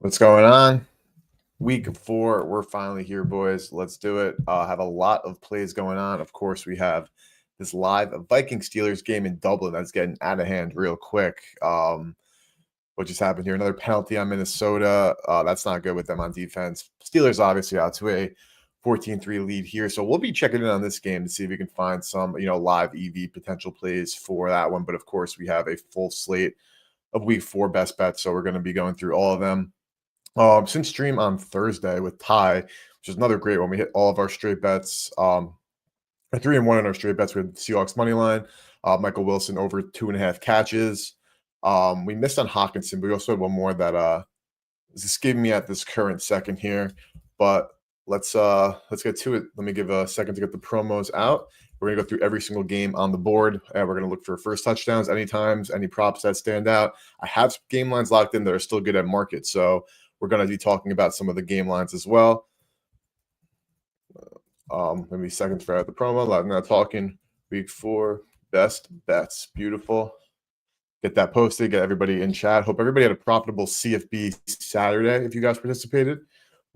What's going on? Week 4, we're finally here, boys. Let's do it. Have a lot of plays going on. Of course, we have this live Viking Steelers game in Dublin that's getting out of hand real quick. What just happened here? Another penalty on Minnesota. That's not good with them on defense. Steelers obviously out to a 14-3 lead here. So we'll be checking in on this game to see if we can find some, live EV potential plays for that one. But of course, we have a full slate of week 4 best bets. So we're going to be going through all of them. Since stream on Thursday with Ty, which is another great one. We hit all of our straight bets. 3-1 in our straight bets with Seahawks money line. Michael Wilson over 2.5 catches. We missed on Hawkinson, but we also had one more that is escaping me at this current second here. But let's get to it. Let me give a second to get the promos out. We're gonna go through every single game on the board, and we're gonna look for first touchdowns, any times, any props that stand out. I have game lines locked in that are still good at market, so we're going to be talking about some of the game lines as well. Maybe seconds for the promo. I'm not talking week 4 best bets. Beautiful. Get that posted. Get everybody in chat. Hope everybody had a profitable CFB Saturday. If you guys participated,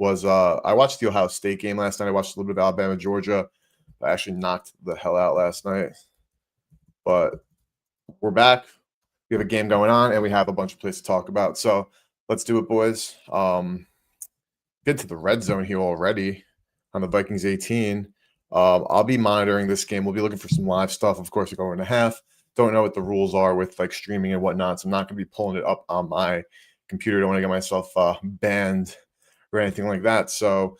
I watched the Ohio State game last night. I watched a little bit of Alabama, Georgia. I actually knocked the hell out last night. But we're back. We have a game going on, and we have a bunch of plays to talk about. So let's do it, boys. Get to the red zone here already on the Vikings 18. I'll be monitoring this game. We'll be looking for some live stuff. Of course, we're going to half. Don't know what the rules are with like streaming and whatnot, so I'm not going to be pulling it up on my computer. Don't want to get myself banned or anything like that. So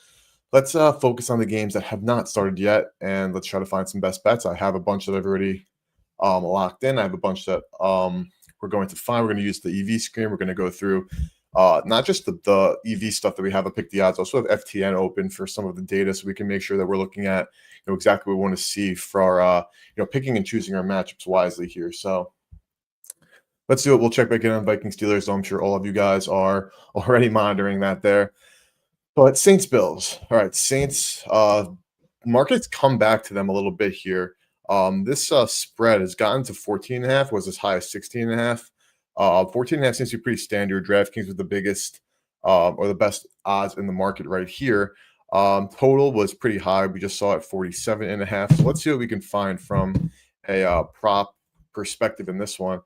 let's focus on the games that have not started yet, and let's try to find some best bets. I have a bunch that I've already locked in. I have a bunch that we're going to find. We're going to use the EV screen. We're going to go through not just the EV stuff that we have, pick the odds. Also have FTN open for some of the data, so we can make sure that we're looking at exactly what we want to see for our picking and choosing our matchups wisely here. So let's do it. We'll check back in on Viking Steelers. So I'm sure all of you guys are already monitoring that there. But Saints Bills. All right, Saints. Markets come back to them a little bit here. This spread has gotten to 14.5, was as high as 16.5. 14.5 seems to be pretty standard. DraftKings with the biggest or the best odds in the market right here. Total was pretty high. We just saw it 47.5. So let's see what we can find from a prop perspective in this one.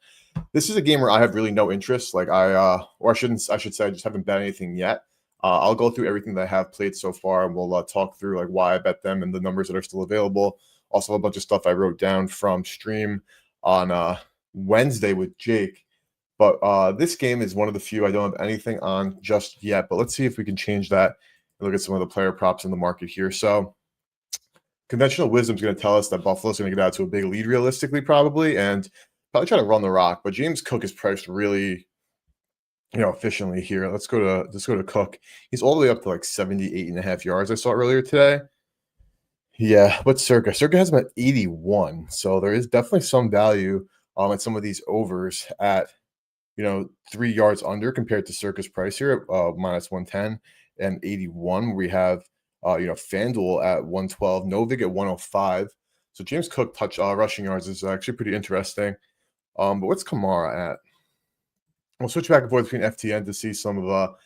This is a game where I have really no interest. I should say I just haven't bet anything yet. I'll go through everything that I have played so far, and we'll talk through why I bet them and the numbers that are still available. Also, a bunch of stuff I wrote down from stream on Wednesday with Jake. But this game is one of the few I don't have anything on just yet. But let's see if we can change that and look at some of the player props in the market here. So conventional wisdom is going to tell us that Buffalo's going to get out to a big lead realistically, probably, and probably try to run the rock. But James Cook is priced really efficiently here. Let's go to Cook. He's all the way up to 78.5 yards. I saw earlier today. Yeah, but Circa has him at 81. So there is definitely some value at some of these overs at 3 yards under compared to Circa's price here at minus 110 and 81. We have FanDuel at 112, Novig at 105. So James Cook rushing yards is actually pretty interesting. But what's Kamara at? We'll switch back and forth between FTN to see some of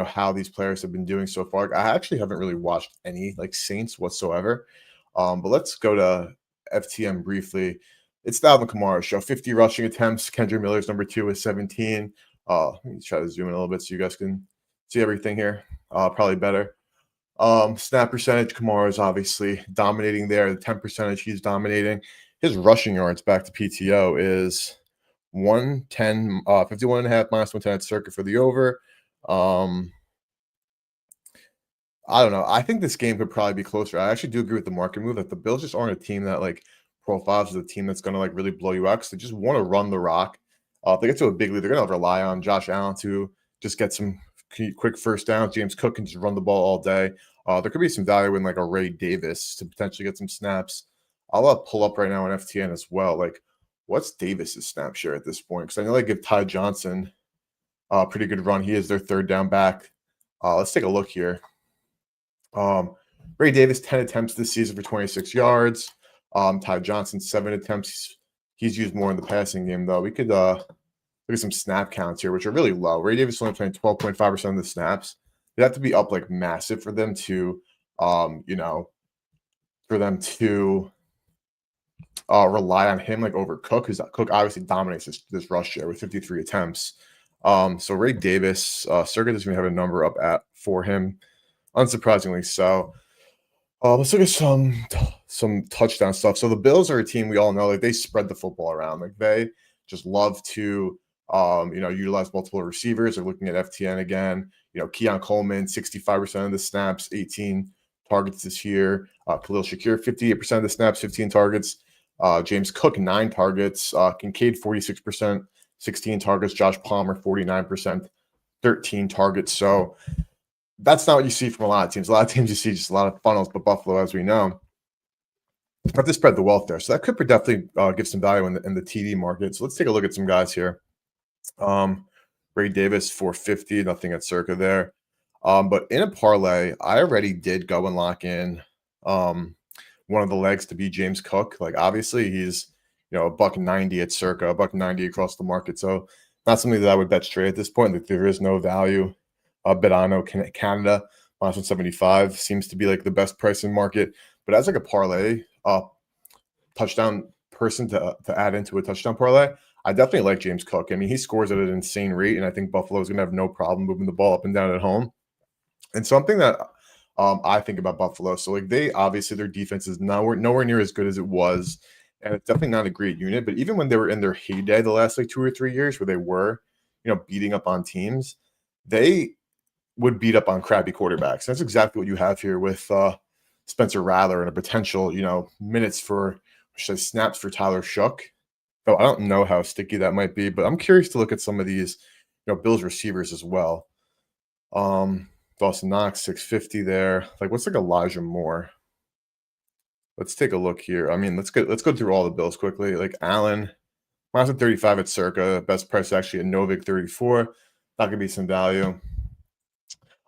how these players have been doing so far. I actually haven't really watched any Saints whatsoever. But let's go to FTN briefly. It's the Alvin Kamara show. 50 rushing attempts. Kendra Miller's number 2 is 17. Let me try to zoom in a little bit so you guys can see everything here. Probably better. Snap percentage, Kamara is obviously dominating there. The 10 percentage, he's dominating. His rushing yards back to PTO is 110, 51.5 minus 110 at Circa for the over. I don't know. I think this game could probably be closer. I actually do agree with the market move that the Bills just aren't a team that profiles as a team that's going to really blow you out because they just want to run the rock. If they get to a big lead, they're going to rely on Josh Allen to just get some quick first downs. James Cook can just run the ball all day. There could be some value in a Ray Davis to potentially get some snaps. I'll pull up right now on FTN as well. What's Davis's snap share at this point? Because I know they give Ty Johnson a pretty good run. He is their third down back. Let's take a look here. Ray Davis, 10 attempts this season for 26 yards. Ty Johnson, 7 attempts. He's used more in the passing game, though. We could look at some snap counts here, which are really low. Ray Davis is only playing 12.5% of the snaps. They'd have to be up like massive for them to, you know, for them to rely on him like over Cook, because Cook obviously dominates this rush share with 53 attempts. So Ray Davis, Circa doesn't even have a number up at for him, unsurprisingly so. Let's look at some touchdown stuff. So the Bills are a team we all know, like they spread the football around. Like they just love to utilize multiple receivers. They're looking at FTN again. Keon Coleman, 65% of the snaps, 18 targets this year. Khalil Shakir, 58% of the snaps, 15 targets. James Cook, 9 targets. Kincaid, 46%, 16 targets. Josh Palmer, 49%, 13 targets. So that's not what you see from a lot of teams. A lot of teams you see just a lot of funnels, but Buffalo, as we know, have to spread the wealth there. So that could definitely give some value in the TD market. So let's take a look at some guys here. Ray Davis, 450, nothing at Circa there. But in a parlay, I already did go and lock in one of the legs to be James Cook. Like obviously he's $1.90 at Circa, $1.90 across the market. So not something that I would bet straight at this point. Like there is no value. Bedano Canada -175 seems to be like the best price in market. But as like a parlay touchdown person to add into a touchdown parlay, I definitely like James Cook. I mean, he scores at an insane rate, and I think Buffalo is going to have no problem moving the ball up and down at home. And something that I think about Buffalo, so like they obviously their defense is nowhere near as good as it was, and it's definitely not a great unit. But even when they were in their heyday, the last like 2 or 3 years, where they were, beating up on teams, they would beat up on crappy quarterbacks. That's exactly what you have here with Spencer Rattler and a potential, minutes for snaps for Tyler Shook. So I don't know how sticky that might be, but I'm curious to look at some of these, Bills receivers as well. Dawson Knox, 650 there. Like, what's like Elijah Moore? Let's take a look here. I mean, let's go through all the Bills quickly. Like Allen, -35 at Circa. Best price actually at Novik, 34. That could be some value.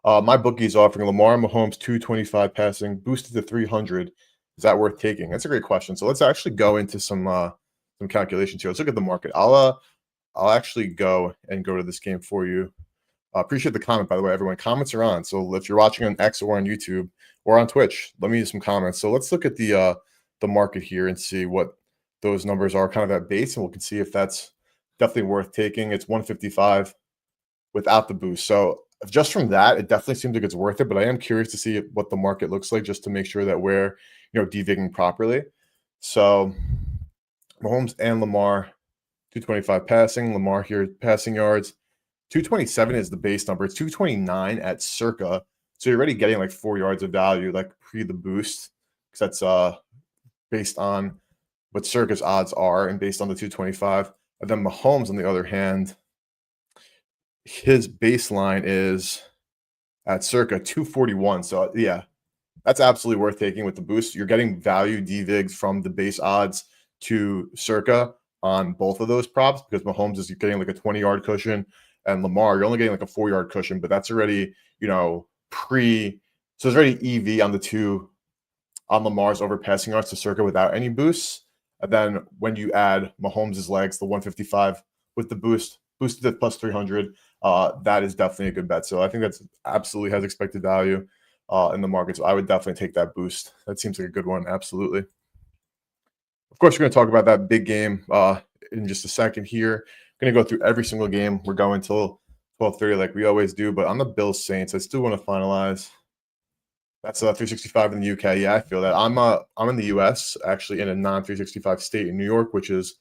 My bookie is offering Lamar Mahomes 225 passing, boosted to 300. Is that worth taking? That's a great question. So let's actually go into some calculations here. Let's look at the market. I'll actually go to this game for you. Appreciate the comment, by the way, everyone. Comments are on. So if you're watching on X or on YouTube or on Twitch, let me use some comments. So let's look at the market here and see what those numbers are kind of at base, and we can see if that's definitely worth taking. It's 155 without the boost. So just from that, it definitely seems like it's worth it. But I am curious to see what the market looks like, just to make sure that we're devigging properly. So Mahomes and Lamar, 225 passing. Lamar here passing yards. 227 is the base number. It's 229 at Circa. So you're already getting like 4 yards of value, like pre the boost, because that's based on what Circa's odds are and based on the 225. And then Mahomes, on the other hand, his baseline is at Circa 241. So yeah, that's absolutely worth taking with the boost. You're getting value DVIGs from the base odds to Circa on both of those props, because Mahomes is getting like a 20-yard cushion, and Lamar, you're only getting like a 4-yard cushion, but that's already, so there's already EV on the two on Lamar's over passing yards to Circa without any boosts. And then when you add Mahomes' legs, the 155 with the boost, boosted at plus 300, that is definitely a good bet. So I think that's absolutely has expected value in the market. So I would definitely take that boost. That seems like a good one. Absolutely. Of course, we're going to talk about that big game in just a second here. Going to go through every single game. We're going till 12:30 like we always do. But on the Bills Saints, I still want to finalize. That's 365 in the UK. Yeah, I feel that. I'm in the US, actually in a non-365 state in New York, which is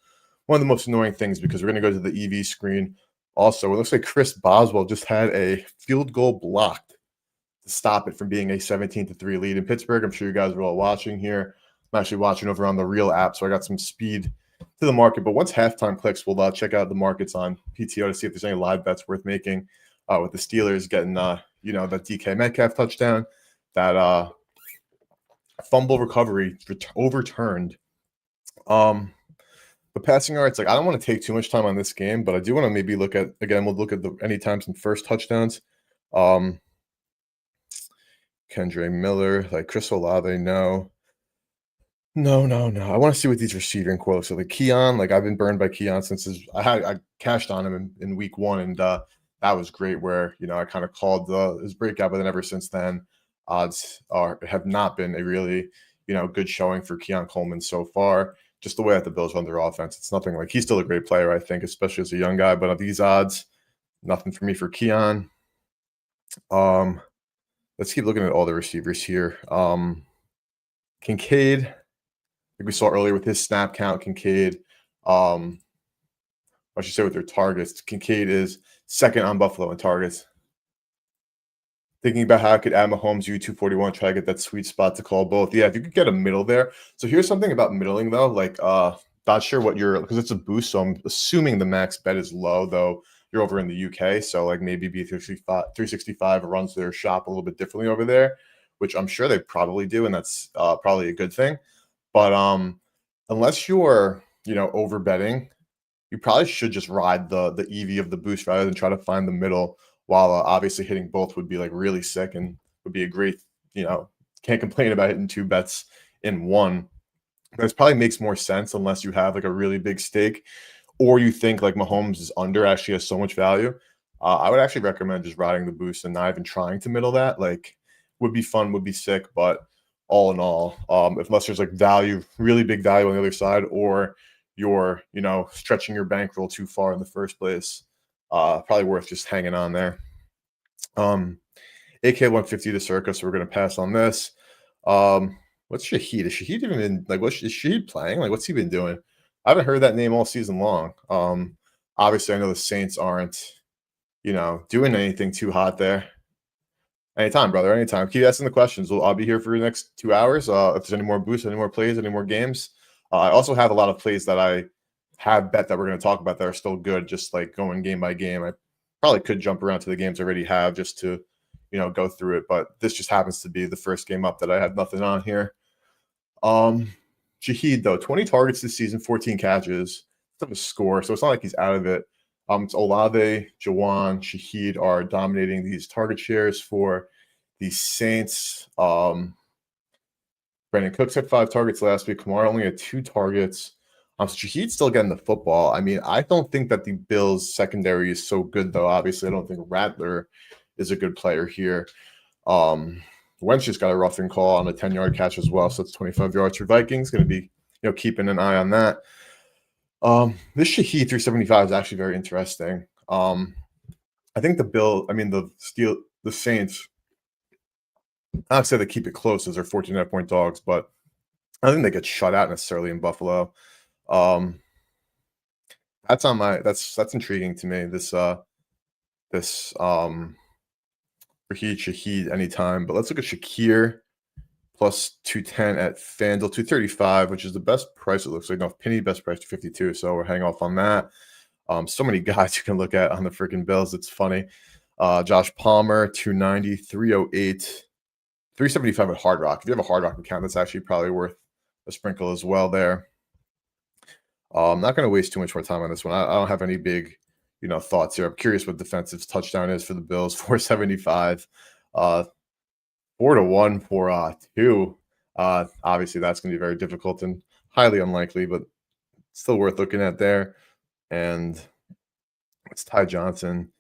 one of the most annoying things, because we're going to go to the EV screen. Also, it looks like Chris Boswell just had a field goal blocked to stop it from being a 17-3 lead in Pittsburgh. I'm sure you guys are all watching here. I'm actually watching over on the Real app, so I got some speed to the market. But once halftime clicks, we'll check out the markets on PTO to see if there's any live bets worth making with the Steelers getting, that DK Metcalf touchdown, that fumble recovery overturned. The passing yards, like I don't want to take too much time on this game, but I do want to maybe look at, again, we'll look at the any times in first touchdowns. Kendre Miller, like Chris Olave, no. No, no, no. I want to see what these receiving quotes. So like Keon, like I've been burned by Keon since I cashed on him in week one, and that was great. Where I kind of called his breakout, but then ever since then, odds have not been a really good showing for Keon Coleman so far. Just the way that the Bills run their offense, it's nothing like he's still a great player, I think, especially as a young guy. But at these odds, nothing for me for Keon. Um, let's keep looking at all the receivers here. Kincaid, like we saw earlier with his snap count, Kincaid, um, I should say with their targets, Kincaid is second on Buffalo in targets. Thinking about how I could add Mahomes U241, try to get that sweet spot to call both. Yeah, if you could get a middle there. So here's something about middling though, like not sure what because it's a boost, so I'm assuming the max bet is low though. You're over in the UK, so like maybe B365 runs their shop a little bit differently over there, which I'm sure they probably do, and that's probably a good thing. But unless you're over betting, you probably should just ride the EV of the boost rather than try to find the middle. While obviously hitting both would be like really sick and would be a great, can't complain about hitting two bets in one. This probably makes more sense unless you have like a really big stake or you think like Mahomes is under actually has so much value. I would actually recommend just riding the boost and not even trying to middle that. Like, would be fun, would be sick, but all in all, unless there's like value, really big value on the other side, or you're stretching your bankroll too far in the first place, probably worth just hanging on there. AK 150 to Circus. So we're gonna pass on this. What's Shaheed? Is Shaheed even in like is Shaheed playing? Like, what's he been doing? I haven't heard that name all season long. Obviously, I know the Saints aren't, doing anything too hot there. Anytime, brother. Anytime. Keep asking the questions. I'll be here for the next 2 hours. If there's any more boosts, any more plays, any more games. I also have a lot of plays that I have bet that we're going to talk about that are still good, just like going game by game. I probably could jump around to the games I already have just to, go through it. But this just happens to be the first game up that I had nothing on here. Shaheed, though, 20 targets this season, 14 catches. It's a score, so it's not like he's out of it. It's Olave, Jawan, Shaheed are dominating these target shares for the Saints. Brandon Cooks had 5 targets last week. Kamara only had 2 targets. So Shaheed's still getting the football. I mean, I don't think that the Bills' secondary is so good, though. Obviously, I don't think Rattler is a good player here. Wentz just got a roughing call on a 10-yard catch as well, so it's 25 yards for Vikings. Going to be, keeping an eye on that. This Shaheed 375 is actually very interesting. I think the Saints, I'd say they keep it close as they're 14.5-point dogs, but I don't think they get shut out necessarily in Buffalo. That's intriguing to me. This Raheed Shaheed anytime, but let's look at Shakir plus 210 at FanDuel, 235, which is the best price. It looks like. No, Penny best price 252. So we're hanging off on that. So many guys you can look at on the freaking Bills. It's funny. Josh Palmer 290, 308, 375 at Hard Rock. If you have a Hard Rock account, that's actually probably worth a sprinkle as well there. I'm not going to waste too much more time on this one. I don't have any big, thoughts here. I'm curious what defensive touchdown is for the Bills. 475, 4-1 for 2. Obviously, that's going to be very difficult and highly unlikely, but still worth looking at there. And it's Ty Johnson,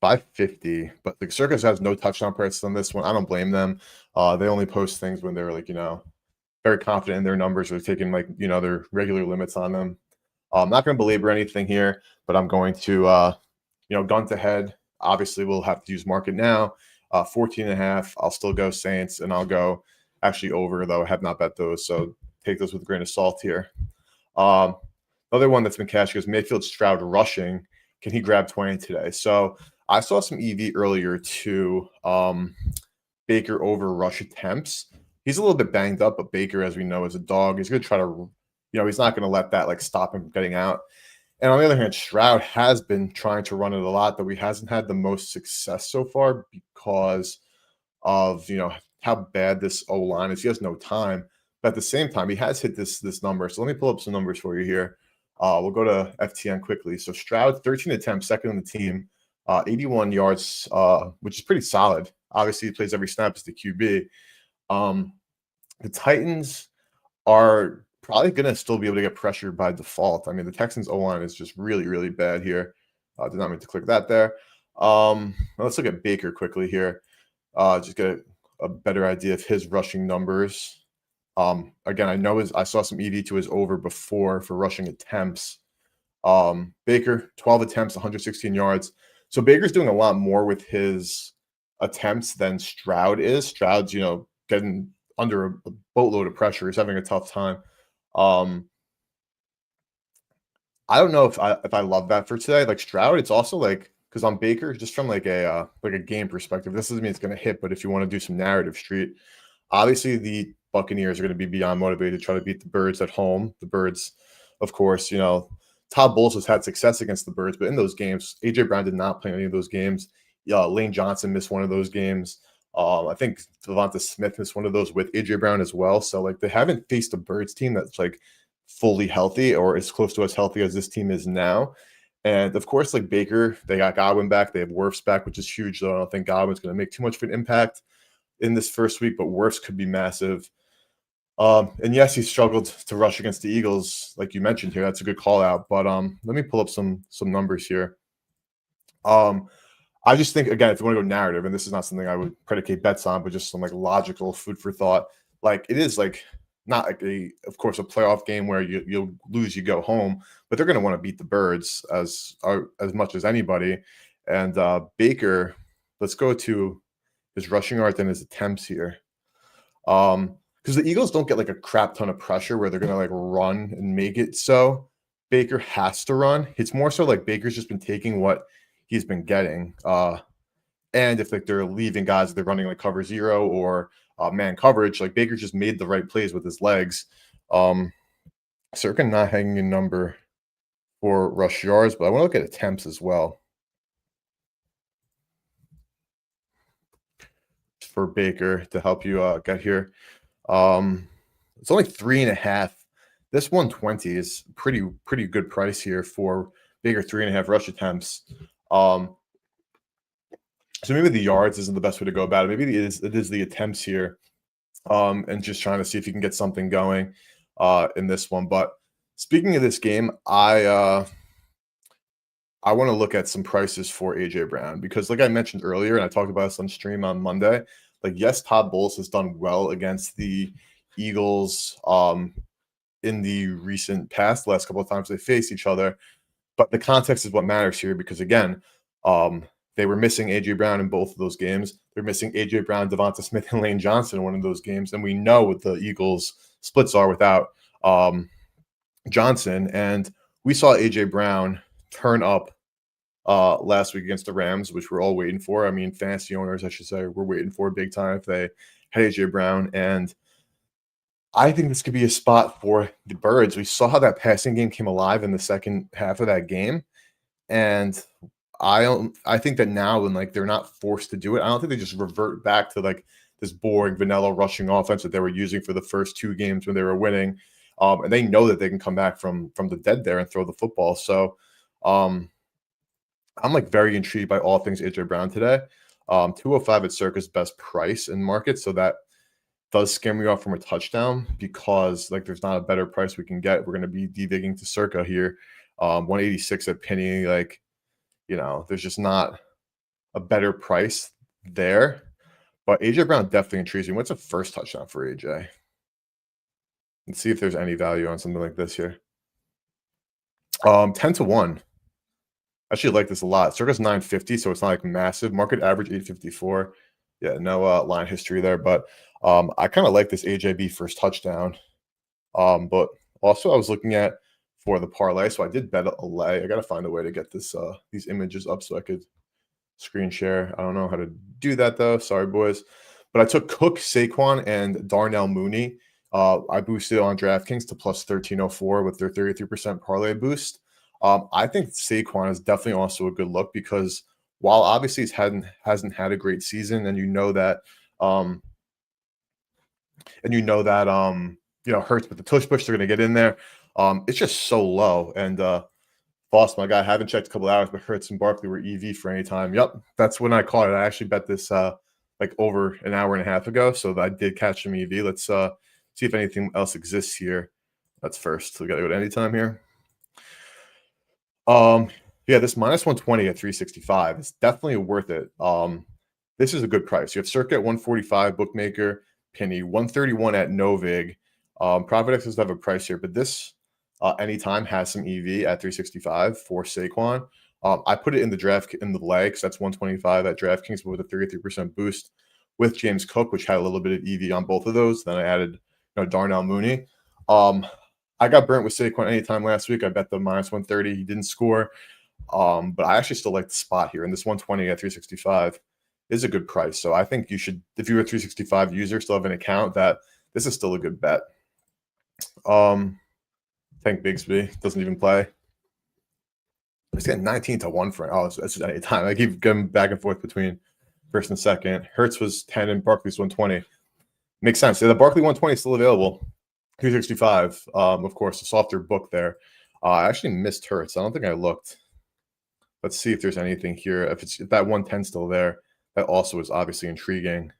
550. But the Circus has no touchdown prices on this one. I don't blame them. They only post things when they're like, very confident in their numbers or taking like, their regular limits on them. I'm not going to belabor anything here, but I'm going to, gun to head. Obviously, we'll have to use market now. 14.5. I'll still go Saints, and I'll go actually over, though I have not bet those. So take those with a grain of salt here. Another one that's been cashing is Mayfield Stroud rushing. Can he grab 20 today? So I saw some EV earlier to Baker over rush attempts. He's a little bit banged up, but Baker, as we know, is a dog. He's going to try to, he's not going to let that like stop him from getting out. And on the other hand, Stroud has been trying to run it a lot, but he hasn't had the most success so far because of, how bad this O-line is. He has no time. But at the same time, he has hit this number. So let me pull up some numbers for you here. We'll go to FTN quickly. So Stroud, 13 attempts, second on the team, 81 yards, which is pretty solid. Obviously, he plays every snap as the QB. The Titans are probably going to still be able to get pressured by default. I mean, the Texans O-line is just really, really bad here. Did not mean to click that there. Let's look at Baker quickly here. Just get a better idea of his rushing numbers. Again, I saw some EV to his over before for rushing attempts. Baker, 12 attempts, 116 yards. So Baker's doing a lot more with his attempts than Stroud is. Stroud's, getting under a boatload of pressure. He's having a tough time. I don't know if I love that for today. Like Stroud, it's also like because on Baker, just from like a game perspective, this doesn't mean it's going to hit. But if you want to do some narrative street, obviously the Buccaneers are going to be beyond motivated to try to beat the Birds at home. The Birds, of course, Todd Bowles has had success against the Birds, but in those games, AJ Brown did not play any of those games. Lane Johnson missed one of those games. I think Devonta Smith missed one of those with AJ Brown as well. So like they haven't faced a Birds team that's like fully healthy or as close to as healthy as this team is now. And of course, like Baker, they got Godwin back. They have Wirfs back, which is huge. Though I don't think Godwin's going to make too much of an impact in this first week, but Wirfs could be massive. And yes, he struggled to rush against the Eagles, like you mentioned here. That's a good call out. But let me pull up some numbers here. I just think, again, if you want to go narrative, and this is not something I would predicate bets on, but just some like logical food for thought. Like it is like not like of course, a playoff game where you'll lose, you go home, but they're going to want to beat the Birds as much as anybody. And Baker, let's go to his rushing yards and his attempts here. Because the Eagles don't get like a crap ton of pressure where they're going to like run and make it so Baker has to run. It's more so like Baker's just been taking what he's been getting. And if like they're leaving guys, they're running like cover zero or man coverage, like Baker just made the right plays with his legs. Circa not hanging a number for rush yards, but I want to look at attempts as well for Baker to help you get here. It's only 3.5. This 120 is pretty good price here for Baker. 3.5 rush attempts. So maybe the yards isn't the best way to go about it. Maybe it is the attempts here, and just trying to see if you can get something going in this one. But speaking of this game, I want to look at some prices for AJ Brown because, like I mentioned earlier, and I talked about this on stream on Monday. Like, yes, Todd Bowles has done well against the Eagles in the recent past, the last couple of times they faced each other. But the context is what matters here because, again, they were missing A.J. Brown in both of those games. They're missing A.J. Brown, Devonta Smith, and Lane Johnson in one of those games. And we know what the Eagles' splits are without Johnson. And we saw A.J. Brown turn up last week against the Rams, which we're all waiting for. I mean, fantasy owners, I should say, we're waiting for big time if they had A.J. Brown. And I think this could be a spot for the Birds. We saw how that passing game came alive in the second half of that game. And I think that now when like they're not forced to do it, I don't think they just revert back to like this boring vanilla rushing offense that they were using for the first two games when they were winning. And they know that they can come back from the dead there and throw the football. So I'm like very intrigued by all things AJ Brown today. 205 at Circa's best price in market. So that does scare me off from a touchdown because like there's not a better price we can get. We're going to be digging to Circa here. 186 at Penny, like, there's just not a better price there. But AJ Brown definitely intrigues me. What's a first touchdown for AJ? Let's see if there's any value on something like this here. 10-1. I actually like this a lot. Circa's 950, so it's not like massive. Market average 854. Yeah, no line history there, but I kind of like this AJB first touchdown. But also I was looking at for the parlay, so I did bet a lay. I got to find a way to get this these images up so I could screen share. I don't know how to do that though. Sorry, boys. But I took Cook, Saquon, and Darnell Mooney. I boosted on DraftKings to plus 1304 with their 33% parlay boost. I think Saquon is definitely also a good look because while obviously he hasn't had a great season, and Hurts with the tush push, they're going to get in there. It's just so low. And Boss, my guy, I haven't checked a couple hours, but Hurts and Barkley were EV for any time. Yep, that's when I caught it. I actually bet this like over an hour and a half ago, so I did catch some EV. Let's see if anything else exists here. That's first. So we got to go to anytime here. Yeah, this minus 120 at 365 is definitely worth it. This is a good price. You have Circa at 145, bookmaker, penny, 131 at Novig. Profit does have a price here, but this anytime has some EV at 365 for Saquon. I put it in the draft in the leg because that's 125 at DraftKings with a 33% boost with James Cook, which had a little bit of EV on both of those. Then I added Darnell Mooney. I got burnt with Saquon anytime last week. I bet the minus 130. He didn't score. But I actually still like the spot here. And this 120 at 365 is a good price. So I think you should, if you're a 365 user, still have an account, that this is still a good bet. Tank Bigsby doesn't even play. He's getting 19 to 1 for that's just any time. I keep going back and forth between first and second. Hurts was 10 and Barkley's 120. Makes sense. Yeah, the Barkley 120 is still available. 265. Of course, a softer book there. I actually missed Hurts. I don't think I looked. Let's see if there's anything here. If that 110 still there, that also is obviously intriguing.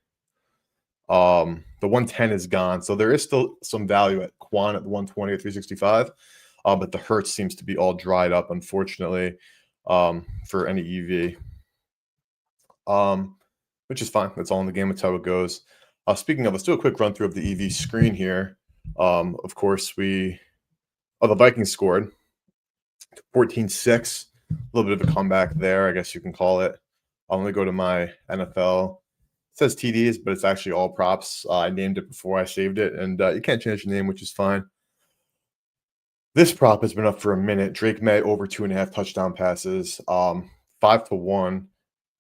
The 110 is gone, so there is still some value at Quan at the 120 at 365. But the Hertz seems to be all dried up, unfortunately, for any EV. Which is fine. That's all in the game. That's how it goes. Speaking of, let's do a quick run through of the EV screen here. Of course, the Vikings scored 14-6. A little bit of a comeback there, I guess you can call it. I'll only go to my NFL. It says TDs, but it's actually all props. I named it before I saved it, and you can't change the name, which is fine. This prop has been up for a minute. Drake May over 2.5 touchdown passes, 5 to 1.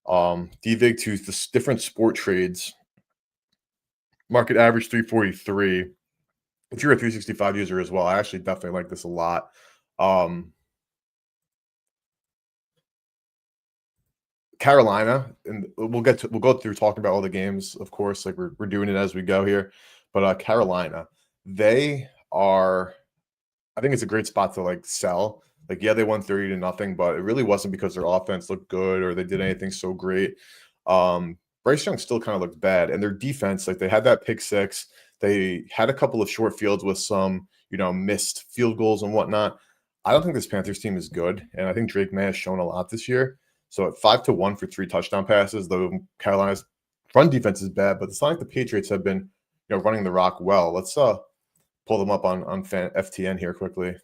DVig to the different sport trades. Market average 343. If you're a 365 user as well, I actually definitely like this a lot. Carolina, and we'll go through talking about all the games, of course, like we're doing it as we go here. But Carolina, they are, I think it's a great spot to like sell. Like, yeah, they won 30 to nothing, but it really wasn't because their offense looked good or they did anything so great. Bryce Young still kind of looked bad, and their defense, like they had that pick six, they had a couple of short fields with some, missed field goals and whatnot. I don't think this Panthers team is good, and I think Drake May has shown a lot this year. So at 5 to 1 for 3 touchdown passes, though Carolina's run defense is bad, but it's not like the Patriots have been, running the rock well. Let's pull them up on FTN here quickly.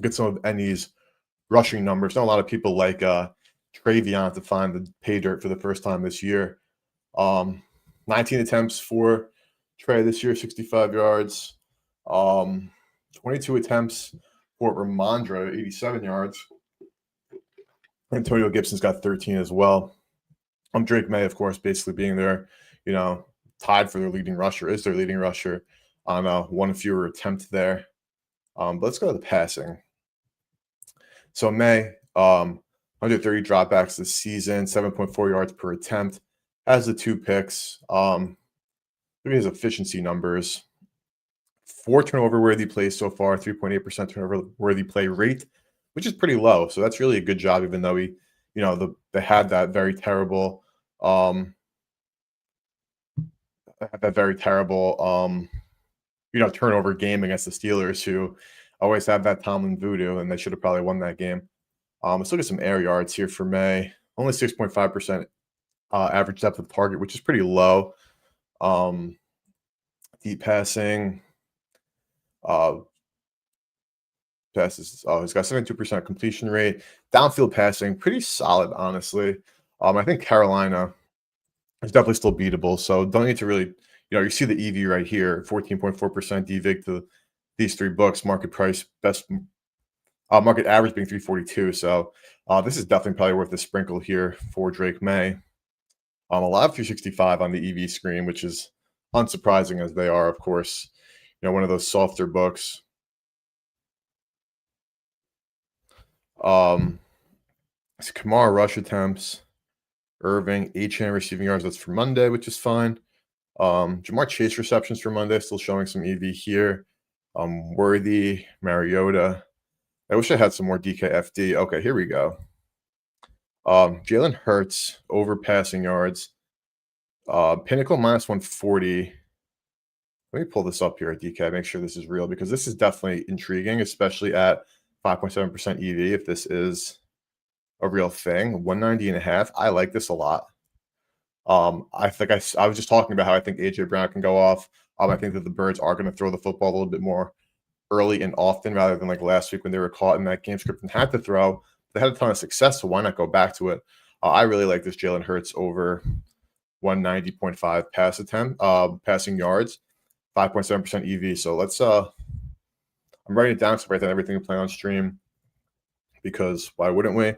Get some of Ennie's rushing numbers. Not a lot of people like Travion to find the pay dirt for the first time this year. 19 attempts for Trey this year, 65 yards. 22 attempts for Ramondre, 87 yards. Antonio Gibson's got 13 as well. Drake May, of course, basically being there, tied for their leading rusher, is their leading rusher on one fewer attempt there. But let's go to the passing. So May, 130 dropbacks this season, 7.4 yards per attempt, has the 2 picks. Look at his efficiency numbers. 4 turnover-worthy plays so far, 3.8% turnover-worthy play rate, which is pretty low. So that's really a good job, even though they had that very terrible, turnover game against the Steelers, who always have that Tomlin voodoo, and they should have probably won that game. Let's look at some air yards here for May. Only 6.5% average depth of target, which is pretty low. Deep passing. Passes. He's got 72% completion rate. Downfield passing, pretty solid, honestly. I think Carolina is definitely still beatable, so don't need to really, you see the EV right here, 14.4% DVig to these 3 books. Market price, best market average being 342. So this is definitely probably worth a sprinkle here for Drake May. A lot of 365 on the EV screen, which is unsurprising as they are, of course, one of those softer books. Kamara rush attempts, Irving, Achane receiving yards. That's for Monday, which is fine. Jamar Chase receptions for Monday, still showing some EV here. Worthy, Mariota. I wish I had some more DKFD. Okay, here we go. Jalen Hurts over passing yards. Pinnacle minus 140. Let me pull this up here at DK, make sure this is real, because this is definitely intriguing, especially at 5.7% EV. If this is a real thing, 190.5. I like this a lot. I think I was just talking about how I think AJ Brown can go off. I think that the Birds are going to throw the football a little bit more early and often, rather than like last week when they were caught in that game script and had to throw. They had a ton of success, so why not go back to it? I really like this Jalen Hurts over 190.5 pass attempt, passing yards, 5.7% EV. So let's I'm writing it down so I write down everything we play on stream, because why wouldn't we?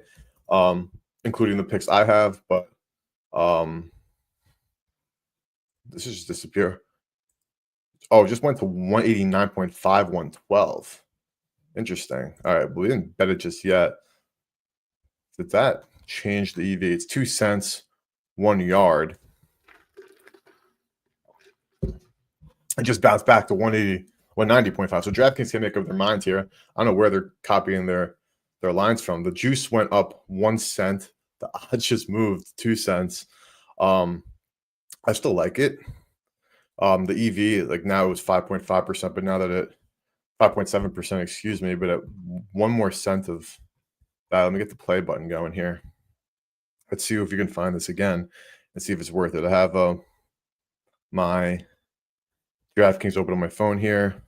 Including the picks I have, but this is just disappear. Oh, it just went to 189.5, 112. Interesting. All right, we didn't bet it just yet. Did that change the EV? It's 2 cents, 1 yard. It just bounced back to 180, 190.5. So DraftKings can make up their minds here. I don't know where they're copying their lines from. The juice went up 1 cent. The odds just moved 2 cents. I still like it. The EV, like now it was 5.5%, but now that it 5.7%, excuse me, but at 1 more cent of that, let me get the play button going here. Let's see if you can find this again and see if it's worth it. I have my DraftKings open on my phone here.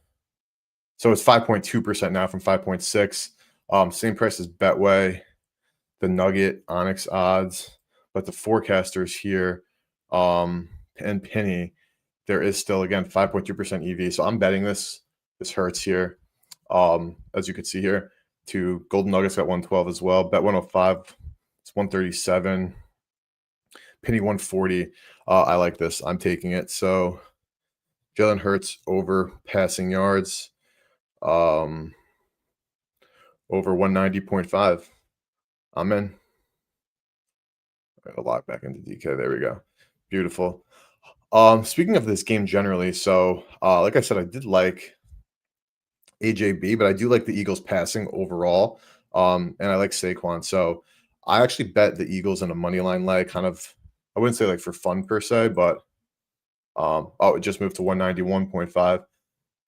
So it's 5.2% now from 5.6. Same price as Betway, the Nugget, Onyx odds, but the forecasters here, and Penny, there is still, again, 5.2% EV. So I'm betting this Hurts here. As you can see here, to Golden Nuggets got 112 as well. Bet 105, it's 137. Penny 140. I like this. I'm taking it. So Jalen Hurts over passing yards, over 190.5. I'm in. I'll lock back into DK. There we go. Beautiful. Speaking of this game generally, so like I said, I did like AJB, but I do like the Eagles passing overall. And I like Saquon. So I actually bet the Eagles in a money line leg, kind of, I wouldn't say like for fun per se, but it just moved to 191.5.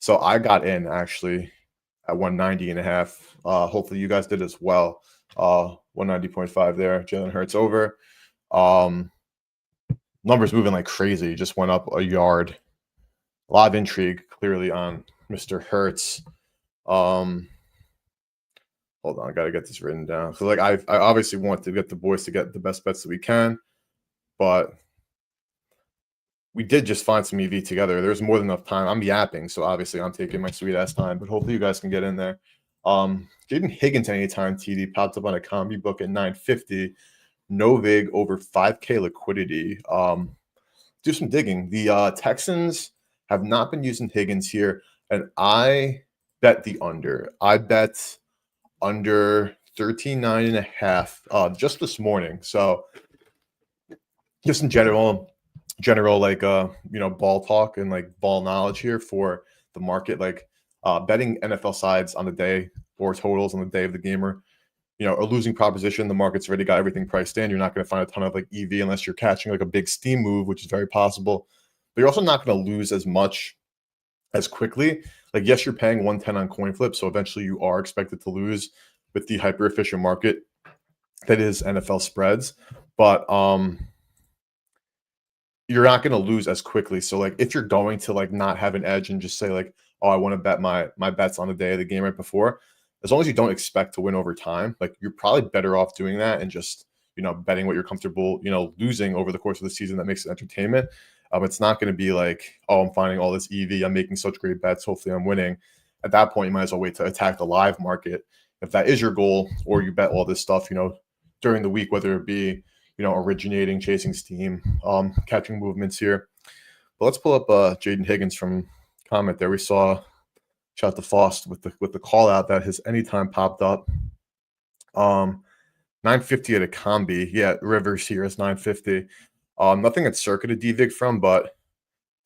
So I got in actually at 190.5. Hopefully you guys did as well. 190.5 there. Jalen Hurts over. Numbers moving like crazy. Just went up a yard. A lot of intrigue clearly on Mr. Hurts. Hold on, I gotta get this written down. So like I obviously want to get the boys to get the best bets that we can, but we did just find some EV together. There's more than enough time. I'm yapping, so obviously I'm taking my sweet ass time, but hopefully you guys can get in there. Jaden Higgins anytime TD popped up on a combi book at 950. No vig over 5K liquidity. Do some digging. The Texans have not been using Higgins here, and I bet the under. I bet under 13.9.5 just this morning. So just in general like ball talk and like ball knowledge here for the market, like betting NFL sides on the day or totals on the day of the game are a losing proposition. The market's already got everything priced in. You're not going to find a ton of like EV unless you're catching like a big steam move, which is very possible. But you're also not going to lose as much as quickly. Like, yes, you're paying 110 on coin flip, so eventually you are expected to lose with the hyper efficient market that is NFL spreads. But you're not going to lose as quickly. So like if you're going to like not have an edge and just say like, oh, I want to bet my bets on the day of the game right before, as long as you don't expect to win over time, like you're probably better off doing that and just, betting what you're comfortable, losing over the course of the season. That makes it entertainment. It's not going to be like, oh, I'm finding all this EV. I'm making such great bets. Hopefully I'm winning. At that point, you might as well wait to attack the live market if that is your goal, or you bet all this stuff, during the week, whether it be, originating, chasing steam, catching movements here. But let's pull up Jaden Higgins from comment there. We saw shout out to Faust with the call out that his anytime popped up. 950 at a combi. Yeah, Rivers here is 950. Nothing at circuit to DVIG from, but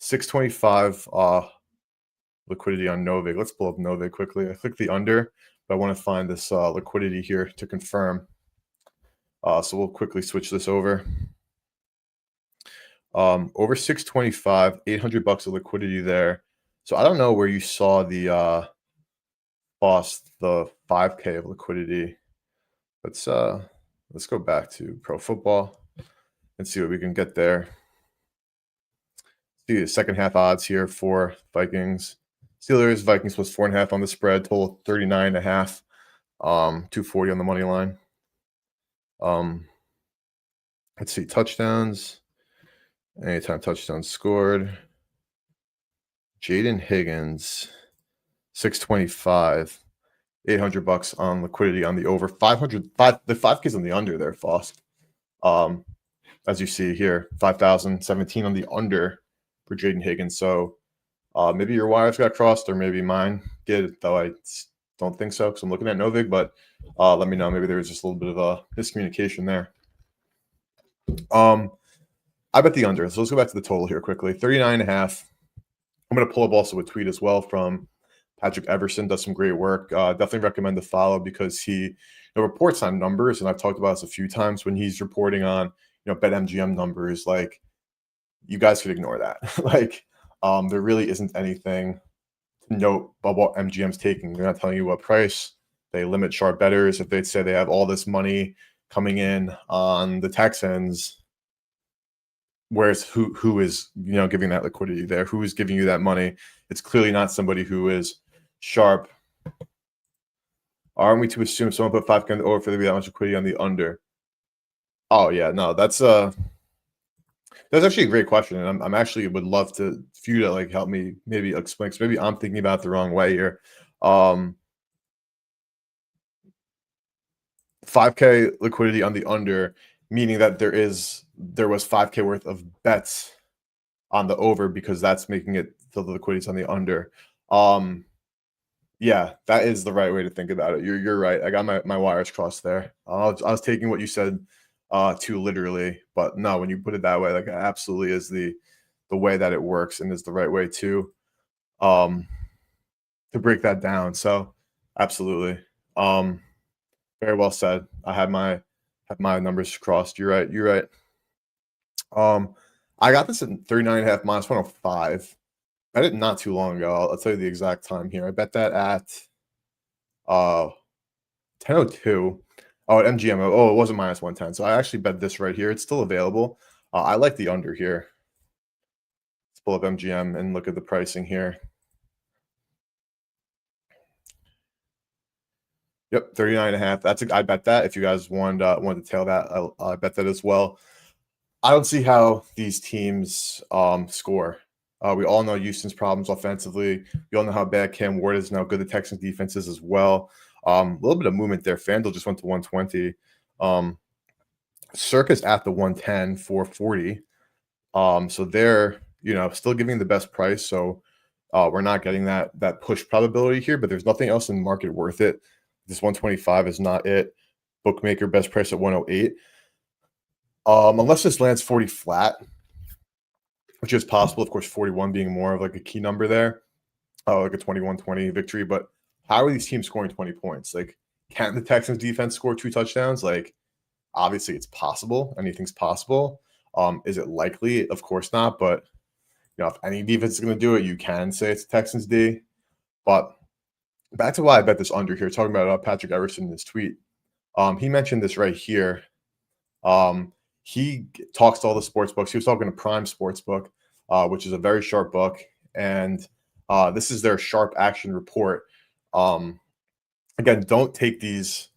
625 liquidity on Novig. Let's pull up Novig quickly. I clicked the under, but I want to find this liquidity here to confirm. So we'll quickly switch this over. Over 625, $800 of liquidity there. So I don't know where you saw the lost the 5K of liquidity. Let's go back to pro football and see what we can get there. See the second half odds here for Vikings. Steelers, Vikings plus 4.5 on the spread, total 39.5. 240 on the money line. Let's see, touchdowns. Anytime touchdowns scored. Jaden Higgins, 625. $800 on liquidity on the over. 505. The 5K's on the under there, Foss. As you see here, 5,017 on the under for Jaden Higgins. So maybe your wires got crossed, or maybe mine did, though I don't think so because I'm looking at Novig. But let me know. Maybe there was just a little bit of a miscommunication there. I bet the under. So let's go back to the total here quickly. 39.5. I'm going to pull up also a tweet as well from Patrick Everson. Does some great work. Definitely recommend to follow because he reports on numbers, and I've talked about this a few times when he's reporting on BetMGM numbers. Like, you guys could ignore that. Like, there really isn't anything to note about what MGM's taking. They're not telling you what price. They limit sharp bettors. If they say they have all this money coming in on the Texans, whereas who is giving that liquidity there? Who is giving you that money? It's clearly not somebody who is sharp. Aren't we to assume someone put 5K on the over for there to be that much liquidity on the under? Oh yeah, no, that's actually a great question, and I'm actually would love for you to like help me maybe explain. Because maybe I'm thinking about it the wrong way here. 5K liquidity on the under, meaning that there was 5K worth of bets on the over because that's making it the liquidity's on the under. Yeah, that is the right way to think about it. You're right. I got my wires crossed there. I was taking what you said too literally, but no, when you put it that way, like, it absolutely is the way that it works and is the right way to break that down. So absolutely. Very well said. I had my numbers crossed. You're right. You're right. I got this at 39.5 minus 105. I did it not too long ago. I'll tell you the exact time here. I bet that at 10:02. Oh, at MGM. Oh, it wasn't minus 110. So I actually bet this right here. It's still available. I like the under here. Let's pull up MGM and look at the pricing here. Yep, 39.5. I bet that. If you guys wanted to tail that, I bet that as well. I don't see how these teams score. We all know Houston's problems offensively. We all know how bad Cam Ward is, and how good the Texans defense is as well. A little bit of movement there. FanDuel just went to 120. Circus at the 110 for 40. So they're still giving the best price. So we're not getting that push probability here, but there's nothing else in the market worth it. This 125 is not it. Bookmaker best price at 108. Unless this lands 40 flat, which is possible. Of course, 41 being more of like a key number there, like a 21-20 victory. But how are these teams scoring 20 points? Like, can't the Texans defense score 2 touchdowns? Like, obviously it's possible. Anything's possible. Is it likely? Of course not. But if any defense is going to do it, you can say it's Texans D. But back to why I bet this under here, talking about Patrick Everson in this tweet. He mentioned this right here. He talks to all the sports books. He was talking to Prime Sportsbook, which is a very sharp book. And this is their sharp action report. Again, don't take these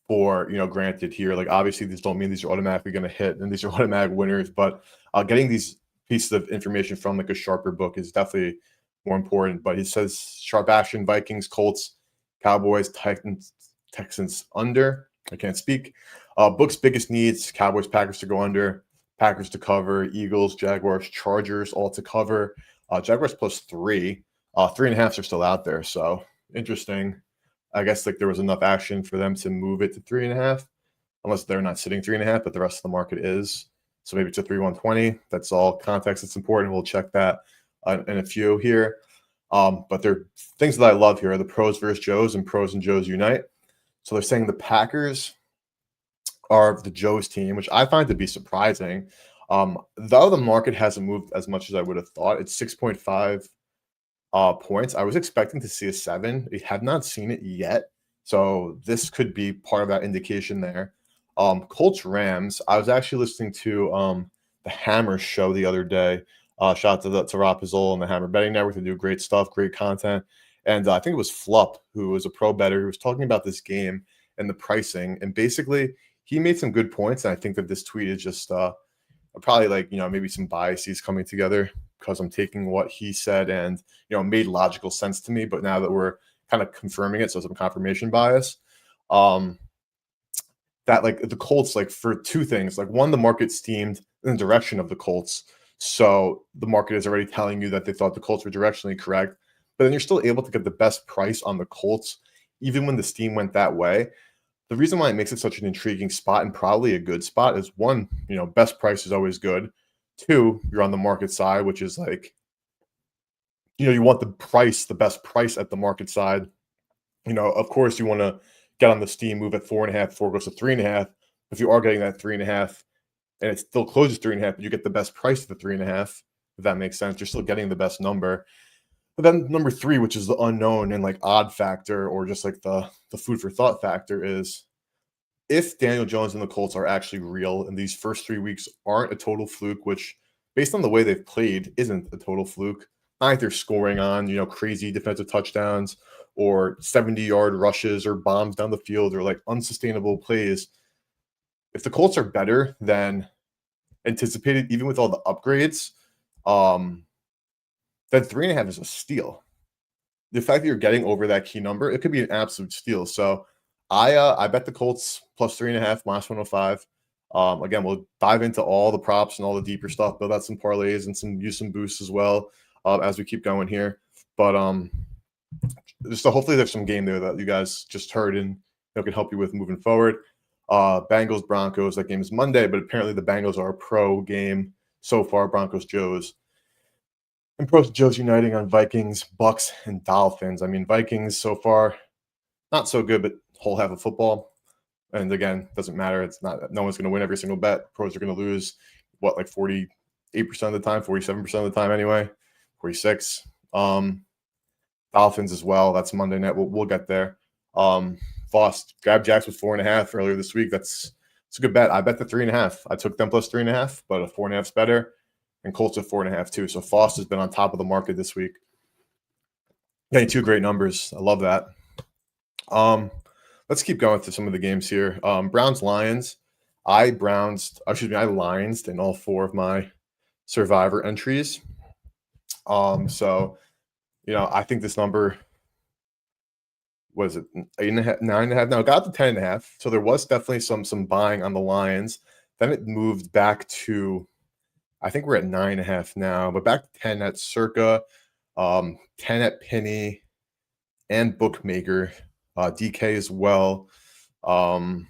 for granted here. Like, obviously these don't mean these are automatically going to hit and these are automatic winners, but getting these pieces of information from like a sharper book is definitely more important. But he says sharp action: Vikings, Colts, Cowboys, Texans under. I can't speak. Book's biggest needs: Cowboys, Packers to go under, Packers to cover, Eagles, Jaguars, Chargers all to cover. Jaguars plus 3. 3.5s are still out there. So interesting. I guess like there was enough action for them to move it to 3.5, unless they're not sitting 3.5, but the rest of the market is. So maybe it's a 3-1-20. That's all context that's important. We'll check that in a few here. But there are things that I love here are the pros versus Joes and pros and Joes unite. So they're saying the Packers are the Joes team, which I find to be surprising. Though the market hasn't moved as much as I would have thought. It's 6.5 points. I was expecting to see a 7. We have not seen it yet. So this could be part of that indication there. Colts Rams. I was actually listening to the Hammer show the other day. Shout out to Rob Pizzol and the Hammer Betting Network. They do great stuff, great content. And I think it was Flup, who was a pro bettor, who was talking about this game and the pricing. And basically, he made some good points. And I think that this tweet is just probably like, maybe some biases coming together because I'm taking what he said and, it made logical sense to me. But now that we're kind of confirming it, so some confirmation bias, that like the Colts, like for two things, like one, the market steamed in the direction of the Colts. So the market is already telling you that they thought the Colts were directionally correct, but then you're still able to get the best price on the Colts, even when the steam went that way. The reason why it makes it such an intriguing spot and probably a good spot is one, best price is always good. Two, you're on the market side, which is like, you want the best price at the market side. Of course, you want to get on the steam move at 4.5 before it goes to 3.5. If you are getting that 3.5 and it still closes 3.5, but you get the best price at the 3.5, if that makes sense, you're still getting the best number. But then number 3, which is the unknown and like odd factor, or just like the food for thought factor, is if Daniel Jones and the Colts are actually real and these first 3 weeks aren't a total fluke, which based on the way they've played isn't a total fluke. Either scoring on, crazy defensive touchdowns or 70-yard rushes or bombs down the field or like unsustainable plays. If the Colts are better than anticipated, even with all the upgrades, then 3.5 is a steal. The fact that you're getting over that key number, it could be an absolute steal. So I bet the Colts plus 3.5, minus 105. Again, we'll dive into all the props and all the deeper stuff, build out some parlays and use some boosts as well as we keep going here. But just hopefully there's some game there that you guys just heard and can help you with moving forward. Bengals Broncos, that game is Monday, but apparently the Bengals are a pro game so far. Broncos Joes. And pros Joes uniting on Vikings, Bucks, and Dolphins. I mean, Vikings so far not so good, but whole half of football. And again, doesn't matter. It's not, no one's going to win every single bet. Pros are going to lose like 48% of the time, 47% of the time anyway, 46. Dolphins as well. That's Monday night. We'll get there. Voss grabbed Jacks with 4.5 earlier this week. It's a good bet. I bet the 3.5. I took them plus 3.5, but a 4.5 is better. And Colts at 4.5 too. So Foss has been on top of the market this week. Getting 2 great numbers. I love that. Let's keep going through some of the games here. Browns Lions. I Lionsed in all 4 of my Survivor entries. So I think this number was it 8.5, 9.5. Now it got to 10.5. So there was definitely some buying on the Lions. Then it moved back to, I think we're at 9.5 now, but back to 10 at Circa, 10 at Penny and Bookmaker, DK as well. Mine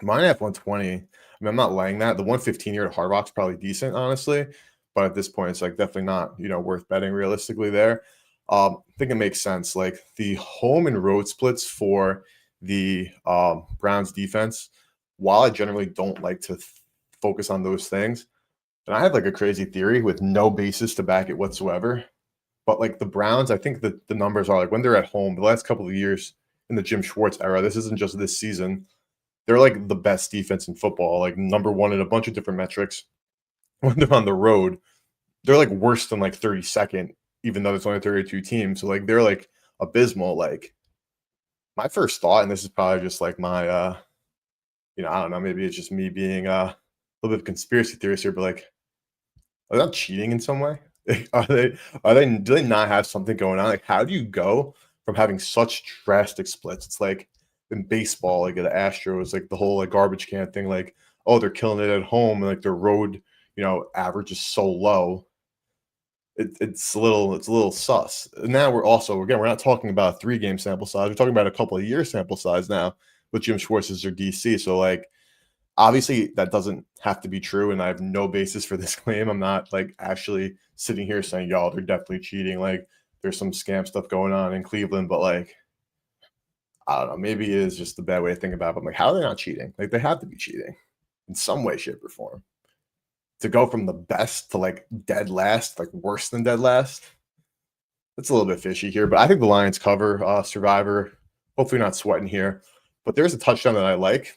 at 120. I mean, I'm not laying that. The 115 here at Hard Rock's probably decent, honestly, but at this point, it's like definitely not worth betting realistically there. I think it makes sense. Like the home and road splits for the Browns defense, while I generally don't like to focus on those things, and I have like a crazy theory with no basis to back it whatsoever. But like the Browns, I think that the numbers are like when they're at home, the last couple of years in the Jim Schwartz era, this isn't just this season, they're like the best defense in football, like number one in a bunch of different metrics. When they're on the road, they're like worse than like 32nd, even though there's only 32 teams. So like they're like abysmal. Like my first thought, and this is probably just like my I don't know, maybe it's just me being a little bit of conspiracy theorist here, but like, are they not cheating in some way? Do they not have something going on? Like, how do you go from having such drastic splits? It's like in baseball, like at the Astros, like the whole like garbage can thing, like, oh, they're killing it at home, and like their road, average is so low. It's a little sus. Now we're not talking about a 3-game sample size. We're talking about a couple of year sample size now with Jim Schwartz as their DC. So like, obviously that doesn't have to be true, and I have no basis for this claim. I'm not like actually sitting here saying, y'all, they're definitely cheating. Like there's some scam stuff going on in Cleveland, but like, I don't know, maybe it is just a bad way to think about it. But I'm like, how are they not cheating? Like they have to be cheating in some way, shape, or form. To go from the best to like dead last, like worse than dead last, It's a little bit fishy here, but I think the Lions cover. Survivor, hopefully not sweating here. But there's a touchdown that I like.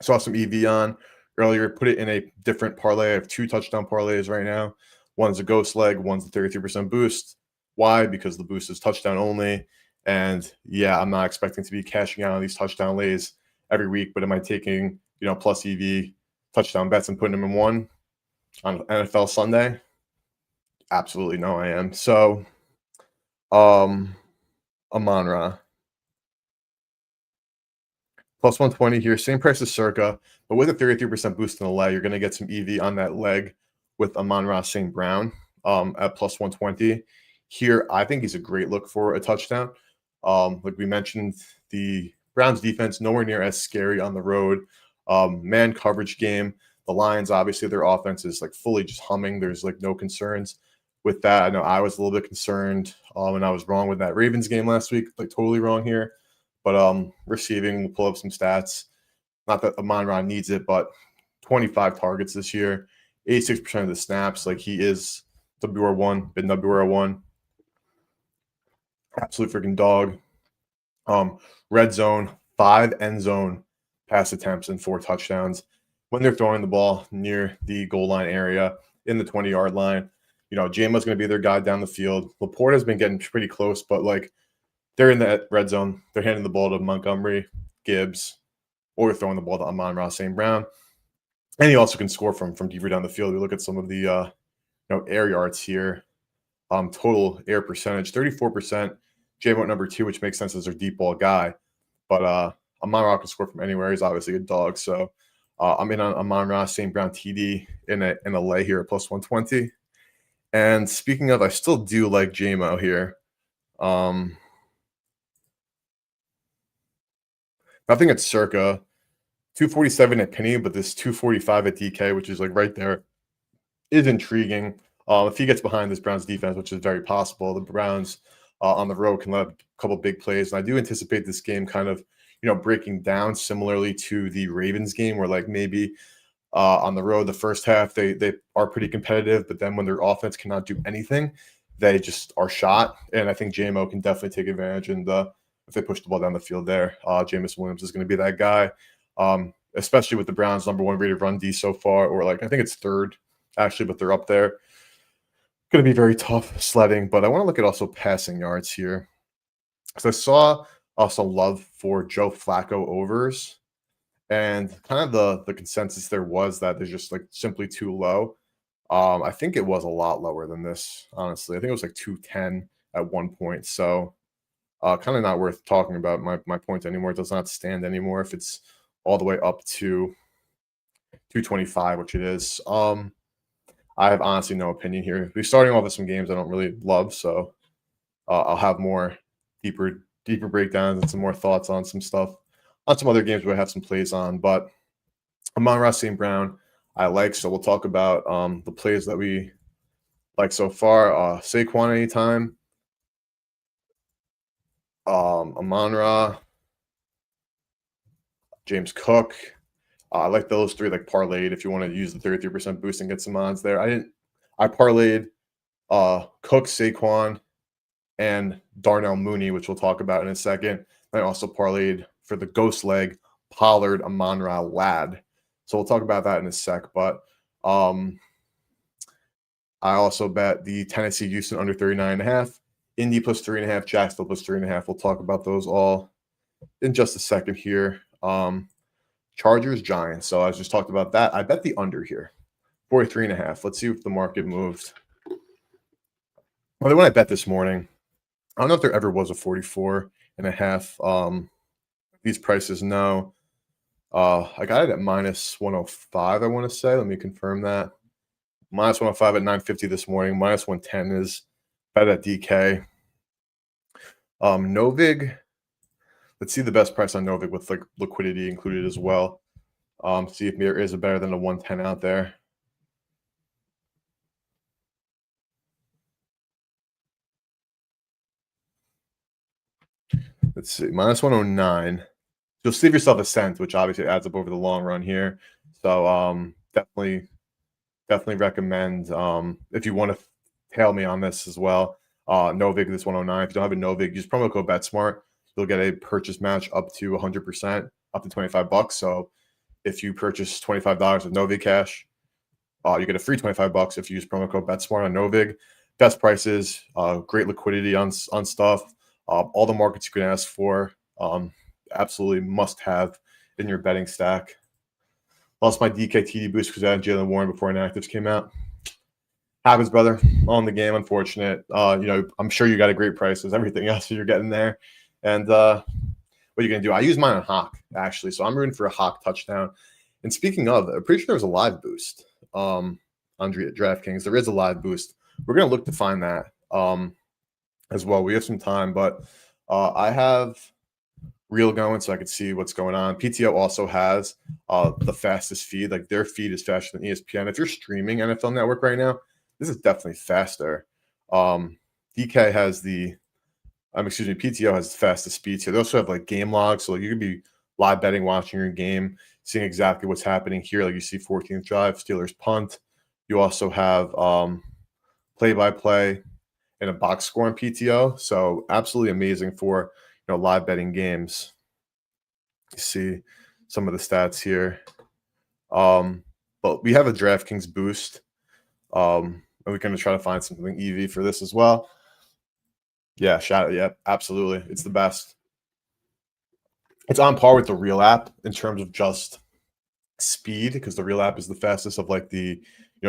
Saw some EV on earlier. Put it in a different parlay. I have 2 touchdown parlays right now. One's a ghost leg. One's a 33% boost. Why? Because the boost is touchdown only. And yeah, I'm not expecting to be cashing out on these touchdown lays every week. But am I taking plus EV touchdown bets and putting them in one on NFL Sunday? Absolutely no, I am. So Amon-Ra plus 120 here, same price as Circa, but with a 33% boost in the leg, you're going to get some EV on that leg with Amon-Ra St. Brown at plus 120. Here, I think he's a great look for a touchdown. Like we mentioned, the Browns defense nowhere near as scary on the road. Man coverage game. The Lions, obviously, their offense is like fully just humming. There's like no concerns with that. I know I was a little bit concerned, and I was wrong with that Ravens game last week, like totally wrong here. But receiving, we'll pull up some stats. Not that Amon-Ra needs it, but 25 targets this year, 86% of the snaps. Like he is WR1, been WR1. Absolute freaking dog. Red zone, 5 end zone pass attempts and 4 touchdowns. When they're throwing the ball near the goal line area in the 20-yard line, Jamo's going to be their guy down the field. Laporte has been getting pretty close, but like they're in the red zone. They're handing the ball to Montgomery, Gibbs, or throwing the ball to Amon-Ra St. Brown. And he also can score from deeper down the field. We look at some of the air yards here. Total air percentage, 34%. Jamo at number 2, which makes sense as their deep ball guy. But Amon-Ra can score from anywhere. He's obviously a dog. So I'm in on Amon-Ra St. Brown TD in a lay here at plus 120. And speaking of, I still do like Jamo here. Nothing at Circa, 247 at Penny, but this 245 at DK, which is like right there, is intriguing. If he gets behind this Browns defense, which is very possible, the Browns on the road can let a couple big plays. And I do anticipate this game kind of, breaking down similarly to the Ravens game, where like maybe on the road, the first half, they are pretty competitive, but then when their offense cannot do anything, they just are shot. And I think Jamo can definitely take advantage. And if they push the ball down the field there, Jameson Williams is going to be that guy, especially with the Browns' number 1 rated run D so far, or like I think it's 3rd actually, but they're up there. Going to be very tough sledding, but I want to look at also passing yards here. So I saw also love for Joe Flacco overs, and kind of the consensus there was that they're just like simply too low. I think it was a lot lower than this, honestly. I think it was like 210 at one point. So kind of not worth talking about my point anymore. It does not stand anymore if it's all the way up to 225, which it is. I have honestly no opinion here. We're starting off with some games I don't really love, so I'll have more deeper breakdowns and some more thoughts on some stuff on some other games where I have some plays on. But Amon-Ra St. Brown, I like, so we'll talk about the plays that we like so far. Saquon anytime. Amon-Ra, James Cook. I like those 3 like parlayed if you want to use the 33% boost and get some odds there. I parlayed Cook, Saquon, and Darnell Mooney, which we'll talk about in a second. I also parlayed for the ghost leg Pollard, Amon-Ra, Ladd. So we'll talk about that in a sec. But I also bet the Tennessee Houston under 39.5, Indy plus 3.5, Jacksonville plus 3.5. We'll talk about those all in just a second here. Chargers, Giants. So I just talked about that. I bet the under here, 43.5. Let's see if the market moved. Well, the one I bet this morning, I don't know if there ever was a 44.5. These prices, no. I got it at minus 105, I want to say. Let me confirm that. Minus 105 at 950 this morning. Minus 110 is bet at DK. Novig. Let's see the best price on Novig with like liquidity included as well. See if there is a better than a 110 out there. Let's see, minus 109. You'll save yourself a cent, which obviously adds up over the long run here. So definitely recommend if you want to tail me on this as well. Novig, this 109. If you don't have a Novig, use promo code BetSmart. You'll get a purchase match up to 100%, up to $25. So if you purchase $25 with Novig cash, you get a free $25 if you use promo code BetSmart on Novig. Best prices, great liquidity on stuff, all the markets you can ask for. Absolutely must have in your betting stack. Lost my DK TD boost because I had Jaylen Warren before inactives came out. Happens, brother. On the game, unfortunate. I'm sure you got a great price as everything else you're getting there. And what are you going to do? I use mine on Hawk, actually. So I'm rooting for a Hawk touchdown. And speaking of, I'm pretty sure there was a live boost on DraftKings. There is a live boost. We're going to look to find that as well. We have some time, but I have Reel going so I could see what's going on. PTO also has the fastest feed. Like their feed is faster than ESPN. If you're streaming NFL Network right now, this is definitely faster. DK has PTO has the fastest speeds here. They also have like game logs, so like, you could be live betting, watching your game, seeing exactly what's happening here. Like you see 14th drive, Steelers punt. You also have play-by-play and a box score on PTO. So absolutely amazing for live betting games. You see some of the stats here. But we have a DraftKings boost. And we're going to try to find something EV for this as well. Yeah, absolutely. It's the best. It's on par with the Real app in terms of just speed, because the Real app is the fastest of like the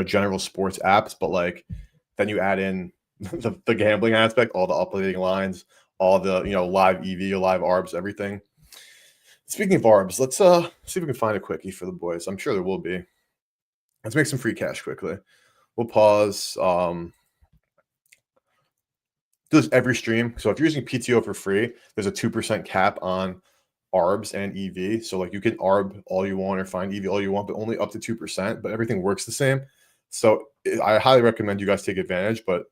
general sports apps, but like then you add in the gambling aspect, all the updating lines, all the live EV, live ARBs, everything. Speaking of ARBs, let's see if we can find a quickie for the boys. I'm sure there will be. Let's make some free cash quickly. We'll pause. Do this every stream. So if you're using PTO for free, there's a 2% cap on ARBs and EV. So like you can ARB all you want or find EV all you want, but only up to 2%. But everything works the same. So I highly recommend you guys take advantage. But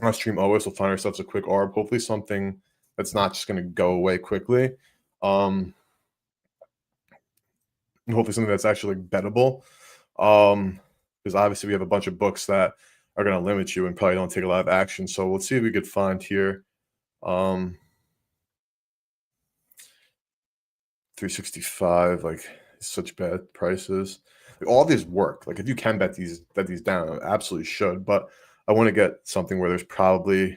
on our stream always, we'll find ourselves a quick ARB. Hopefully something that's not just going to go away quickly. And hopefully something that's actually bettable. Because obviously we have a bunch of books that are going to limit you and probably don't take a lot of action. So let's see if we could find here. 365, like such bad prices. All these work. Like if you can bet these down, I absolutely should. But I want to get something where there's probably,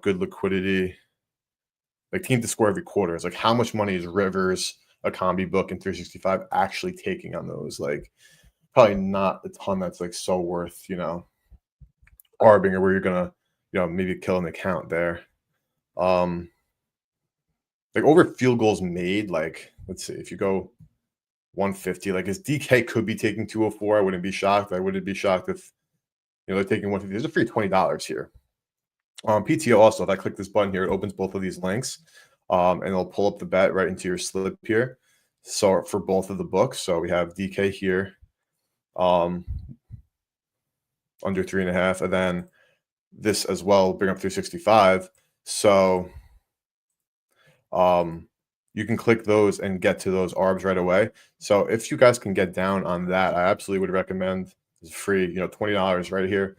good liquidity. Like team to score every quarter. It's like how much money is Rivers, a combi book, and 365 actually taking on those? Like probably not a ton that's like so worth, arbing or where you're gonna, maybe kill an account there. Like over field goals made, like let's see, if you go 150, like his DK could be taking 204. I wouldn't be shocked. I wouldn't be shocked if they're taking 150. There's a free $20 here. PTO also, if I click this button here, it opens both of these links, and it'll pull up the bet right into your slip here. So for both of the books, so we have DK here, under 3.5, and then this as well, bring up 365. So you can click those and get to those ARBs right away. So if you guys can get down on that, I absolutely would recommend. It's free, $20 right here.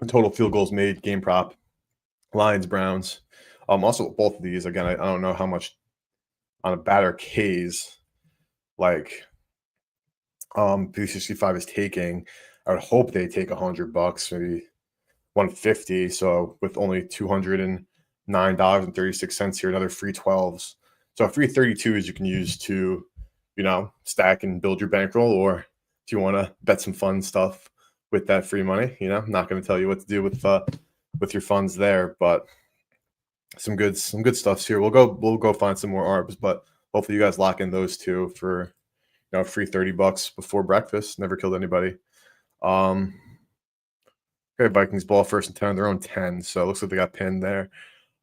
Total field goals made, game prop, Lions, Browns. Also both of these, again, I don't know how much on a batter K's like 365 is taking. I would hope they take $100, maybe 150. So with only $209.36 here, another free 12s. So a free 32s you can use to, stack and build your bankroll, or if you want to bet some fun stuff with that free money. I'm not going to tell you what to do with your funds there, but some good stuffs here. We'll go find some more ARBs, but hopefully you guys lock in those two for free $30 before breakfast. Never killed anybody. Okay, Vikings ball first and 10 on their own 10, so it looks like they got pinned there.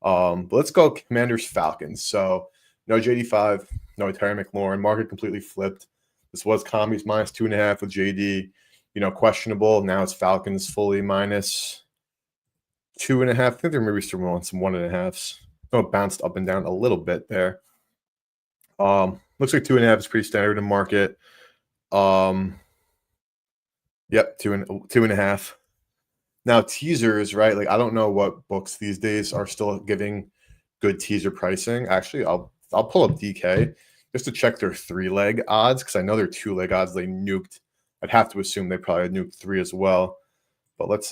But let's go Commanders Falcons. So no JD5, no Terry McLaurin. Market completely flipped. This was commies minus 2.5 with JD. Questionable. Now it's Falcons fully minus 2.5. I think they're maybe still on some 1.5s. It bounced up and down a little bit there. Looks like 2.5 is pretty standard in market. Yep, 2.5. Now teasers, right? Like I don't know what books these days are still giving good teaser pricing. Actually, I'll pull up DK just to check their 3-leg odds because I know their 2-leg odds they nuked. I'd have to assume they probably nuked 3 as well. But let's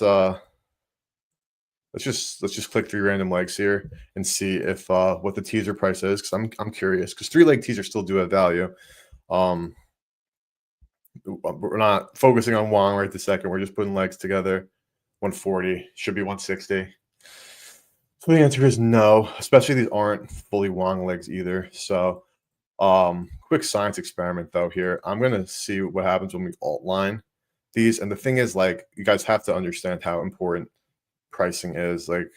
just click 3 random legs here and see if what the teaser price is because I'm curious because 3-leg teasers still do have value. Um, we're not focusing on Wong right this second. We're just putting legs together. 140 should be 160. So the answer is no, especially these aren't fully Wong legs either. So quick science experiment though here. I'm gonna see what happens when we alt line these. And the thing is, like, you guys have to understand how important pricing is. Like,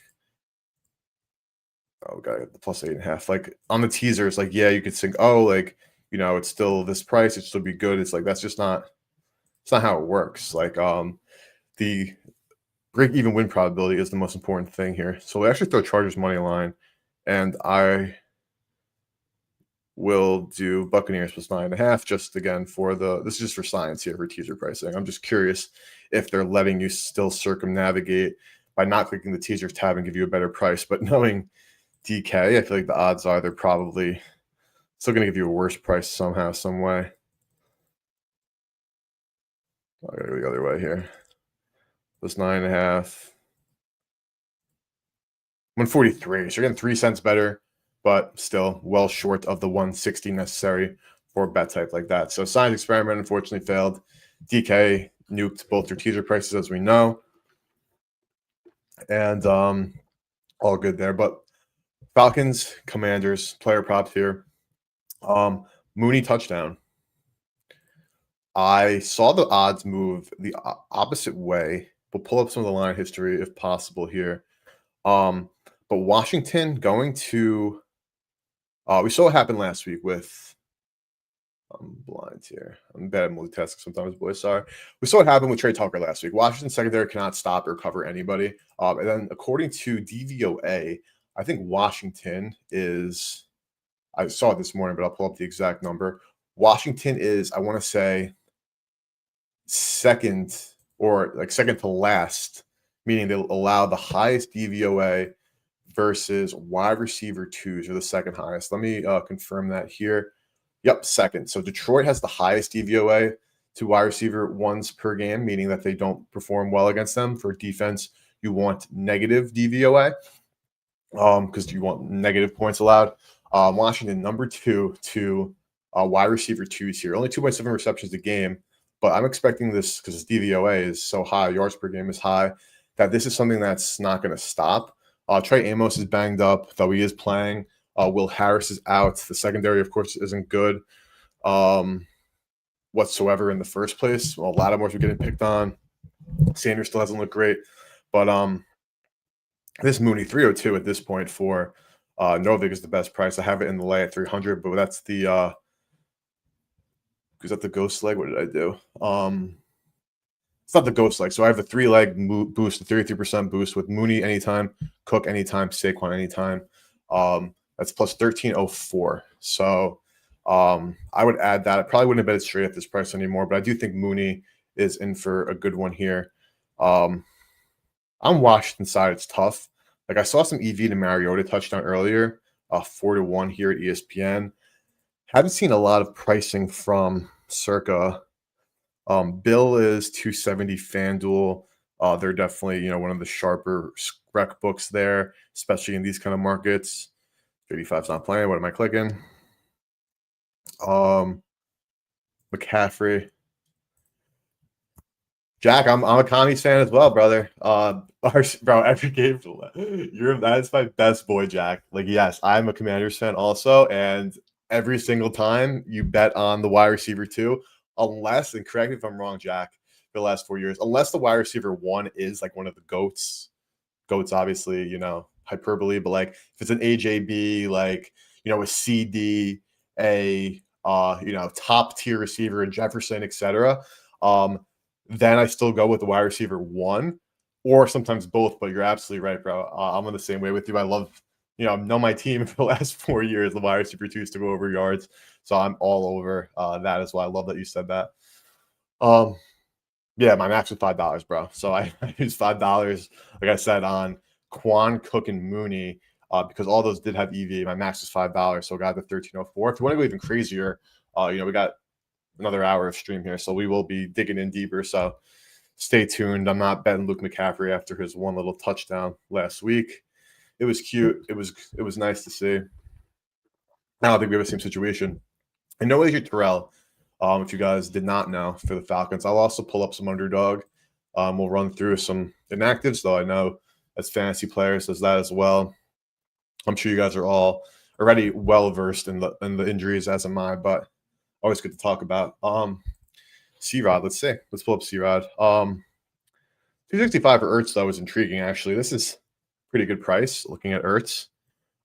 oh, we got the plus 8.5. Like on the teasers, like, yeah, you could think, oh, like, it's still this price, it should be good. It's like that's just not it's not how it works. Like the break even win probability is the most important thing here. So we actually throw Chargers money line, and I will do Buccaneers plus 9.5 just again for this is just for science here for teaser pricing. I'm just curious if they're letting you still circumnavigate by not clicking the teaser tab and give you a better price. But knowing DK, I feel like the odds are they're probably still going to give you a worse price somehow, some way. I gotta go the other way here. Plus 9.5. 143. So you're getting 3 cents better, but still well short of the 160 necessary for a bet type like that. So science experiment unfortunately failed. DK nuked both their teaser prices, as we know. And all good there. But Falcons, Commanders, player props here. Mooney touchdown. I saw the odds move the opposite way. We'll pull up some of the line history if possible here. But Washington going to we saw what happened last week with I'm blind here. I'm bad at multitasking sometimes, boys. Sorry. We saw what happened with Trey Tucker last week. Washington secondary cannot stop or cover anybody. And then according to DVOA, I think Washington is I saw it this morning, but I'll pull up the exact number. Washington is, I want to say, second or like second to last, meaning they'll allow the highest DVOA versus wide receiver twos are the second highest. Let me confirm that here. Yep, second. So Detroit has the highest DVOA to wide receiver ones per game, meaning that they don't perform well against them. For defense, you want negative DVOA because you want negative points allowed. Washington, number 2 to wide receiver twos here. Only 2.7 receptions a game, but I'm expecting this because DVOA is so high, yards per game is high, that this is something that's not going to stop. Trey Amos is banged up, though he is playing. Will Harris is out. The secondary, of course, isn't good whatsoever in the first place. Well, Lattimore's getting picked on. Sanders still hasn't looked great. But this Mooney 302 at this point for Novik is the best price. I have it in the lay at 300, but that's the is that the ghost leg? What did I do? It's not the ghost leg. So I have the 3-leg boost, the 33% boost with Mooney anytime, Cook anytime, Saquon anytime. That's plus 1304. So I would add that. I probably wouldn't have bet it straight at this price anymore, but I do think Mooney is in for a good one here. On Washington side, it's tough. Like I saw some EV to Mariota touchdown earlier, 4-1 here at ESPN. Haven't seen a lot of pricing from Circa. Bill is 270 FanDuel. They're definitely, one of the sharper rec books there, especially in these kind of markets. 35's not playing. What am I clicking? McCaffrey. Jack, I'm a Connie's fan as well, brother. Bro, every game, that's my best boy, Jack. Like, yes, I'm a Commanders fan also, and every single time you bet on the wide receiver 2, unless, and correct me if I'm wrong, Jack, for the last 4 years, unless the wide receiver 1 is like one of the goats, obviously, hyperbole, but like if it's an AJB, like, a CD, a top tier receiver in Jefferson, etc. Then I still go with the wide receiver 1 or sometimes both, but you're absolutely right, bro. I'm on the same way with you. I love, know my team for the last 4 years, the wide receiver 2s to go over yards. So I'm all over that as well. I love that you said that. Yeah, my max was $5, bro. So I used $5, like I said, on Quan, Cook, and Mooney, because all those did have EV. My max was $5, so I got the 1304. If you want to go even crazier, we got another hour of stream here, so we will be digging in deeper. So stay tuned. I'm not betting Luke McCaffrey after his one little touchdown last week. It was cute. It was nice to see. I don't think we have the same situation. And no AJ Terrell. If you guys did not know, for the Falcons, I'll also pull up some underdog. We'll run through some inactives, though I know as fantasy players does that as well. I'm sure you guys are all already well versed in the injuries, as am I, but always good to talk about. C-Rod, let's see. Let's pull up C-Rod. 265 for Ertz, though, is intriguing, actually. This is pretty good price looking at Ertz.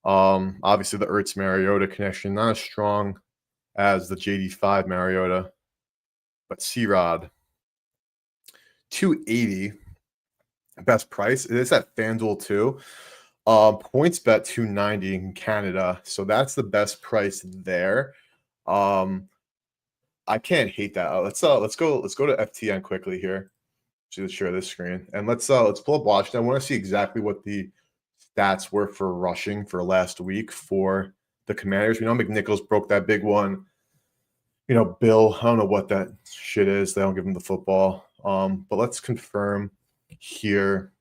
Obviously, the Ertz Mariota connection, not as strong as the JD5 Mariota, but C-Rod, 280, best price. It is at FanDuel too. Points bet 290 in Canada, so that's the best price there. I can't hate that. Let's go to FTN quickly here. Let's share this screen and let's pull up Washington. I want to see exactly what the stats were for rushing for last week for the Commanders. We know McNichols broke that big one. Bill, I don't know what that shit is. They don't give him the football. But let's confirm here.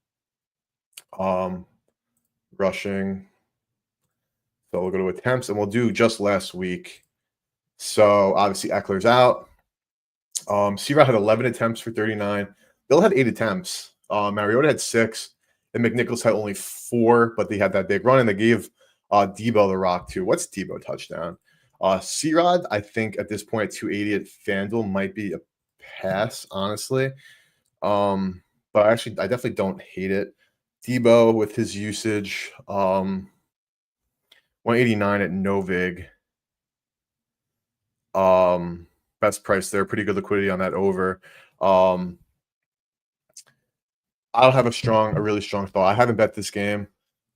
Rushing. So we'll go to attempts and we'll do just last week. So obviously Eckler's out. C-Rod had 11 attempts for 39. Bill had 8 attempts. Mariota had 6. And McNichols had only 4, but they had that big run and they gave Debo the rock too. What's Debo touchdown? C-Rod, I think at this point, 280 at FanDuel might be a pass, honestly. But actually, I definitely don't hate it. Debo with his usage, 189 at Novig. Best price there, pretty good liquidity on that over. I'll have a really strong thought. I haven't bet this game.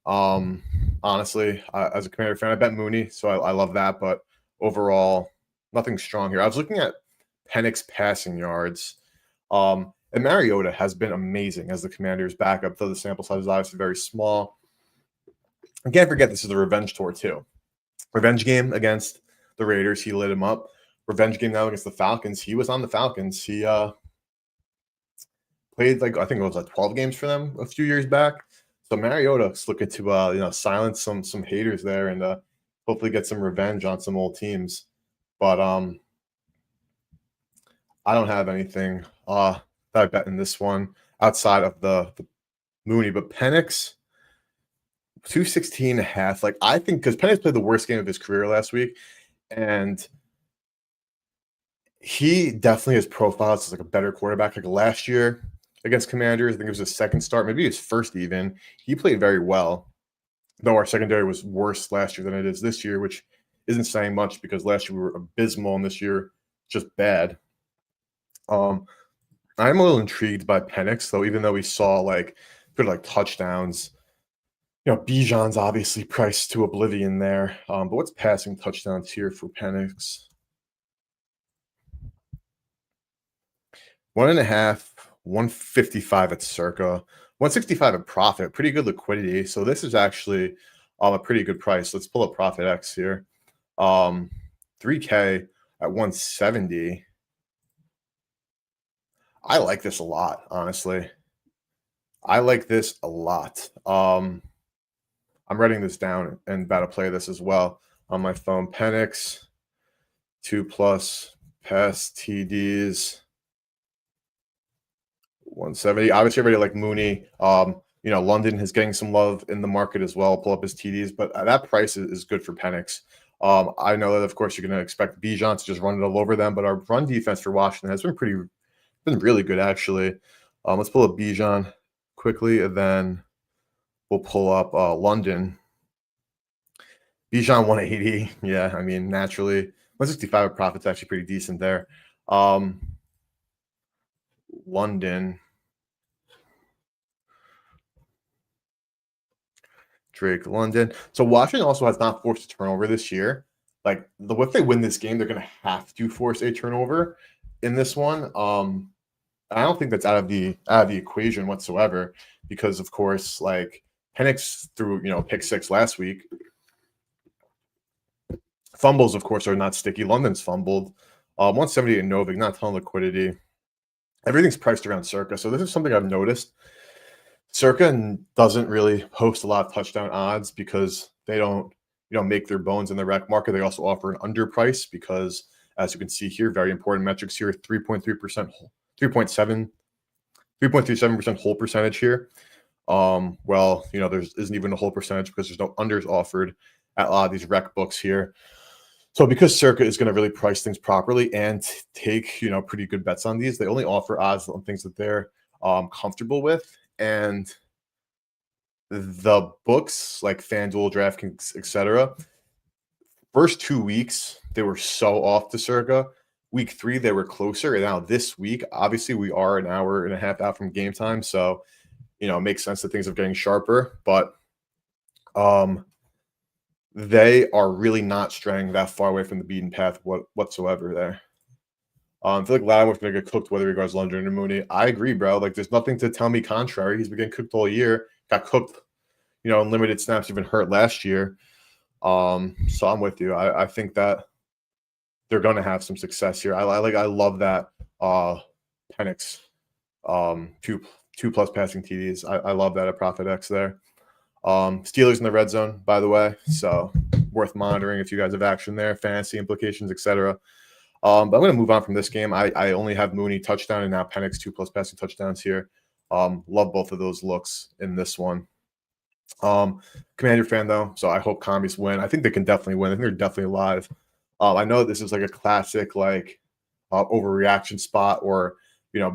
Honestly, as a Commander fan, I bet Mooney, so I love that. But overall, nothing strong here. I was looking at Penix passing yards. And Mariota has been amazing as the Commander's backup, though the sample size is obviously very small. I can't forget this is the revenge tour, too. Revenge game against the Raiders. He lit him up. Revenge game now against the Falcons. He was on the Falcons. He played I think it was 12 games for them a few years back. So Mariota's looking to silence some haters there and hopefully get some revenge on some old teams. But I don't have anything that I bet in this one outside of the Mooney, but Penix 216.5. I think because Penix played the worst game of his career last week, and he definitely has profiles as a better quarterback. Last year against Commanders, I think it was his second start, maybe his first even. He played very well, though our secondary was worse last year than it is this year, which isn't saying much because last year we were abysmal and this year just bad. I'm a little intrigued by Penix, though, even though we saw good touchdowns. Bijan's obviously priced to oblivion there. But what's passing touchdowns here for Penix? 1.5, 155 at Circa, 165 at Profit. Pretty good liquidity. So this is actually a pretty good price. Let's pull up Profit X here. 3K at 170. I like this a lot, honestly. I like this a lot. I'm writing this down and about to play this as well on my phone. Penix, 2+ pass TDs, 170. Obviously, everybody like Mooney. London is getting some love in the market as well. Pull up his TDs, but that price is good for Penix. I know that, of course, you're going to expect Bijan to just run it all over them, but our run defense for Washington has been really good, actually. Let's pull up Bijan quickly, and then we'll pull up London. Bijan 180. Yeah, I mean, naturally. 165 profit's actually pretty decent there. London. Drake London. So Washington also has not forced a turnover this year. If they win this game, they're going to have to force a turnover in this one. I don't think that's out of the equation whatsoever, because of course, like Penix threw pick six last week. Fumbles, of course, are not sticky. London's fumbled. 178 in Novik, not a ton of liquidity. Everything's priced around Circa. So this is something I've noticed. Circa doesn't really post a lot of touchdown odds because they don't, make their bones in the rec market. They also offer an underprice because, as you can see here, very important metrics here: 3.3%, 3.37% hold percentage here. Well, there isn't even a whole percentage because there's no unders offered at a lot of these rec books here. So because Circa is going to really price things properly and take, pretty good bets on these, they only offer odds on things that they're comfortable with. And the books like FanDuel, DraftKings, etc., first 2 weeks, they were so off to Circa. Week 3, they were closer. And now this week, obviously, we are an hour and a half out from game time. So, it makes sense that things are getting sharper. But they are really not straying that far away from the beaten path whatsoever there. I feel like Latimore's going to get cooked whether he goes London or Mooney. I agree, bro. Like, there's nothing to tell me contrary. He's been getting cooked all year. Got cooked, in limited snaps, even hurt last year. So I'm with you. I think that they're going to have some success here. I love that Penix two plus passing TDs. I love that at Profit X there. Steelers in the red zone, by the way, so worth monitoring if you guys have action there, fantasy implications, etc. But I'm going to move on from this game. I only have Mooney touchdown and now Penix 2+ passing touchdowns here. Love both of those looks in this one. Commander fan though, so I hope Commies win. I think they can definitely win. I think they're definitely alive. I know this is like a classic overreaction spot, or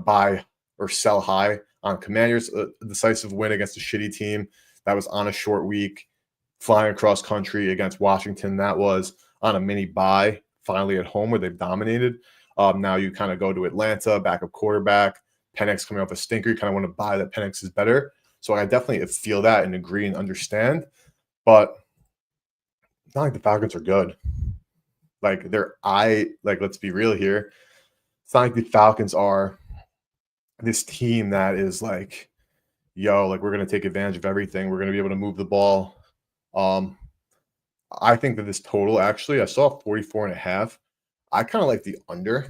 buy or sell high on Commanders. A decisive win against a shitty team that was on a short week, flying across country against Washington. That was on a mini bye, finally at home where they've dominated. Now you kind of go to Atlanta, backup quarterback, Penix coming off a stinker. You kind of want to buy that Penix is better. So I definitely feel that and agree and understand. But it's not like the Falcons are good. Like let's be real here. It's not like the Falcons are this team that is like, we're going to take advantage of everything. We're going to be able to move the ball. I think that this total, actually, I saw 44.5. I kind of like the under.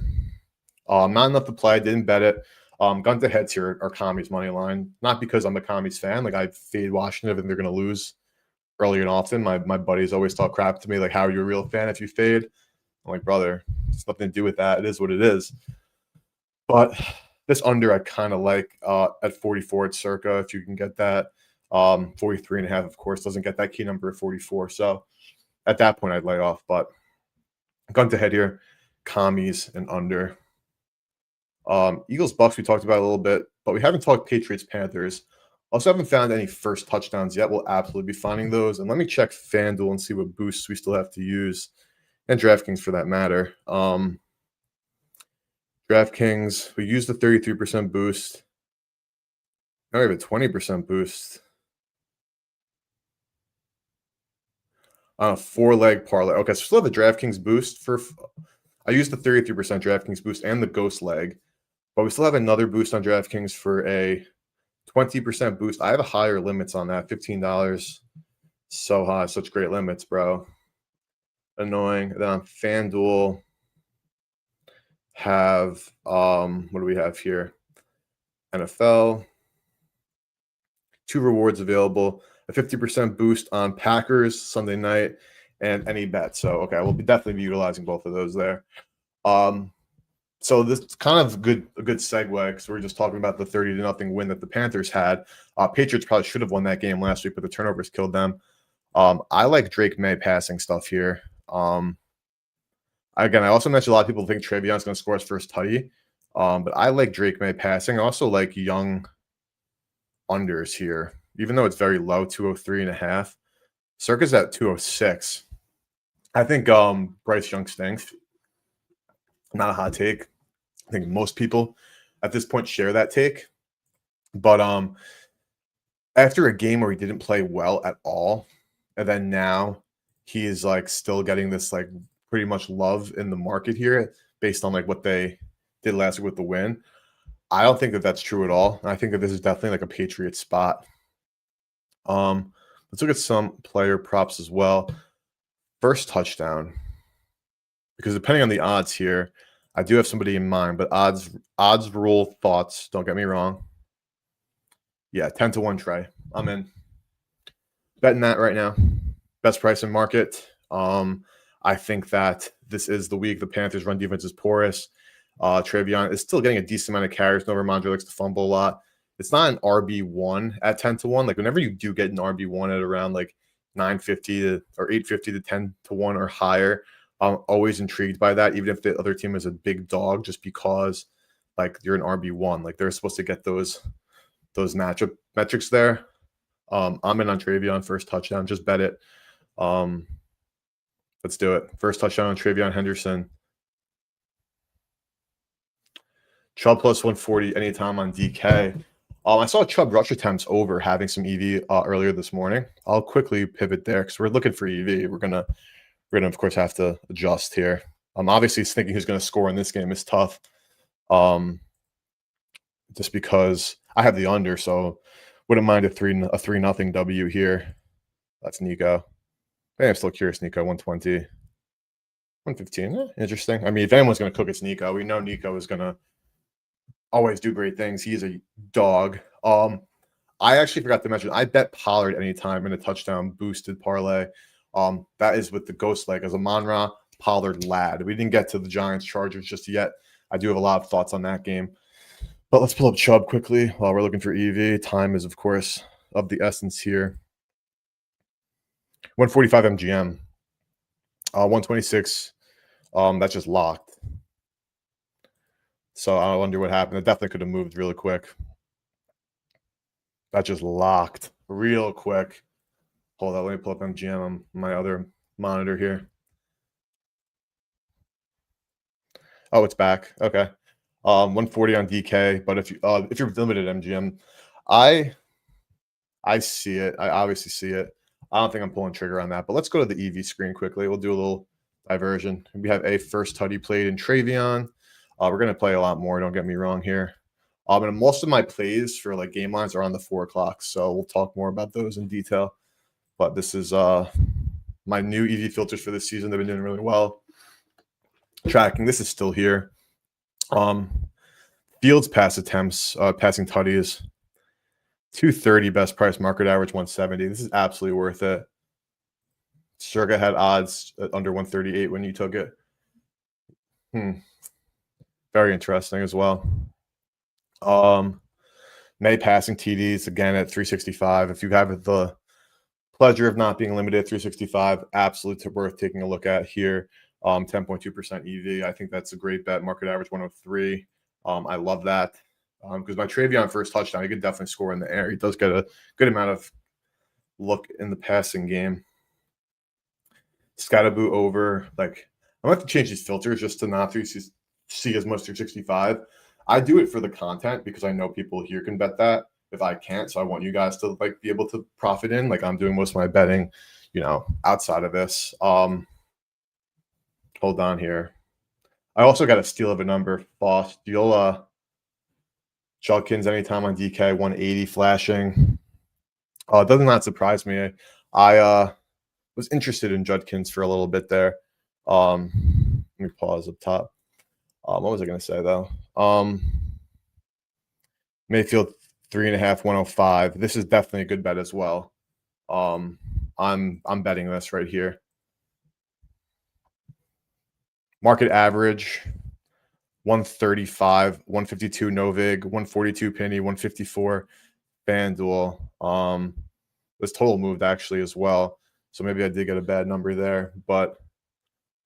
Not enough to play. I didn't bet it. Gun to heads here are Commies money line. Not because I'm a Commies fan. Like, I fade Washington and they're going to lose early and often. My buddies always talk crap to me, like, how are you a real fan if you fade? I'm like, brother, it's nothing to do with that. It is what it is. But this under I kind of like at 44 at Circa, if you can get that. 43.5, of course, doesn't get that key number at 44. So at that point, I'd lay off. But gun to head here, Commies and under. Eagles Bucks we talked about a little bit, but we haven't talked Patriots Panthers. Also haven't found any first touchdowns yet. We'll absolutely be finding those. And let me check FanDuel and see what boosts we still have to use, and DraftKings for that matter. DraftKings, we used the 33% boost. Now we have a 20% boost on a 4-leg parlay. Okay, so still have the DraftKings boost for. I used the 33% DraftKings boost and the ghost leg, but we still have another boost on DraftKings for a 20% boost. I have a higher limits on that, $15. So high, such great limits, bro. Annoying. Then on FanDuel, have what do we have here? NFL. 2 rewards available. A 50% boost on Packers Sunday night and any bet. So okay, we'll definitely be utilizing both of those there. So this is kind of a good segue, because we're just talking about the 30-0 win that the Panthers had. Patriots probably should have won that game last week, but the turnovers killed them. I like Drake May passing stuff here. Again, I also mentioned a lot of people think Trevion's going to score his first tutty, but I like Drake May passing. I also like young unders here, even though it's very low, 203.5. Circa's at 206. I think Bryce Young stinks. Not a hot take. I think most people at this point share that take. But after a game where he didn't play well at all, and then now he is like still getting this like pretty much love in the market here based on like what they did last week with the win. I don't think that that's true at all. I think that this is definitely like a Patriot spot. Let's look at some player props as well. First touchdown, because depending on the odds here, I do have somebody in mind, but odds rule thoughts. Don't get me wrong. Yeah, 10-1 Trey. I'm in. Betting that right now. Best price in market. I think that this is the week the Panthers' run defense is porous. Travion is still getting a decent amount of carries. No, Ramondre likes to fumble a lot. It's not an RB1 at 10-1. Like whenever you do get an RB1 at around like 950 to or 850 to 10-1 or higher, I'm always intrigued by that, even if the other team is a big dog, just because like you're an RB1. Like they're supposed to get those matchup metrics there. I'm in on Travion first touchdown. Just bet it. Let's do it. First touchdown on Travion Henderson. Chubb plus 140 anytime on DK. I saw Chubb rush attempts over having some EV earlier this morning. I'll quickly pivot there because we're looking for EV. We're gonna of course have to adjust here. Obviously thinking who's gonna score in this game is tough. Just because I have the under, so wouldn't mind a 3-0 W here. That's Nico. I'm still curious, Nico. 120. 115. Interesting. I mean, if anyone's gonna cook, it's Nico. We know Nico is gonna always do great things. He's a dog. I actually forgot to mention, I bet Pollard anytime in a touchdown boosted parlay. That is with the ghost leg as a Monra Pollard lad. We didn't get to the Giants Chargers just yet. I do have a lot of thoughts on that game. But let's pull up Chubb quickly while we're looking for EV. Time is, of course, of the essence here. 145 MGM. 126. That's just locked. So I wonder what happened. It definitely could have moved really quick. That just locked real quick. Hold on, let me pull up MGM on my other monitor here. Oh, it's back. Okay. 140 on DK. But if you're limited MGM, I see it. I obviously see it. I don't think I'm pulling trigger on that. But let's go to the EV screen quickly. We'll do a little diversion. We have a first tutty played in Travion. We're going to play a lot more. Don't get me wrong here. And most of my plays for like game lines are on the 4 o'clock. So we'll talk more about those in detail. But this is my new EV filters for this season. They've been doing really well. Tracking. This is still here. Fields pass attempts, passing tutties. 230 best price, market average 170. This is absolutely worth it. Surga had odds at under 138 when you took it. Very interesting as well. May passing TDs again at 365. If you have the pleasure of not being limited at 365, absolutely worth taking a look at here. 10.2% EV. I think that's a great bet. Market average 103. I love that because my Travion first touchdown, he could definitely score in the air. He does get a good amount of look in the passing game. Scatterboo over. Like I'm gonna have to change these filters just to not see as much 365. I do it for the content because I know people here can bet that if I can't. So I want you guys to like be able to profit in. Like I'm doing most of my betting, outside of this. Hold on here. I also got a steal of a number. Boss Diola. Judkins anytime on DK 180 flashing. It does not surprise me. I was interested in Judkins for a little bit there. Let me pause up top. What was I going to say though? Mayfield 3.5 105. This is definitely a good bet as well. I'm betting this right here. Market average 135, 152 Novig, 142 Penny, 154 FanDuel. This total moved actually as well. So maybe I did get a bad number there, but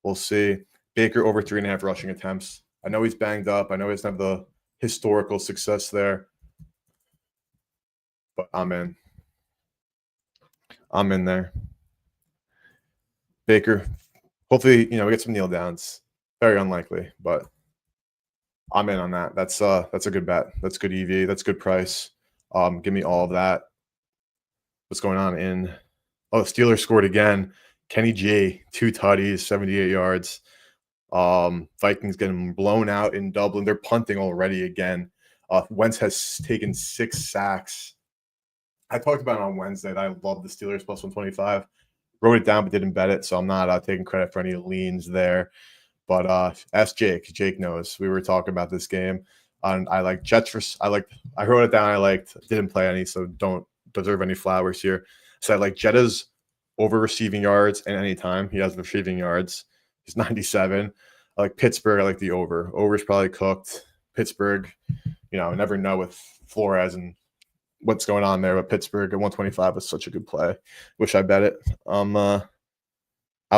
we'll see. Baker over 3.5 rushing attempts. I know he's banged up. I know he doesn't have the historical success there, but I'm in. I'm in there. Baker, hopefully, we get some kneel downs. Very unlikely, but I'm in on that. That's a good bet. That's good EV. That's good price. Give me all of that. What's going on in? Oh, Steelers scored again. Kenny G, 2 tutties, 78 yards. Vikings getting blown out in Dublin. They're punting already again. Wentz has taken 6 sacks. I talked about it on Wednesday that I love the Steelers plus 125. Wrote it down but didn't bet it, so I'm not taking credit for any leans there. But ask Jake. Jake knows. We were talking about this game. I like Jets for. I wrote it down. I liked. Didn't play any, so don't deserve any flowers here. So I like Jetta's over receiving yards and anytime he has the receiving yards. He's 97. I like Pittsburgh. I like the over. Over's probably cooked. Pittsburgh. I never know with Flores and what's going on there. But Pittsburgh at 125 was such a good play. Wish I bet it. I'm out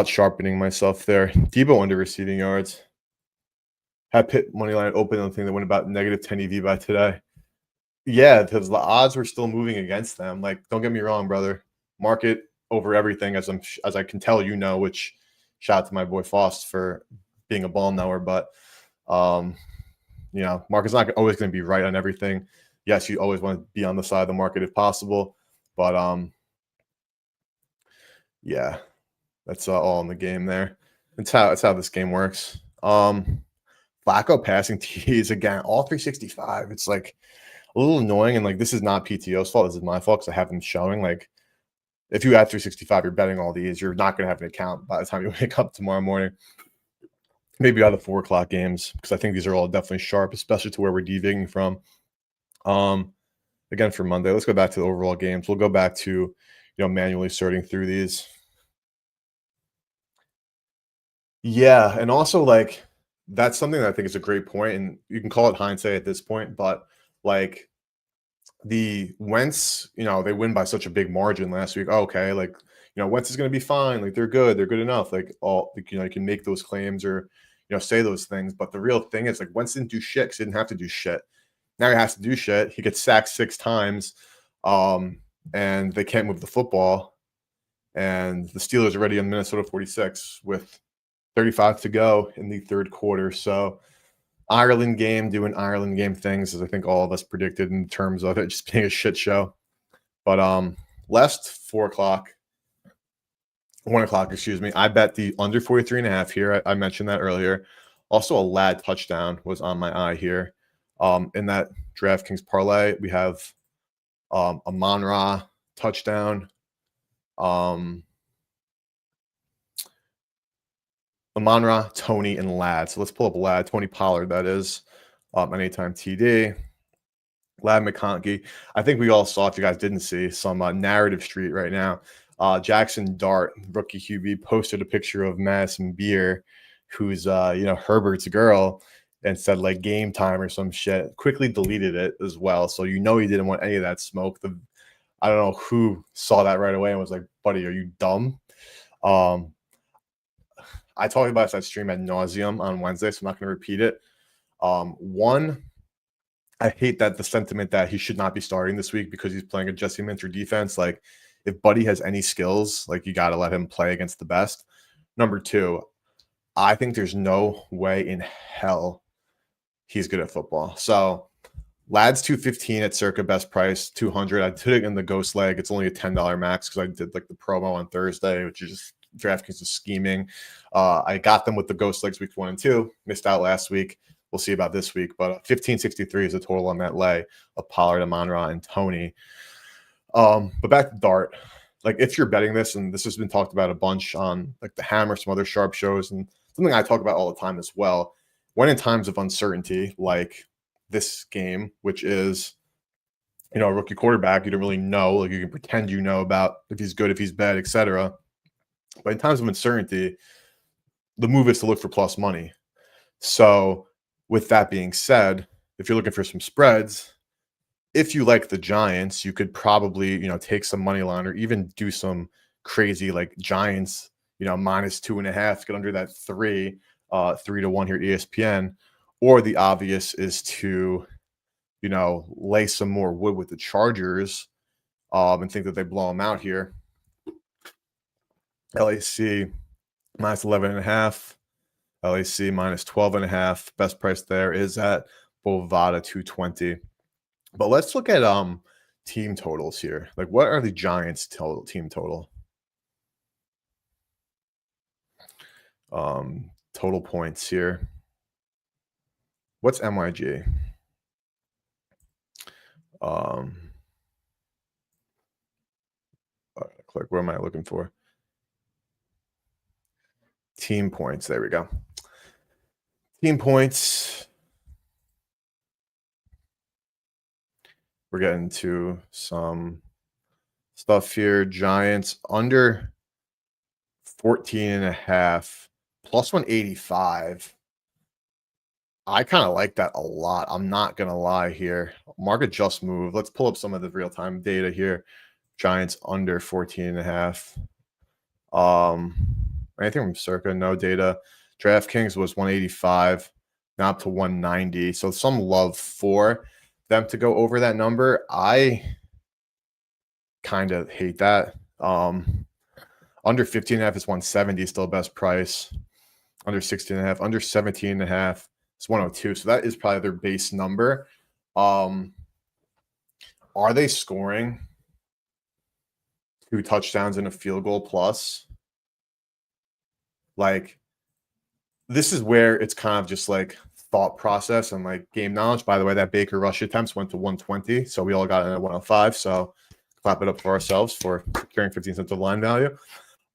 sharpening myself there. Debo under receiving yards. Had Pitt money line open on the thing that went about negative 10 EV by today. Yeah, because the odds were still moving against them. Like, don't get me wrong, brother. Market over everything, as I can tell, which shout out to my boy Faust for being a ball knower. But market's not always going to be right on everything. Yes, you always want to be on the side of the market if possible. But yeah, that's all in the game there. That's how this game works. Flacco passing TDs again, all 365. It's like a little annoying, and like this is not PTO's fault. This is my fault because I have them showing. Like, if you add 365, you're betting all these. You're not going to have an account by the time you wake up tomorrow morning. Maybe out of the 4 o'clock games because I think these are all definitely sharp, especially to where we're deviating from. Again for Monday, let's go back to the overall games. We'll go back to manually sorting through these. Yeah, and also like that's something that I think is a great point, and you can call it hindsight at this point, but like the Wentz, they win by such a big margin last week. Oh, okay, like Wentz is going to be fine. Like they're good enough. Like you can make those claims or say those things, but the real thing is like Wentz didn't do shit because he didn't have to do shit. Now he has to do shit. He gets sacked 6 times, and they can't move the football. And the Steelers are already in Minnesota 46 with 35 to go in the third quarter. So Ireland game doing Ireland game things, as I think all of us predicted in terms of it just being a shit show. But last 1 o'clock, excuse me, I bet the under 43.5 here. I mentioned that earlier. Also, a Lad touchdown was on my eye here. In that DraftKings parlay, we have a Amon-Ra touchdown. Amon-Ra, Tony, and Lad. So let's pull up Lad. Tony Pollard, that is. Anytime TD. Lad McConkey. I think we all saw, if you guys didn't see, some narrative street right now. Jackson Dart, rookie QB, posted a picture of Madison Beer, who's Herbert's girl, and said like game time or some shit. Quickly deleted it as well. So he didn't want any of that smoke. I don't know who saw that right away and was like, buddy, are you dumb? I talked about that stream ad nauseum on Wednesday, so I'm not going to repeat it. One, I hate that the sentiment that he should not be starting this week because he's playing a Jesse Minter defense. Like, if Buddy has any skills, like, you got to let him play against the best. Number 2, I think there's no way in hell he's good at football. So Lad's 215 at circa best price, 200. I took it in the ghost leg. It's only a $10 max because I did like the promo on Thursday, which is just DraftKings is scheming. I got them with the ghost legs weeks 1 and 2. Missed out last week. We'll see about this week. But 1563 is the total on that lay of Pollard, Amon-Ra, and Tony. But back to Dart. Like, if you're betting this, and this has been talked about a bunch on like the Hammer, some other sharp shows, and something I talk about all the time as well. When in times of uncertainty, like this game, which is, a rookie quarterback, you don't really know. Like, you can pretend about if he's good, if he's bad, etc. But in times of uncertainty, the move is to look for plus money. So with that being said, if you're looking for some spreads, if you like the Giants, you could probably, take some money line or even do some crazy like Giants, minus 2.5, get under that 3 to 1 here at ESPN. Or the obvious is to, lay some more wood with the Chargers and think that they blow them out here. LAC minus 11.5. LAC minus 12.5. Best price there is at Bovada 220. But let's look at team totals here. Like, what are the Giants' team total? Total points here. What's MYG? Click. What am I looking for? Team points. There we go. Team points. We're getting to some stuff here. Giants under 14.5 plus 185. I kind of like that a lot. I'm not going to lie here. Market just moved. Let's pull up some of the real-time data here. Giants under 14.5. Anything from Circa? No data. DraftKings was 185, now up to 190. So some love for them to go over that number. I kind of hate that. Under 15.5 is 170, still best price. Under 16.5, under 17.5 is 102. So that is probably their base number. Are they scoring 2 touchdowns and a field goal plus? Like, this is where it's kind of just like thought process and like game knowledge. By the way, that Baker rush attempts went to 120. So we all got it at 105. So clap it up for ourselves for carrying 15 cents of line value.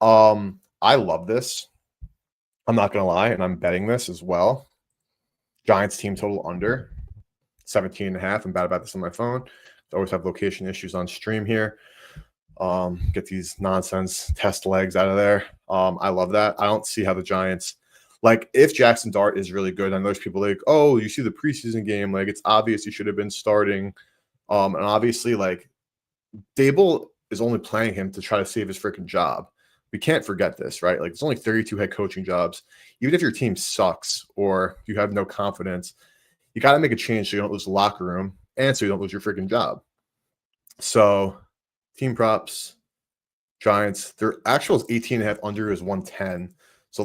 I love this. I'm not going to lie. And I'm betting this as well. Giants team total under 17.5. I'm bad about this on my phone. I always have location issues on stream here. Get these nonsense test legs out of there. I love that. I don't see how the Giants, like, if Jackson Dart is really good, and there's people like, oh, you see the preseason game, like, it's obvious he should have been starting. And obviously, like, Dable is only playing him to try to save his freaking job. We can't forget this, right? Like, there's only 32 head coaching jobs. Even if your team sucks or you have no confidence, you got to make a change so you don't lose the locker room and so you don't lose your freaking job. So, team props, Giants, their actual is 18.5, under is 110. So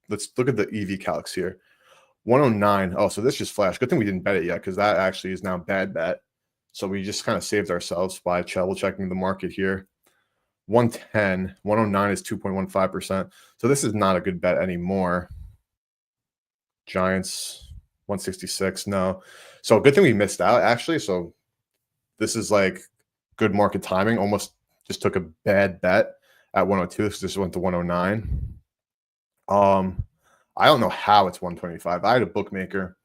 let's look at the EV calcs here. 109. Oh, so this just flashed. Good thing we didn't bet it yet because that actually is now bad bet. So we just kind of saved ourselves by double checking the market here. 110, 109 is 2.15%. So this is not a good bet anymore. Giants, 166. No. So good thing we missed out, actually. So this is like good market timing. Almost just took a bad bet at 102. So this went to 109. I don't know how it's 125. I had a bookmaker.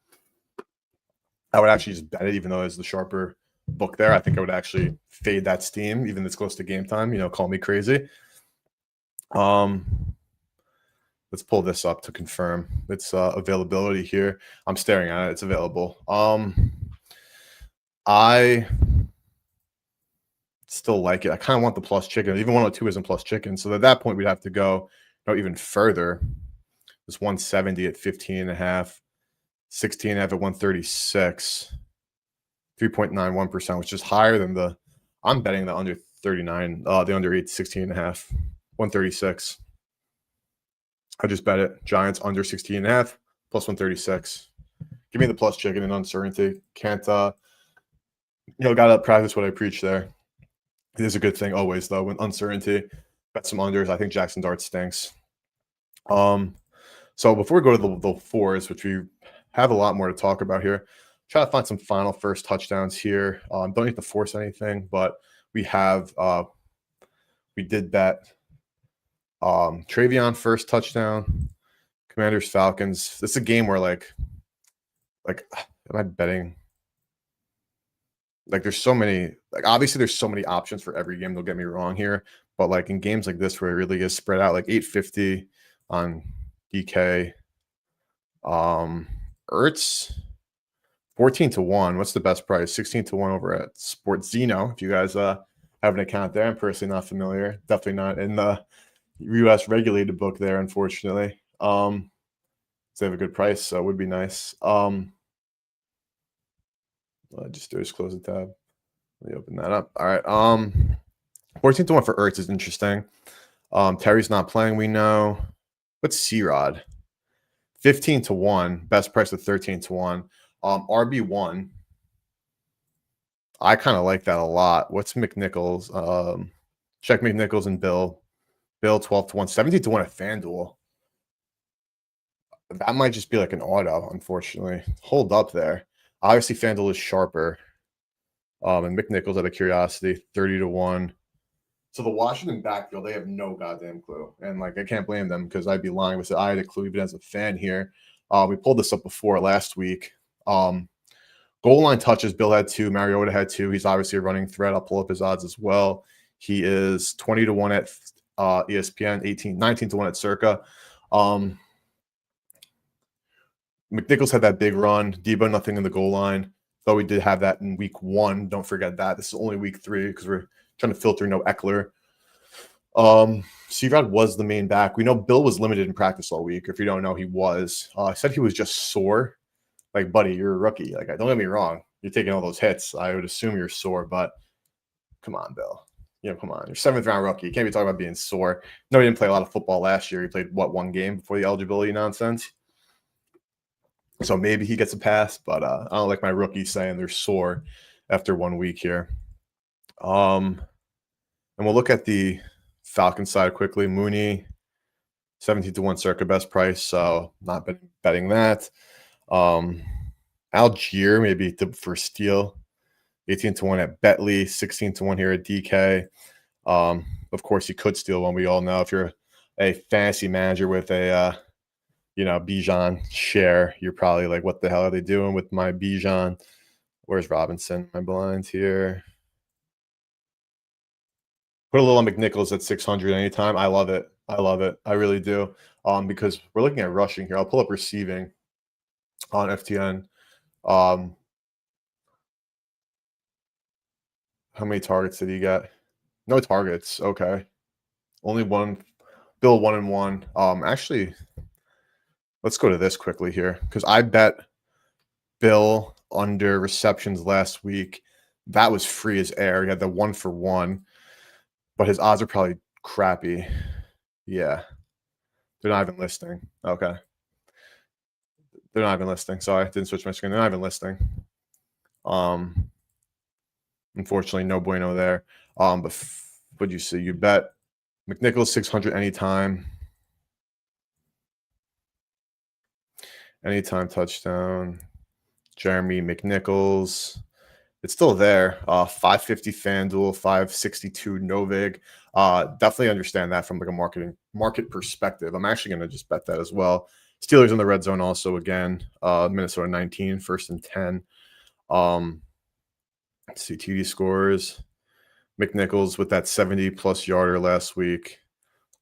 I would actually just bet it, even though it's the sharper book there. I think I would actually fade that steam, even this close to game time. You know, call me crazy. Let's pull this up to confirm its availability here. I'm staring at it. It's available. I still like it. I kind of want the plus chicken. Even 102 isn't plus chicken. So at that point, we'd have to go even further. It's 170 at 15.5, 16.5 at 136, 3.91%, which is higher than I'm betting the under 39, the under 8, 16.5, 136. I just bet it. Giants under 16.5 plus 136. Give me the plus chicken and uncertainty. Can't, got to practice what I preach there. It is a good thing always, though, when uncertainty. Bet some unders. I think Jackson Dart stinks. So before we go to the fours, which we have a lot more to talk about here, try to find some final first touchdowns here. Don't need to force anything, but we did bet Travion first touchdown, Commanders Falcons. This is a game where like am I betting? Like there's so many, obviously there's so many options for every game. Don't get me wrong here, but like in games like this where it really is spread out, like 850 on DK. Ertz 14-1. What's the best price? 16-1 over at Sportzino. If you guys have an account there, I'm personally not familiar. Definitely not in the US regulated book there, unfortunately. So they have a good price, so it would be nice. Just do is close the tab. Let me open that up. All right. 14-1 for Ertz is interesting. Terry's not playing, we know. What's C-Rod? 15-1. Best price of 13-1. RB1. I kind of like that a lot. What's McNichols? Check McNichols and Bill. Bill 12-1. 17-1 at FanDuel. That might just be like an auto, unfortunately. Hold up there. Obviously, FanDuel is sharper. And McNichols out of curiosity, 30 to 1. So the Washington backfield, they have no goddamn clue. And like I can't blame them because I'd be lying with it. I had a clue even as a fan here. We pulled this up before last week. Goal line touches, Bill had 2, Mariota had 2. He's obviously a running threat. I'll pull up his odds as well. He is 20 to 1 at ESPN, 19 to 1 at Circa. McNichols had that big run. Debo, nothing in the goal line. Though we did have that in week 1. Don't forget that. This is only week 3 because we're trying to filter no Eckler. C-Rod was the main back. We know Bill was limited in practice all week. If you don't know, he was. Said he was just sore. Like, buddy, you're a rookie. Like, don't get me wrong. You're taking all those hits. I would assume you're sore, but come on, Bill. Come on. You're 7th-round rookie. You can't be talking about being sore. No, he didn't play a lot of football last year. He played, 1 game before the eligibility nonsense? So maybe he gets a pass, but I don't like my rookies saying they're sore after 1 week here. And we'll look at the Falcons side quickly. Mooney, 17 to 1 Circa best price, so not betting that. Algier maybe for steal, 18 to 1 at Betley, 16 to 1 here at DK. Of course, you could steal one. We all know if you're a fantasy manager with a Bijan share, you're probably like, what the hell are they doing with my Bijan? Where's Robinson? My blinds here. Put a little on McNichols at 600 anytime. I love it. I really do. Because we're looking at rushing here. I'll pull up receiving on FTN. How many targets did he get? No targets. Okay. Only 1. Bill 1-1. Actually, let's go to this quickly here because I bet Bill under receptions last week. That was free as air. He had the 1-for-1, but his odds are probably crappy. Yeah. They're not even listing. Okay. They're not even listing. Sorry, I didn't switch my screen. They're not even listing. Unfortunately, no bueno there. But what'd you see? You bet McNichols 600 anytime. Anytime touchdown. Jeremy McNichols. It's still there. 550 FanDuel, 562 Novig. Definitely understand that from like a market perspective. I'm actually going to just bet that as well. Steelers in the red zone also again. Minnesota 19, 1st and 10. Let's see, TD scores. McNichols with that 70-plus yarder last week.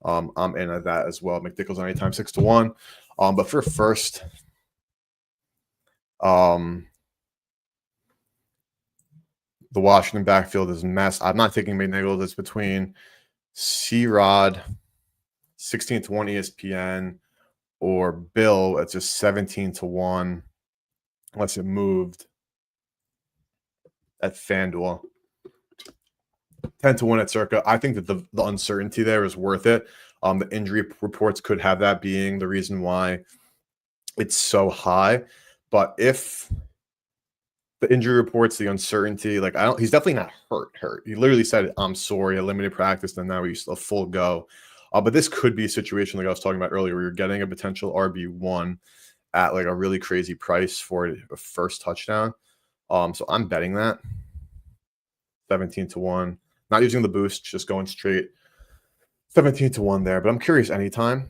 I'm in at that as well. McNichols anytime 6 to 1. But for first, the Washington backfield is a mess. I'm not taking McNichols. It's between C-Rod, 16 to 1 ESPN, or Bill at just 17 to 1. Unless it moved at FanDuel. 10 to 1 at Circa. I think that the uncertainty there is worth it. The injury reports could have that being the reason why it's so high. But if the injury reports, the uncertainty, he's definitely not hurt. He literally said, I'm sorry, I limited practice, and now he's a full go. But this could be a situation like I was talking about earlier where you're getting a potential RB1 at like a really crazy price for a first touchdown. So I'm betting that 17 to 1. Not using the boost, just going straight 17 to 1 there. But I'm curious anytime.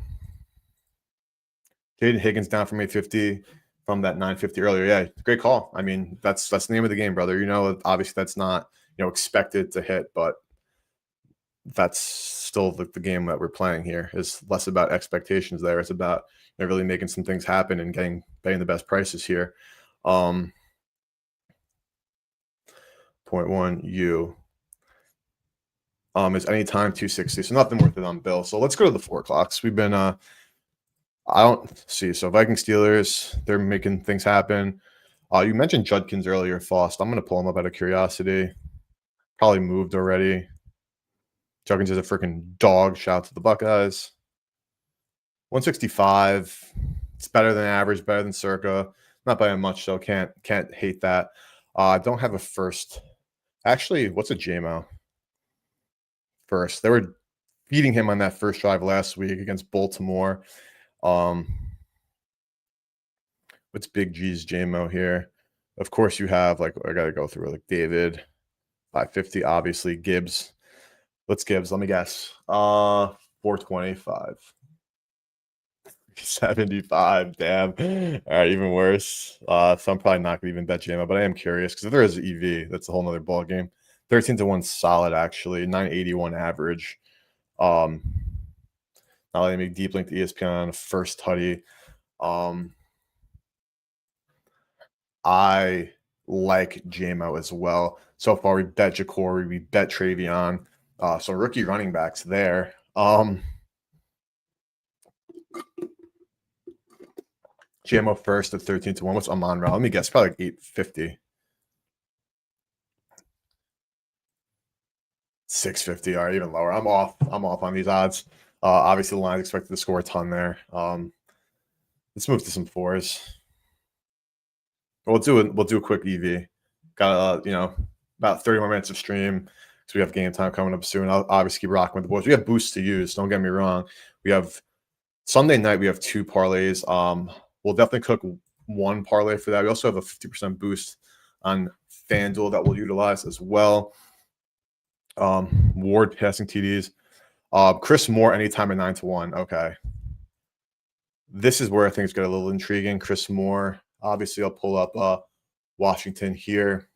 Jaden Higgins down from 850 from that 950 earlier. Yeah, great call. I mean, that's the name of the game, brother. Obviously that's not expected to hit, but that's still the game that we're playing here. Is less about expectations there. It's about really making some things happen and getting the best prices here. 0.1 U. Is anytime 260. So nothing worth it on Bill. So let's go to the 4 o'clocks. We've been I don't see. So Viking Steelers, they're making things happen. You mentioned Judkins earlier, Faust. I'm going to pull him up out of curiosity. Probably moved already. Judkins is a freaking dog. Shout out to the Buckeyes. 165. It's better than average, better than Circa. Not by much, so can't hate that. I don't have a first. Actually, what's a JMO? First. They were feeding him on that first drive last week against Baltimore. What's Big G's JMO here? Of course, you have I got to go through David. 550, obviously. Gibbs. What's Gibbs? Let me guess. 425. 75. Damn. All right, even worse. So I'm probably not gonna even bet JMO, but I am curious because if there is EV, that's a whole nother ball game. 13 to 1 solid, actually. 981 average. Um, Not letting me deep link to ESPN on first tutty. I like JMO as well. So far, we bet Jacory, we bet Travion. So rookie running backs there. JMO first at 13 to 1. What's Amon Ra? Let me guess, probably like 850. 650 or even lower. I'm off on these odds. Obviously, the line's expected to score a ton there. Let's move to some fours. We'll do a quick EV. Got about 30 more minutes of stream because we have game time coming up soon. I'll obviously keep rocking with the boys. We have boosts to use. Don't get me wrong. We have Sunday night. We have 2 parlays. We'll definitely cook one parlay for that. We also have a 50% boost on FanDuel that we'll utilize as well. Ward passing TDs. Chris Moore anytime at 9 to 1. Okay. This is where I think it's got a little intriguing. Chris Moore. Obviously, I'll pull up Washington here.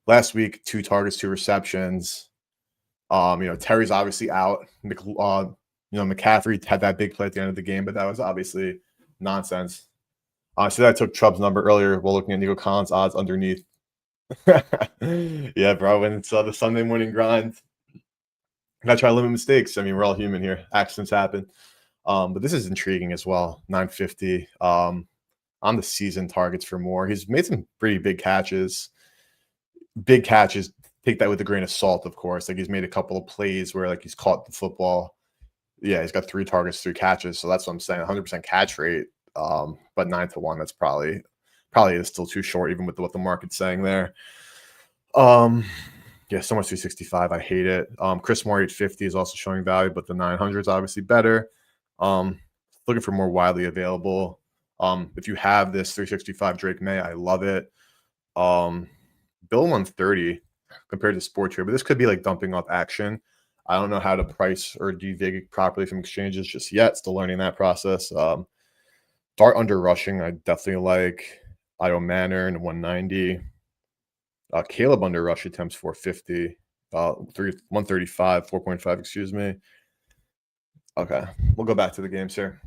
Last week, 2 targets, 2 receptions. Terry's obviously out. McCaffrey had that big play at the end of the game, but that was obviously nonsense. So I took Chubb's number earlier while looking at Nico Collins odds underneath. Yeah, bro. When it's the Sunday morning grind, I gotta try to limit mistakes. I mean, we're all human here. Accidents happen. But this is intriguing as well. 950 on the season targets for Moore. He's made some pretty big catches. Big catches. Take that with a grain of salt, of course. Like he's made a couple of plays where like he's caught the football. Yeah, he's got 3 targets, 3 catches. So that's what I'm saying. 100% catch rate. But 9 to 1, that's probably is still too short, even with what the market's saying there. Yeah, so much 365. I hate it. Chris Moore 850 is also showing value, but the 900 is obviously better. Looking for more widely available. If you have this 365 Drake May, I love it. Bill 130 compared to Sport Trade, but this could be like dumping off action. I don't know how to price or devig properly from exchanges just yet. Still learning that process. Dart under rushing, I definitely like. Io Manor and 190. Caleb under rush attempts 450. 135, 4.5, excuse me. Okay, we'll go back to the games here.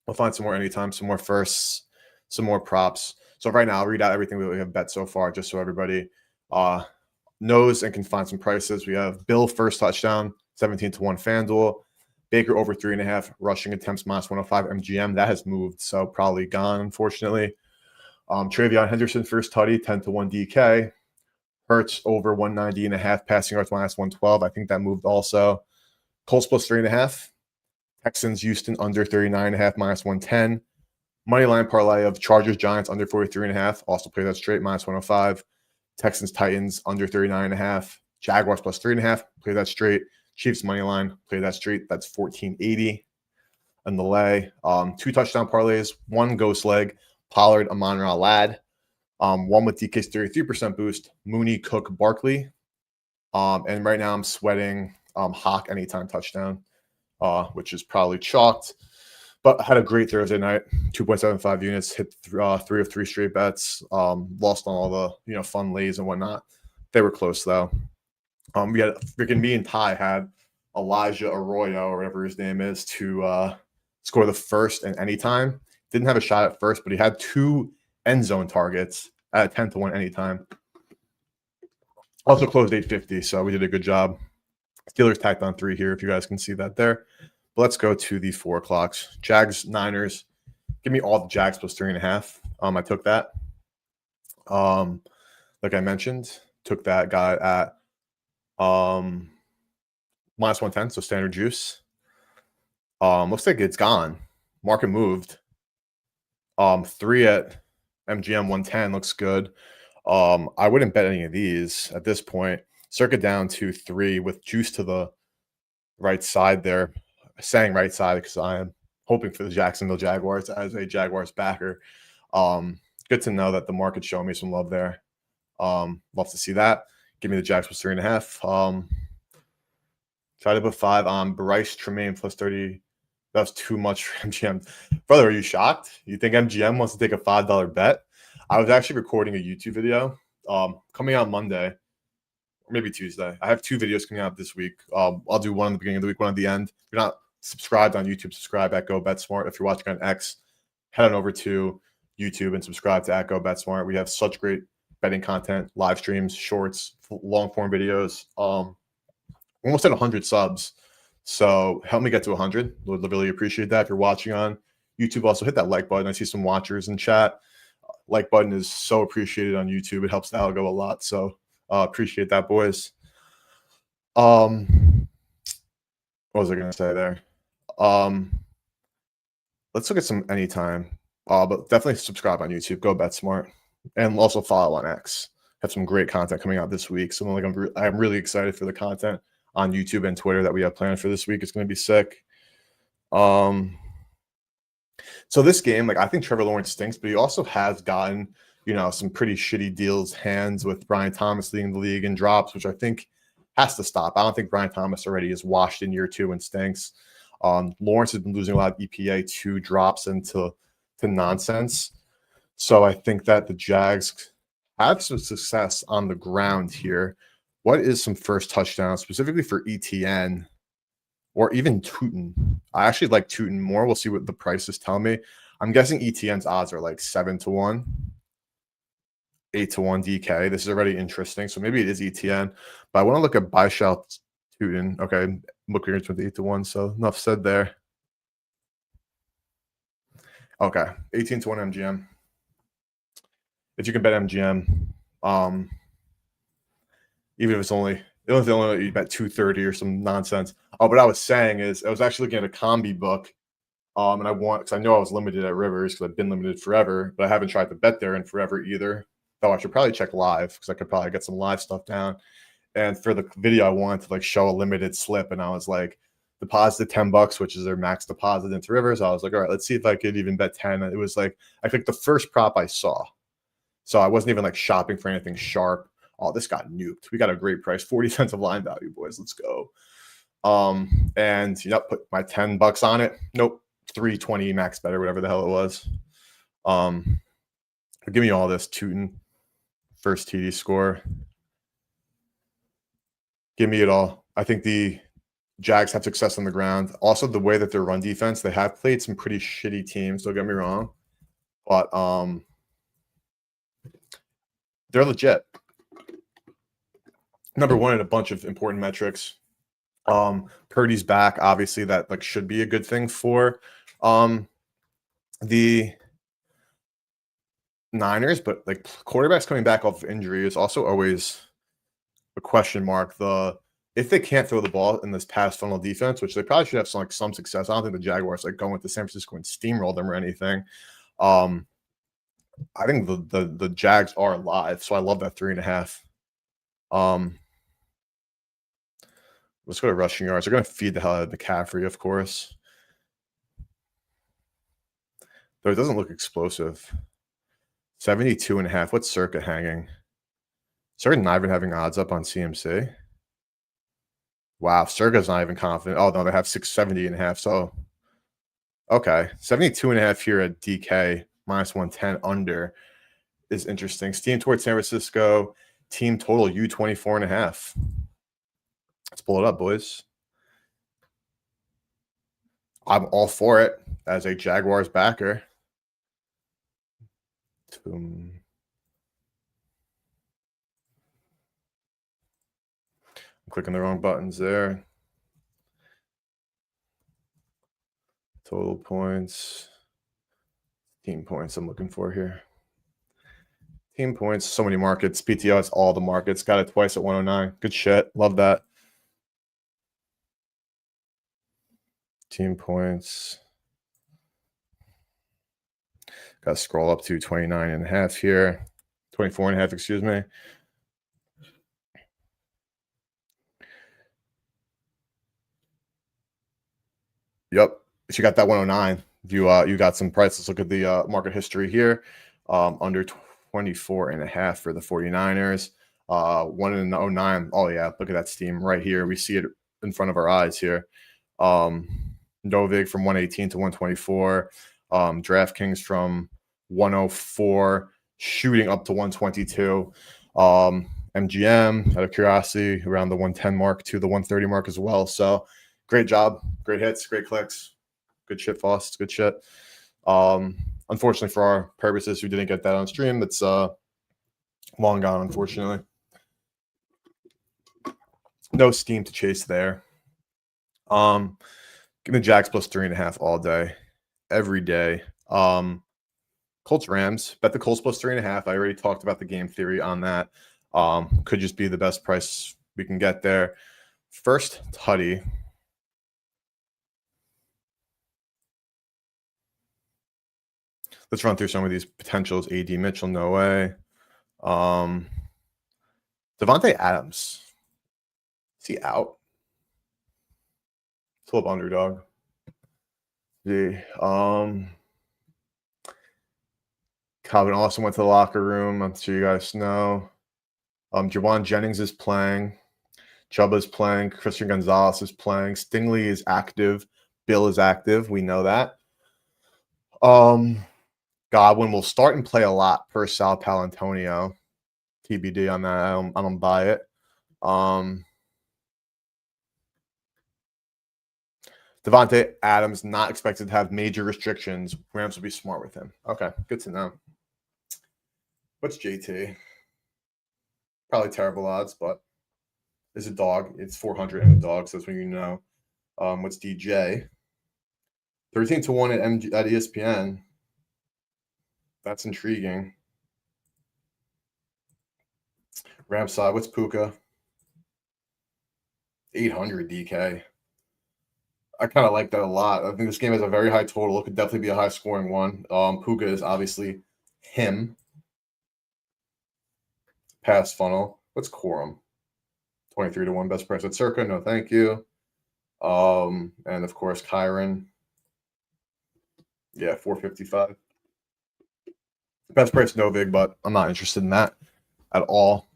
We'll find some more anytime, some more firsts, some more props. So right now, I'll read out everything that we have bet so far, just so everybody knows and can find some prices. We have Bill first touchdown, 17 to 1 FanDuel. Baker over 3.5 rushing attempts minus 105 MGM. That has moved, so probably gone, unfortunately. Travion Henderson first tutty, 10 to 1 DK. Hurts over 190.5 passing yards minus 112. I think that moved also. Colts plus 3.5. Texans Houston under 39.5 minus 110. Moneyline parlay of Chargers Giants under 43.5. Also play that straight minus 105. Texans Titans under 39.5. Jaguars plus 3.5. Play that straight. Chiefs money line, play that straight. That's 1480. And the lay, 2 touchdown parlays, 1 ghost leg, Pollard, Amon-Ra, Ladd. 1 with DK's 33% boost, Mooney, Cook, Barkley. And right now I'm sweating Hawk anytime touchdown, which is probably chalked. But I had a great Thursday night, 2.75 units, hit 3 of 3 straight bets, lost on all the fun lays and whatnot. They were close though. We had freaking me and Ty had Elijah Arroyo or whatever his name is to score the first and anytime. Didn't have a shot at first, but he had 2 end zone targets at 10 to 1 anytime. Also closed 850, so we did a good job. Steelers tacked on 3 here, if you guys can see that there. But let's go to the 4 o'clocks. Jags, Niners. Give me all the Jags plus 3.5. I took that. Like I mentioned, took that guy at minus 110, so standard juice. Looks like it's gone. Market moved. 3 at MGM 110 looks good. I wouldn't bet any of these at this point. Circuit down to 3 with juice to the right side there. Saying right side because I am hoping for the Jacksonville Jaguars as a Jaguars backer. Good to know that the market's showing me some love there. Love to see that. Give me the Jags plus 3.5. Try to put 5 on Bryce Tremaine plus 30. That was too much for MGM. Brother, are you shocked? You think MGM wants to take a $5 bet? I was actually recording a YouTube video coming out Monday, or maybe Tuesday. I have 2 videos coming out this week. I'll do one in the beginning of the week, one at the end. If you're not subscribed on YouTube, subscribe at Go Bet Smart. If you're watching on X, head on over to YouTube and subscribe to at Go Bet Smart. We have such great betting content, live streams, shorts, long form videos. Almost at 100 subs. So help me get to 100. Would really appreciate that. If you're watching on YouTube, also hit that like button. I see some watchers in chat. Like button is so appreciated on YouTube. It helps the algo a lot. So appreciate that, boys. What was I going to say there? Let's look at some anytime. But definitely subscribe on YouTube. Go Bet Smart. And also follow on X. Have some great content coming out this week. So I'm really excited for the content on YouTube and Twitter that we have planned for this week. It's going to be sick. So this game, like, I think Trevor Lawrence stinks, but he also has gotten, some pretty shitty deals hands with Brian Thomas leading the league in drops, which I think has to stop. I don't think Brian Thomas already is washed in year 2 and stinks. Lawrence has been losing a lot of EPA to drops and to nonsense. So I think that the Jags have some success on the ground here. What is some first touchdowns specifically for ETN or even Tootin? I actually like Tootin more. We'll see what the prices tell me. I'm guessing ETN's odds are like 7-1, 8-1 DK. This is already interesting. So maybe it is ETN, but I want to look at Byshal Tootin. Okay, look here with 8-1. So enough said there. Okay, 18-1 MGM. If you can bet MGM, even if it's only you bet 230 or some nonsense. What I was saying is I was actually looking at a combi book, and because I know I was limited at Rivers because I've been limited forever, but I haven't tried to bet there in forever either. So I should probably check live because I could probably get some live stuff down. And for the video, I wanted to show a limited slip, and I was like, deposit $10, which is their max deposit into Rivers. I was like, all right, let's see if I could even bet 10. It was like I picked the first prop I saw. So I wasn't even shopping for anything sharp. Oh, this got nuked. We got a great price, 40 cents of line value, boys. Let's go. And put my $10 on it. Nope, 320 max bet or whatever the hell it was. Give me all this. Tootin, first TD score. Give me it all. I think the Jags have success on the ground. Also, the way that their run defense, they have played some pretty shitty teams. Don't get me wrong, but they're legit. Number one in a bunch of important metrics. Purdy's back. Obviously, that should be a good thing for the Niners, but quarterbacks coming back off of injury is also always a question mark. If they can't throw the ball in this pass funnel defense, which they probably should have some success. I don't think the Jaguars going with the San Francisco and steamroll them or anything. I think the Jags are alive, so I love that 3.5. Let's go to rushing yards. They're going to feed the hell out of McCaffrey, of course. Though it doesn't look explosive. 72.5. What's Circa hanging? Circa not even having odds up on CMC. Wow, Circa's not even confident. Oh, no, they have 670.5. So, okay. 72.5 here at DK, minus 110 under is interesting. Steam towards San Francisco. Team total U24.5. Let's pull it up, boys. I'm all for it as a Jaguars backer. I'm clicking the wrong buttons there. Total points. Team points I'm looking for here. Team points, so many markets. PTO has all the markets. Got it twice at 109. Good shit. Love that. Team points. Got to scroll up to 29.5 here. 24.5, excuse me. Yep. If you got that 109, you got some price. Let's look at the market history here. Under 24.5 for the 49ers. 1 in 09. Oh yeah, look at that steam right here. We see it in front of our eyes here. Novig from 118 to 124. DraftKings from 104 shooting up to 122. MGM out of curiosity around the 110 mark to the 130 mark as well. So great job, great hits, great clicks, good shit, Foss, good shit. Unfortunately for our purposes, we didn't get that on stream. That's long gone, unfortunately. No steam to chase there. Give me Jags plus 3.5 all day, every day. Colts Rams, bet the Colts plus 3.5. I already talked about the game theory on that. Could just be the best price we can get there. First tutty. Let's run through some of these potentials. AD Mitchell, no way. Devontae Adams. Is he out? Flip underdog. Yeah. Calvin Austin went to the locker room. I'm sure you guys know. Jawan Jennings is playing. Chubb is playing. Christian Gonzalez is playing. Stingley is active. Bill is active. We know that. Godwin will start and play a lot per Sal Palantonio. TBD on that. I don't buy it. Devontae Adams not expected to have major restrictions. Rams will be smart with him. Okay, good to know. What's JT? Probably terrible odds, but it's a dog. It's 400 in the dog, so that's when you know. What's DJ? 13 to 1 at ESPN. That's intriguing. Rams side, what's Puka? 800 DK. I kind of like that a lot. I think this game has a very high total. It could definitely be a high scoring one. Puka is obviously him. Pass funnel. What's Quorum? 23 to 1 best price at Circa. No, thank you. And of course, Kyron. Yeah, 455. Best price Novig, but I'm not interested in that at all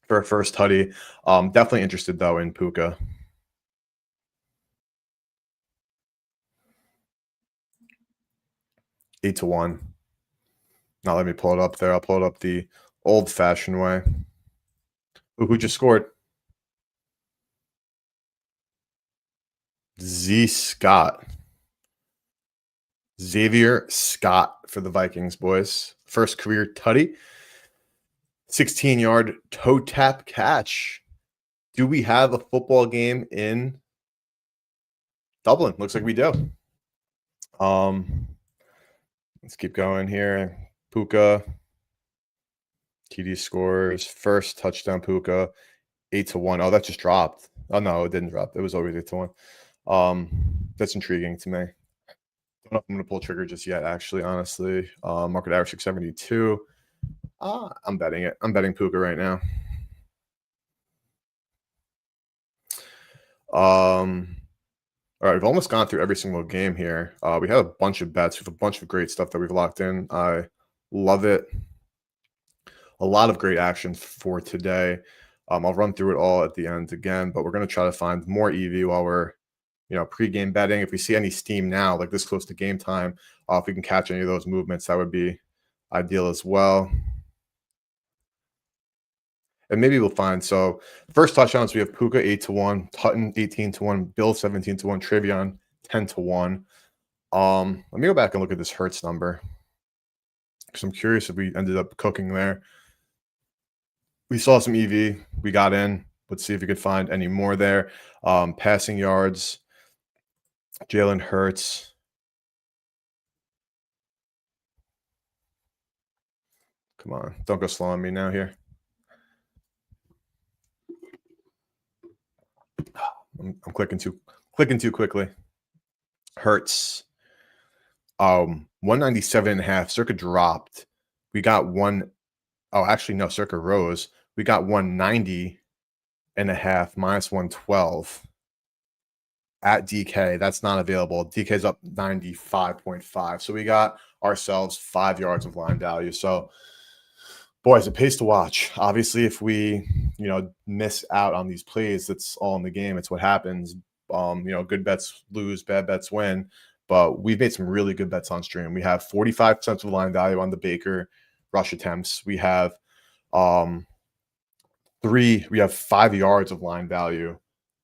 for a first tutty. Definitely interested though in Puka. Eight to 1. Now let me pull it up there. I'll pull it up the old-fashioned way. Ooh, who just scored? Scott. Xavier Scott for the Vikings, boys. First career tutty. 16-yard toe tap catch. Do we have a football game in Dublin? Looks like we do. Let's keep going here. Puka. TD scores. First touchdown, Puka. 8 to 1. Oh, that just dropped. Oh, no, it didn't drop. It was always 8 to 1. That's intriguing to me. I don't know if I'm going to pull trigger just yet, actually, honestly. Market average 672. I'm betting it. I'm betting Puka right now. All right, we've almost gone through every single game here. We have a bunch of bets. We have a bunch of great stuff that we've locked in. I love it. A lot of great action for today. I'll run through it all at the end again, but we're going to try to find more EV while we're, pre-game betting. If we see any steam now, like this close to game time, if we can catch any of those movements, that would be ideal as well. And maybe we'll find. So first touchdowns, we have Puka 8 to 1, Tutton 18 to 1, Bill 17 to 1, Travion 10 to 1. Let me go back and look at this Hertz number because I'm curious if we ended up cooking there. We saw some EV. We got in. Let's see if we could find any more there. Passing yards, Jalen Hurts. Come on. Don't go slow on me now here. I'm clicking too quickly. Hurts. 197.5. Circa dropped. We got one. Oh, actually, no. Circa rose. We got 190.5 minus 112 at DK. That's not available. DK's up 95.5. So we got ourselves 5 yards of line value. So Boys, it pays to watch. Obviously, if we, miss out on these plays, that's all in the game. It's what happens. Good bets lose, bad bets win. But we've made some really good bets on stream. We have 45% of line value on the Baker rush attempts. We have we have 5 yards of line value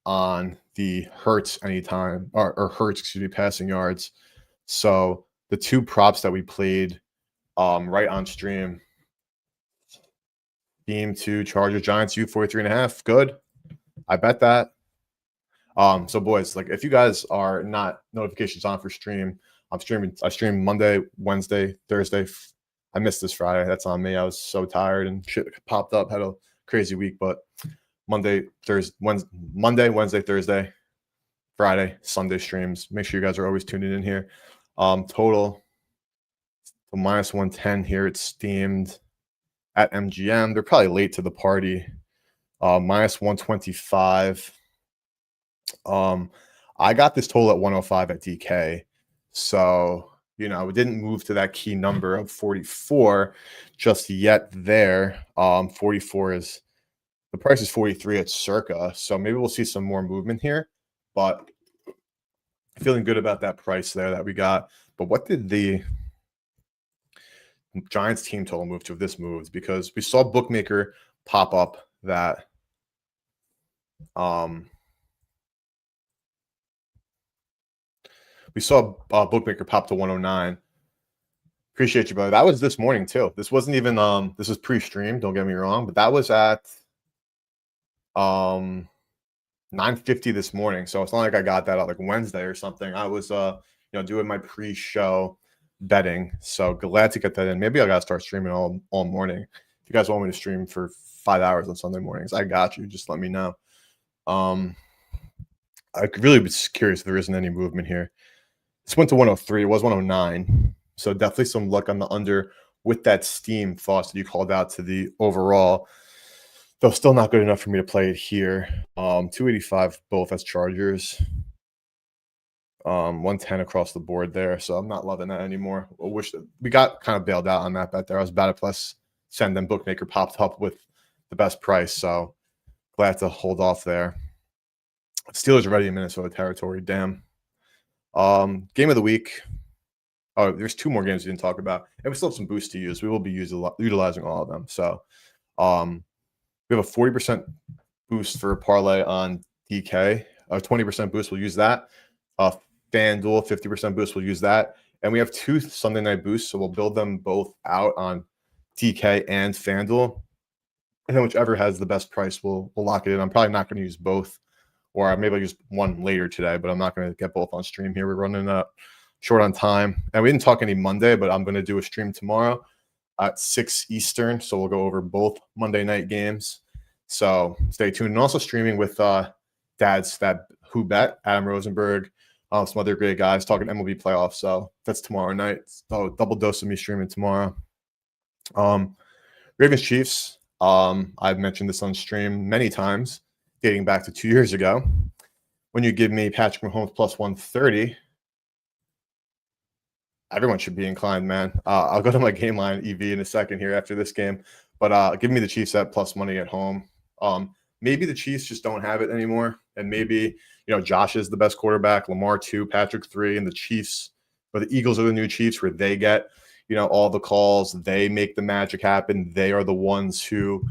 on the Hurts anytime or Hurts, excuse me, passing yards. So the two props that we played right on stream, Team 2 Chargers Giants U 43.5. Good. I bet that. So boys, like if you guys are not notifications on for stream, I stream Monday, Wednesday, Thursday. I missed this Friday. That's on me. I was so tired and shit popped up. Had a crazy week, but Monday, Wednesday, Thursday, Friday, Sunday streams. Make sure you guys are always tuning in here. Total minus 110 here. It's steamed at MGM. They're probably late to the party. Minus 125. I got this total at 105 at DK. So, we didn't move to that key number of 44 just yet there. 44 is the price is 43 at circa. So maybe we'll see some more movement here, but feeling good about that price there that we got. But what did the Giants team total move to if this moves? Because we saw Bookmaker pop up that we saw Bookmaker pop to 109. Appreciate you, brother. That was this morning too. This wasn't even this was pre-stream, don't get me wrong, but that was at 9:50 this morning. So it's not like I got that like Wednesday or something. I was doing my pre-show betting. So glad to get that in. Maybe I gotta start streaming all morning. If you guys want me to stream for 5 hours on Sunday mornings, I got you. Just let me know. I really was curious if there isn't any movement here. This went to 103. It was 109. So definitely some luck on the under with that steam thoughts that you called out to the overall. Though still not good enough for me to play it here. 285 both as Chargers. 110 across the board there. So I'm not loving that anymore. I wish that we got kind of bailed out on that bet there. I was about to plus send, then Bookmaker popped up with the best price. So glad to hold off there. Steelers are ready in Minnesota territory. Damn. Game of the week. Oh, there's 2 more games we didn't talk about. And we still have some boosts to use. We will be utilizing all of them. So we have a 40% boost for a parlay on DK. A 20% boost, we'll use that. FanDuel, 50% boost, we'll use that. And we have 2 Sunday night boosts, so we'll build them both out on DK and FanDuel. And then whichever has the best price, we'll lock it in. I'm probably not going to use both, or maybe I'll use one later today, but I'm not going to get both on stream here. We're running short on time. And we didn't talk any Monday, but I'm going to do a stream tomorrow at 6 Eastern. So we'll go over both Monday night games. So stay tuned. And also streaming with dads that who bet, Adam Rosenberg, some other great guys talking MLB playoffs. So that's tomorrow night. So double dose of me streaming tomorrow. Ravens Chiefs. I've mentioned this on stream many times, dating back to 2 years ago. When you give me Patrick Mahomes plus 130, everyone should be inclined, man. I'll go to my game line EV in a second here after this game, but give me the Chiefs at plus money at home. Maybe the Chiefs just don't have it anymore, and maybe Josh is the best quarterback, Lamar 2, Patrick 3, and the Chiefs, or the Eagles are the new Chiefs, where they get all the calls, they make the magic happen. They are the ones who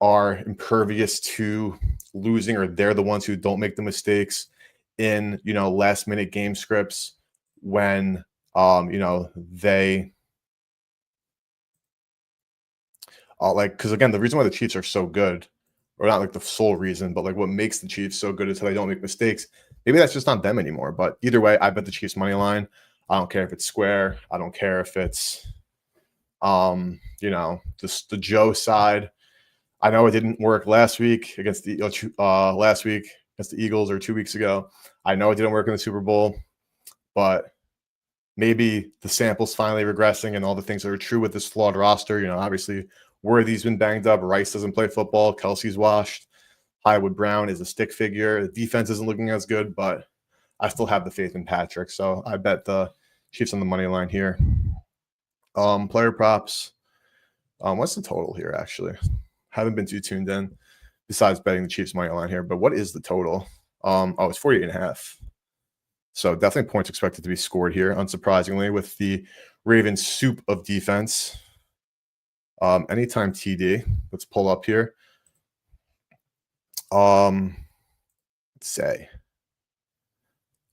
are impervious to losing, or they're the ones who don't make the mistakes in last minute game scripts when they because again, the reason why the Chiefs are so good, or not like the sole reason, but like what makes the Chiefs so good is how they don't make mistakes. Maybe that's just not them anymore. But either way, I bet the Chiefs money line. I don't care if it's square. I don't care if it's just the Joe side. I know it didn't work last week against the Eagles, or 2 weeks ago. I know it didn't work in the Super Bowl, but maybe the sample's finally regressing, and all the things that are true with this flawed roster. Obviously Worthy's been banged up. Rice doesn't play football. Kelsey's washed. Hollywood Brown is a stick figure. The defense isn't looking as good, but I still have the faith in Patrick. So I bet the Chiefs on the money line here. Player props. What's the total here, actually? Haven't been too tuned in besides betting the Chiefs money line here, but what is the total? Oh, it's 48.5. So definitely points expected to be scored here, unsurprisingly, with the Ravens soup of defense. Anytime TD. Let's pull up here. Let's say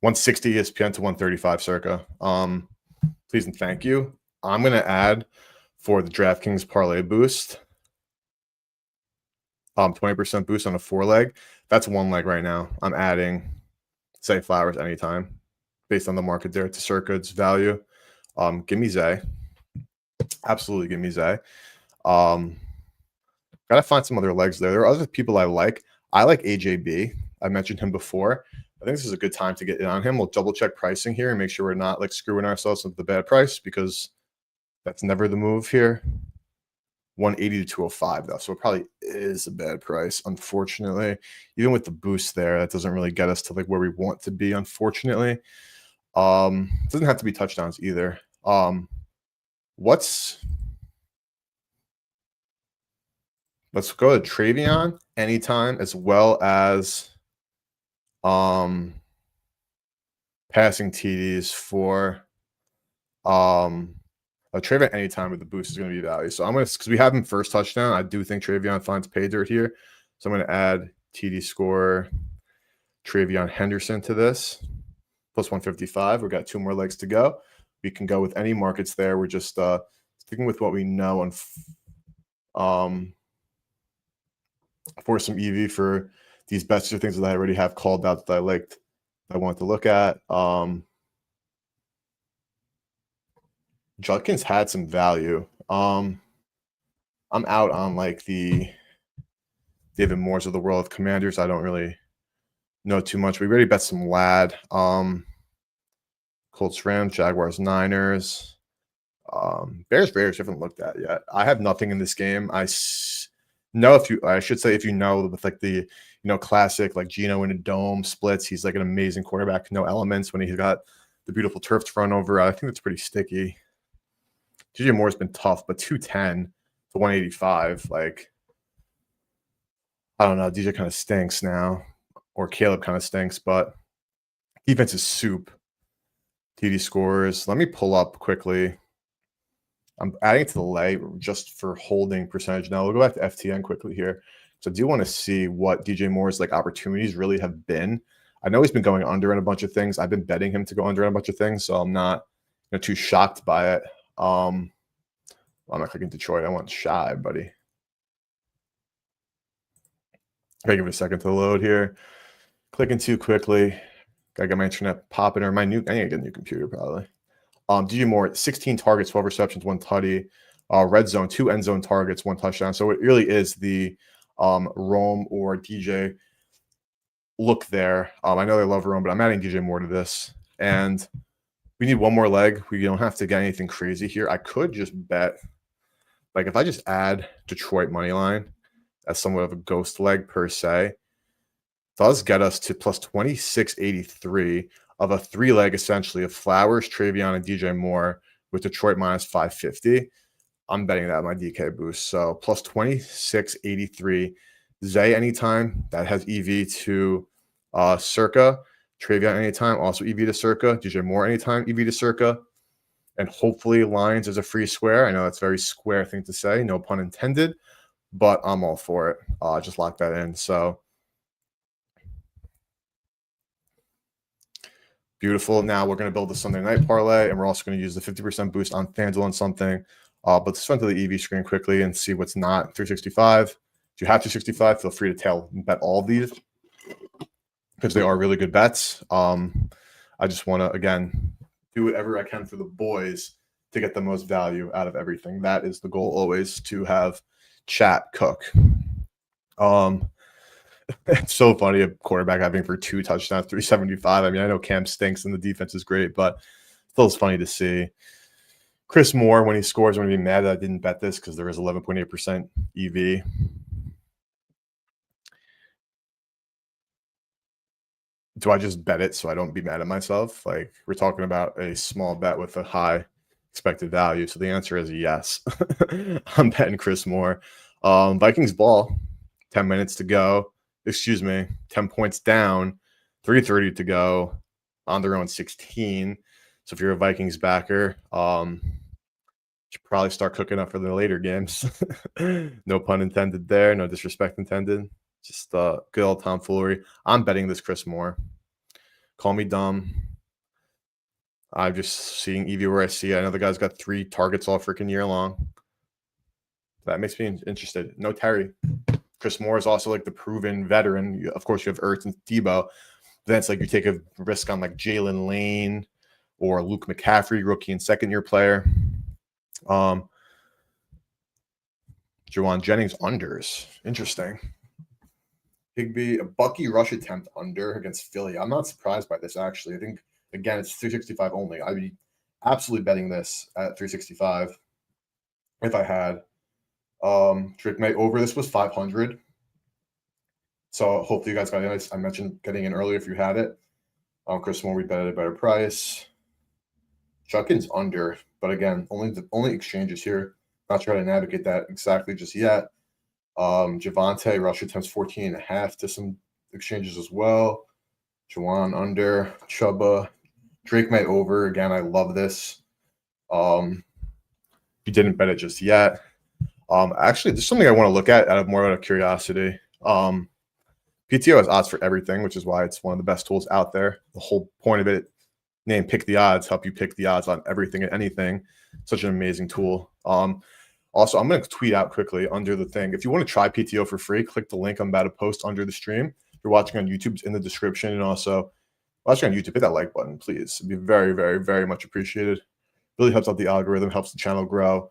160 ESPN to 135 circa. Please and thank you. I'm gonna add for the DraftKings parlay boost. 20% boost on a 4-leg. That's 1 leg right now. I'm adding Zay Flowers anytime based on the market there to circa's value. Give me Zay. Absolutely give me Zay. Gotta find some other legs there. There are other people I like. I like AJB. I mentioned him before. I think this is a good time to get in on him. We'll double check pricing here and make sure we're not like screwing ourselves with the bad price, because that's never the move here. 180 to 205 though, so it probably is a bad price, unfortunately. Even with the boost there, that doesn't really get us to like where we want to be, unfortunately. It doesn't have to be touchdowns either. Let's go to Travion anytime, as well as passing TDs for Travion anytime with the boost is going to be value. So I'm going to, because we have him first touchdown, I do think Travion finds pay dirt here. So I'm going to add TD score Travion Henderson to this, plus 155. We've got 2 more legs to go. We can go with any markets there. We're just sticking with what we know on for some EV for these bets or things that I already have called out that I liked, that I wanted to look at. Judkins had some value. I'm out on like the David Moores of the world of Commanders. I don't really know too much. We already bet some Lad. Colts, Rams, Jaguars, Niners. Bears, Raiders haven't looked at yet. I have nothing in this game. I should say if you know, with like the classic like Geno in a dome splits, he's like an amazing quarterback. No elements when he's got the beautiful turf to run over. I think that's pretty sticky. DJ Moore's been tough, but 210 to 185, like, I don't know. DJ kind of stinks now, or Caleb kind of stinks, but defense is soup. TD scores. Let me pull up quickly. I'm adding to the leg just for holding percentage. Now we'll go back to FTN quickly here. So I do want to see what DJ Moore's like opportunities really have been. I know he's been going under in a bunch of things. I've been betting him to go under in a bunch of things, so I'm not too shocked by it. I'm not clicking Detroit. I want Shy, buddy. Gotta give it a second to load here. Clicking too quickly. Gotta get my internet popping, or I need to get a new computer probably. DJ Moore, 16 targets, 12 receptions, 1 tutty. Red zone, 2 end zone targets, 1 touchdown. So it really is the Rome or DJ look there. I know they love Rome, but I'm adding DJ Moore to this. And we need 1 more leg. We don't have to get anything crazy here. I could just bet, like if I just add Detroit money line as somewhat of a ghost leg per se, does get us to plus 2683 of a 3-leg essentially of Flowers, Travion, and DJ Moore with Detroit minus 550. I'm betting that my DK boost. So plus 2683. Zay anytime, that has EV to circa. Travion anytime, also EV to circa. DJ Moore anytime, EV to circa. And hopefully Lions is a free square. I know that's a very square thing to say, no pun intended, but I'm all for it. Just lock that in. So beautiful. Now we're going to build the Sunday night parlay, and we're also going to use the 50% boost on FanDuel on something. But let's run to the EV screen quickly and see what's not 365. If you have 265, feel free to tail and bet all of these because they are really good bets. I just want to, again, do whatever I can for the boys to get the most value out of everything. That is the goal always, to have chat cook. It's so funny, a quarterback having for 2 touchdowns, 375. I mean, I know Cam stinks and the defense is great, but still it's funny to see. Chris Moore, when he scores, I'm going to be mad that I didn't bet this because there is 11.8% EV. Do I just bet it so I don't be mad at myself? Like, we're talking about a small bet with a high expected value. So the answer is yes. I'm betting Chris Moore. Vikings ball, 10 minutes to go. Excuse me, 10 points down, 3:30 to go on their own 16. So if you're a Vikings backer, should probably start cooking up for the later games. No pun intended there. No disrespect intended. Just good old tomfoolery. I'm betting this Chris Moore. Call me dumb. I'm just seeing Evie where I see it. I know the guy's got 3 targets all freaking year long. That makes me interested. No Terry. Chris Moore is also like the proven veteran. Of course, you have Ertz and Debo. Then it's like you take a risk on like Jalen Lane or Luke McCaffrey, rookie and second-year player. Juwan Jennings unders. Interesting. Higbee, a Bucky rush attempt under against Philly. I'm not surprised by this, actually. I think, again, it's 365 only. I'd be absolutely betting this at 365 if I had. Drake May over. This was 500. So hopefully you guys got it. I mentioned getting in earlier if you had it. Chris Moore, we bet at a better price. Chuckins under, but again, only exchanges here. Not sure how to navigate that exactly just yet. Javonte rush attempts 14.5 to some exchanges as well. Juwan under, Chuba, Drake May over. Again, I love this. If you didn't bet it just yet, actually, there's something I want to look at out of curiosity. PTO has odds for everything, which is why it's one of the best tools out there. The whole point of it, name Pick the Odds, help you pick the odds on everything and anything. Such an amazing tool. Also, I'm going to tweet out quickly under the thing. If you want to try PTO for free, click the link I'm about to post under the stream. If you're watching on YouTube, it's in the description. And also, watching on YouTube, hit that like button, please. It'd be very, very, very much appreciated. Really helps out the algorithm, helps the channel grow.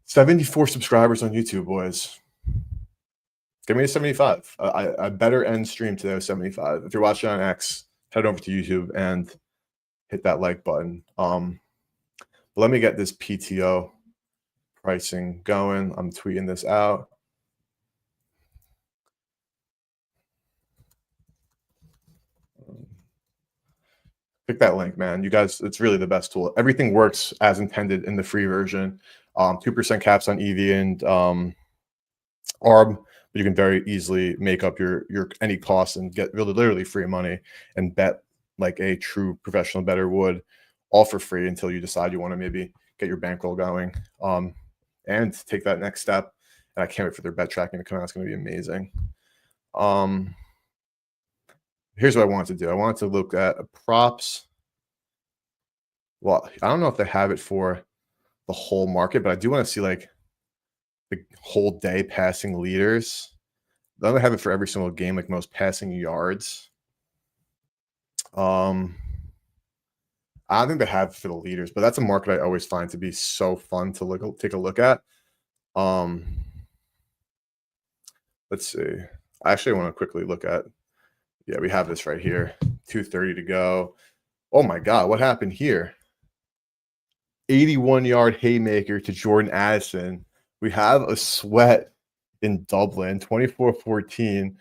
74 subscribers on YouTube, boys. Give me a 75. I better end stream today with 75. If you're watching on X, head over to YouTube and hit that like button. Let me get this PTO pricing going. I'm tweeting this out. Pick that link, man. You guys, it's really the best tool. Everything works as intended in the free version. 2% caps on EV and ARB, but you can very easily make up your any costs and get really literally free money and bet like a true professional bettor would, all for free until you decide you want to maybe get your bankroll going and take that next step. And I can't wait for their bet tracking to come out. It's going to be amazing. Here's what I wanted to do. I wanted to look at props. Well, I don't know if they have it for the whole market, but I do want to see like the whole day passing leaders. They don't have it for every single game, like most passing yards. I don't think they have it for the leaders, but that's a market I always find to be so fun to take a look at. Let's see. I actually want to quickly look at. Yeah, we have this right here. 2:30 to go. Oh my God, what happened here? 81-yard haymaker to Jordan Addison. We have a sweat in Dublin, 24-14.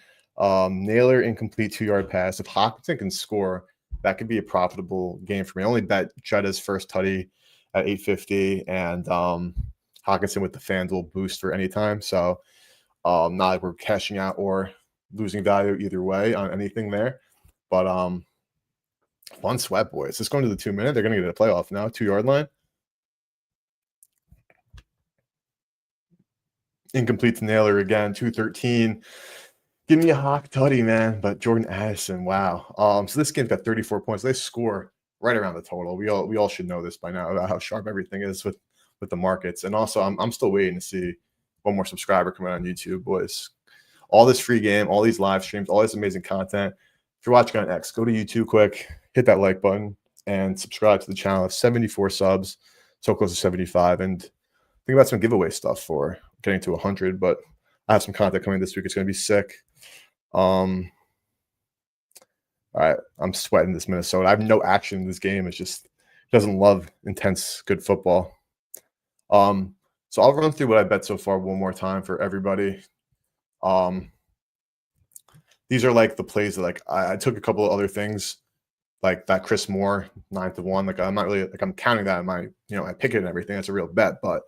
Naylor incomplete 2-yard pass. If Hockenson can score, that could be a profitable game for me. I only bet Jetta's first tutty at 850 and Hockenson with the FanDuel boost for any time. So not like we're cashing out or losing value either way on anything there. But fun sweat, boys. Just going to the 2-minute. They're going to get a playoff now, 2-yard line. Incomplete to Naylor again, 213. Give me a Hawk tutty, man. But Jordan Addison, wow. So this game's got 34 points. They score right around the total. We all should know this by now about how sharp everything is with the markets. And also, I'm still waiting to see one more subscriber come out on YouTube, boys. All this free game, all these live streams, all this amazing content. If you're watching on X, go to YouTube quick, hit that like button, and subscribe to the channel. I have 74 subs, so close to 75. And think about some giveaway stuff for getting to 100, but I have some content coming this week. It's going to be sick. All right, I'm sweating this Minnesota. I have no action in this game. It's just doesn't love intense, good football. So I'll run through what I bet so far one more time for everybody. These are like the plays that like I took a couple of other things like that Chris Moore 9-1. Like I'm not really like I'm counting that in my I pick it and everything. That's a real bet. But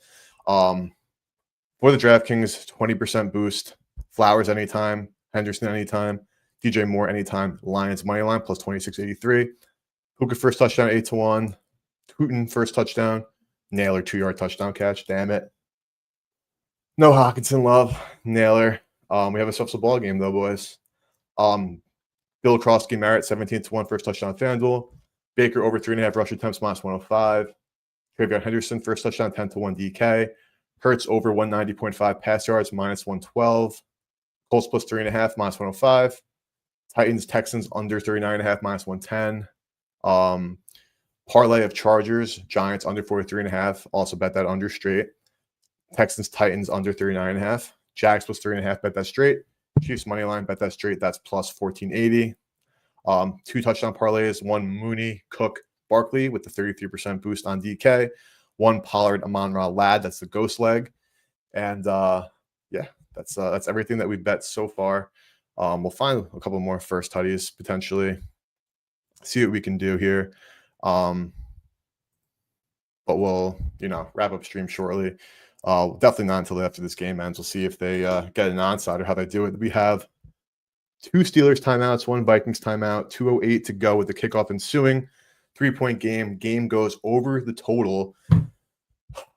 for the DraftKings, 20% boost. Flowers anytime, Henderson anytime, DJ Moore anytime, Lions money line plus 2683. Puka first touchdown 8-1. Hooten first touchdown. Naylor 2-yard touchdown catch. Damn it. No Hockenson love. Naylor. We have a special ball game though, boys. Bill Krosky Merritt 17-1 first touchdown FanDuel. Baker over 3.5 rush attempts minus 105. Travion Henderson first touchdown 10-1 DK. Hurts over 190.5 pass yards minus 112. Colts plus 3.5 minus 105. Titans Texans under 39.5 minus 110. Parlay of Chargers Giants under 43.5. Also bet that under straight. Texans Titans under 39.5. Jags plus 3.5. Bet that straight. Chiefs money line bet that straight. That's plus 1480. 2 touchdown parlays. 1 Mooney Cook Barkley with the 33% boost on DK. 1 Pollard Amon-Ra Lad. That's the ghost leg. And yeah, that's everything that we bet so far. We'll find a couple more first tutties potentially. See what we can do here. But we'll wrap up stream shortly. Definitely not until after this game ends. We'll see if they get an onside or how they do it. We have 2 Steelers timeouts, 1 Vikings timeout, 2:08 to go with the kickoff ensuing. 3-point game. Game goes over the total.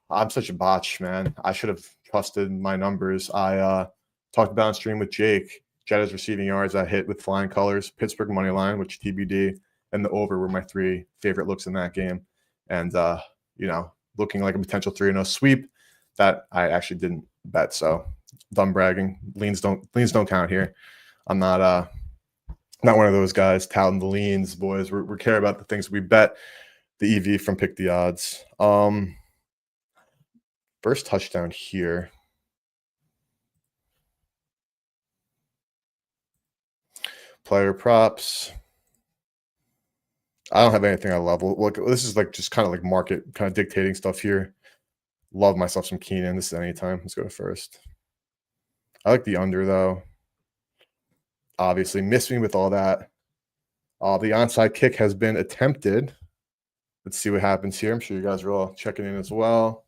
I'm such a botch, man. I should have trusted my numbers. I talked about on stream with Jake. Jetta's receiving yards I hit with flying colors. Pittsburgh money line, which TBD, and the over were my 3 favorite looks in that game. And looking like a potential 3-0 sweep that I actually didn't bet. So dumb bragging. Leans don't count here. I'm not one of those guys touting the leans, boys. We care about the things we bet. The EV from Pick the Odds. First touchdown here. Player props. I don't have anything I love. Look, this is like just kind of like market kind of dictating stuff here. Love myself some Keenan. This is anytime. Let's go to first. I like the under though. Obviously, miss me with all that. The onside kick has been attempted. Let's see what happens here. I'm sure you guys are all checking in as well.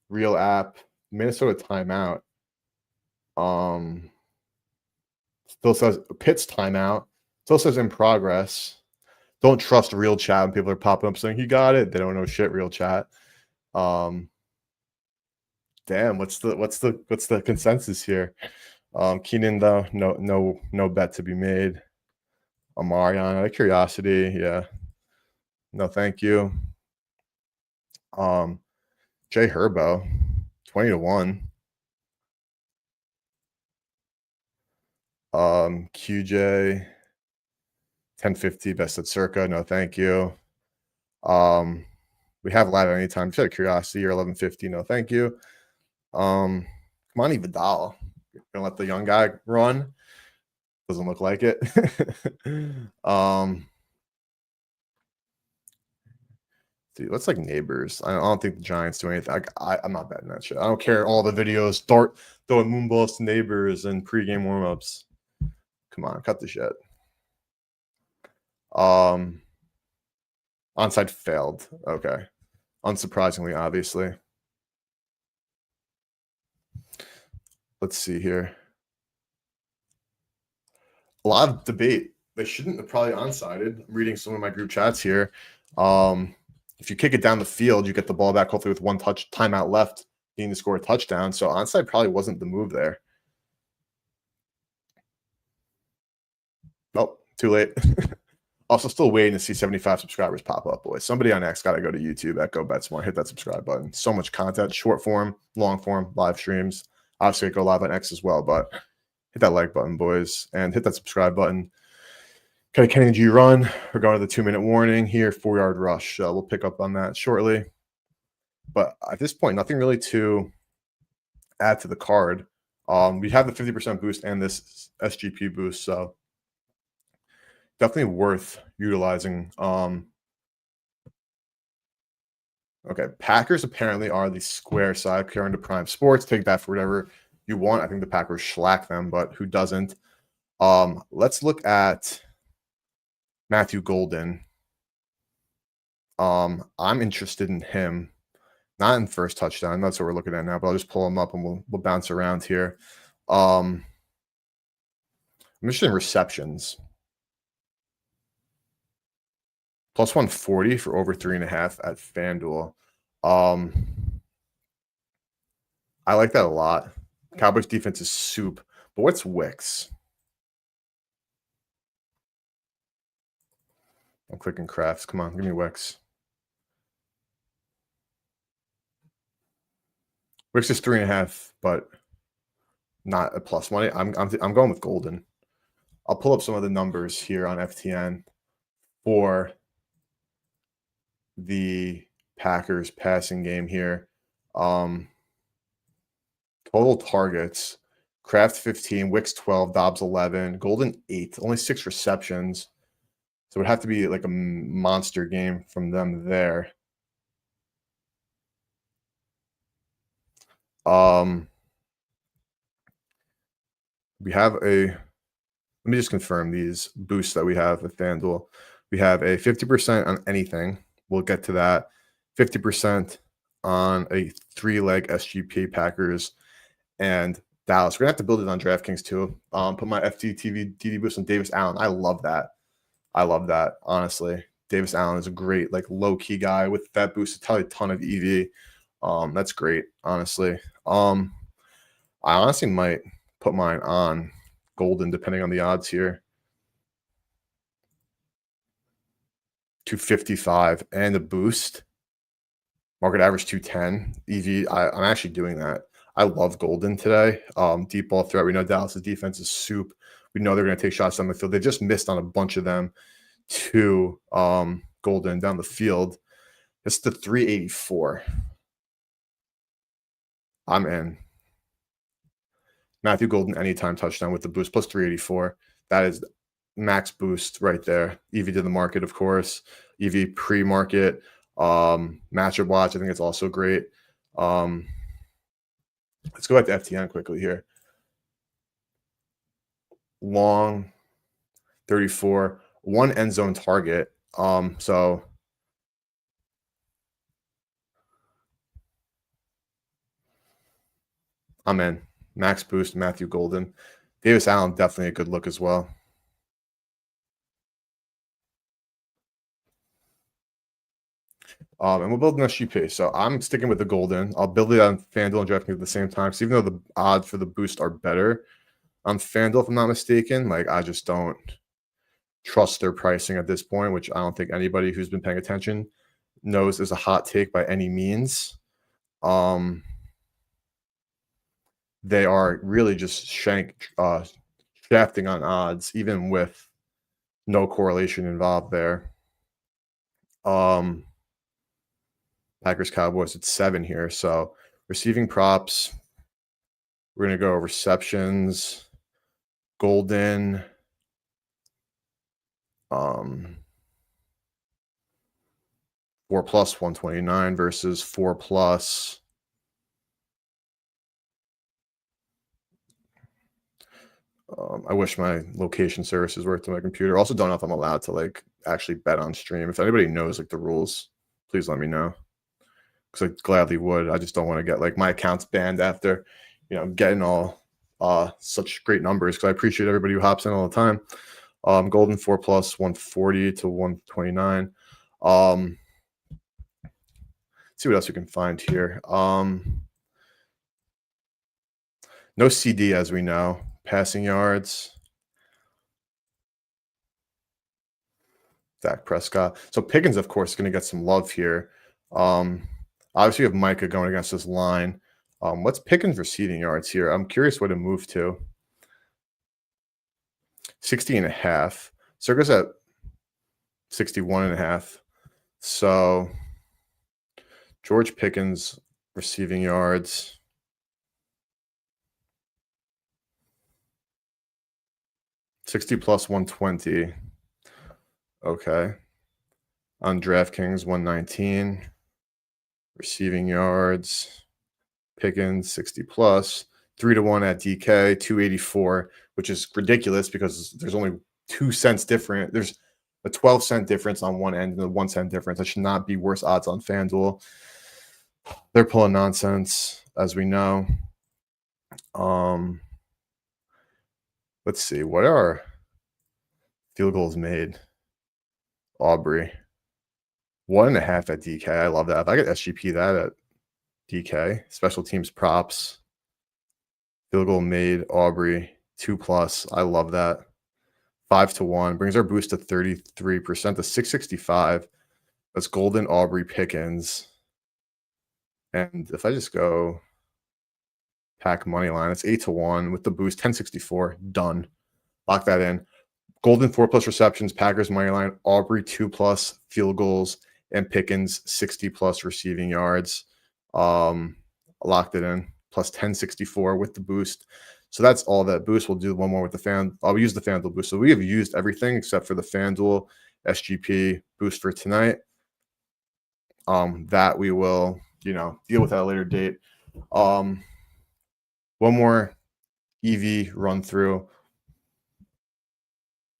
Real app. Minnesota timeout. Still says Pitt's timeout. Still says in progress. Don't trust real chat when people are popping up saying he got it. They don't know shit. Real chat. Damn. What's the consensus here? Keenan though, no bet to be made. Amarion, out of curiosity, yeah. No, thank you. Jay Herbo, 20-1. QJ, 1050 best at circa. No, thank you. We have live anytime. Just out of curiosity, or 1150. No, thank you. Come on, Vidal. You're gonna let the young guy run. Doesn't look like it. See, let's like neighbors. I don't think the Giants do anything. I'm not betting that shit. I don't care. All the videos start throwing moonballs to neighbors and pregame warmups. Come on, cut the shit. Onside failed. Okay. Unsurprisingly, obviously. Let's see here. A lot of debate. They shouldn't have probably onsided. I'm reading some of my group chats here. If you kick it down the field, you get the ball back hopefully with 1 timeout left, needing to score a touchdown. So onside probably wasn't the move there. Nope, too late. Also, still waiting to see 75 subscribers pop up, boys. Somebody on X got to go to YouTube at Go Bet Smart. Hit that subscribe button. So much content, short form, long form, live streams. Obviously, I go live on X as well, but hit that like button, boys, and hit that subscribe button. Okay, Kenny G run. We're going to the 2-minute warning here. 4-yard rush. We'll pick up on that shortly. But at this point, nothing really to add to the card. We have the 50% boost and this SGP boost, so definitely worth utilizing. Okay, Packers apparently are the square side according to Prime Sports. Take that for whatever you want. I think the Packers shellac them, but who doesn't? Let's look at Matthew Golden. I'm interested in him. Not in first touchdown. That's what we're looking at now, but I'll just pull him up and we'll bounce around here. I'm interested in receptions. Plus 140 for over 3.5 at FanDuel. I like that a lot. Cowboys defense is soup. But what's Wicks? I'm clicking Crafts. Come on, give me Wicks. Wicks is 3.5, but not a plus money. I'm going with Golden. I'll pull up some of the numbers here on FTN for the Packers passing game here. Total targets: Kraft 15, Wicks 12, Dobbs 11, Golden 8, only 6 receptions. So it would have to be like a monster game from them there. We have let me just confirm these boosts that we have with FanDuel. We have a 50% on anything. We'll get to that. 50% on a 3-leg SGP, Packers and Dallas. We're gonna have to build it on DraftKings too. Put my FTTV DD boost on Davis Allen. I love that. Honestly. Davis Allen is a great, like, low-key guy with that boost. Probably a ton of EV. That's great, honestly. I honestly might put mine on Golden, depending on the odds here. 255 and a boost. Market average 210. EV. I'm actually doing that. I love Golden today. Deep ball threat. We know Dallas' defense is soup. We know they're going to take shots on the field. They just missed on a bunch of them to Golden down the field. It's the 384. I'm in. Matthew Golden anytime touchdown with the boost plus 384. That is max boost right there. EV to the market, of course. EV pre-market. Matchup watch. I think it's also great. Let's go back to FTN quickly here. Long 34, 1 end zone target. So I'm in. Max boost, Matthew Golden. Davis Allen, definitely a good look as well. And we'll build an SGP. So I'm sticking with the Golden. I'll build it on FanDuel and DraftKings at the same time. So even though the odds for the boost are better on FanDuel, if I'm not mistaken, like, I just don't trust their pricing at this point, which I don't think anybody who's been paying attention knows is a hot take by any means. They are really just shafting on odds, even with no correlation involved there. Packers Cowboys at 7 here. So receiving props. We're going to go receptions. Golden. 4 plus 129 versus 4 plus. I wish my location services worked on my computer. Also, don't know if I'm allowed to, like, actually bet on stream. If anybody knows, like, the rules, please let me know, because I gladly would. I just don't want to get, like, my accounts banned after, getting all such great numbers, because I appreciate everybody who hops in all the time. Golden 4 plus 140 to 129. See what else we can find here. No CD, as we know. Passing yards. Dak Prescott. So Pickens, of course, is going to get some love here. Obviously, you have Micah going against this line. What's Pickens' receiving yards here? I'm curious what to move to. 60.5. Circa's at 61.5. So George Pickens receiving yards. $60 plus 120. Okay. On DraftKings, 119. Receiving yards. Pickens, 60 plus. 3-1 at DK, 284, which is ridiculous because there's only 2 cents different. There's a 12-cent difference on one end and a 1 cent difference. That should not be worse odds on FanDuel. They're pulling nonsense, as we know. Let's see. What are field goals made? Aubrey. 1.5 at DK. I love that. If I get SGP that at DK, special teams props, field goal made, Aubrey, 2+. I love that. 5-1 brings our boost to 33% to 665. That's Golden, Aubrey, Pickens. And if I just go pack money line, it's 8-1 with the boost, 1064. Done. Lock that in. Golden 4+ receptions, Packers money line, Aubrey 2+ field goals, and Pickens 60+ receiving yards. Locked it in, plus 1064 with the boost. So that's all that boost. We'll do one more with the fan. I'll use the FanDuel boost. So we have used everything except for the FanDuel SGP boost for tonight. That we will, deal with at a later date. One more EV run through.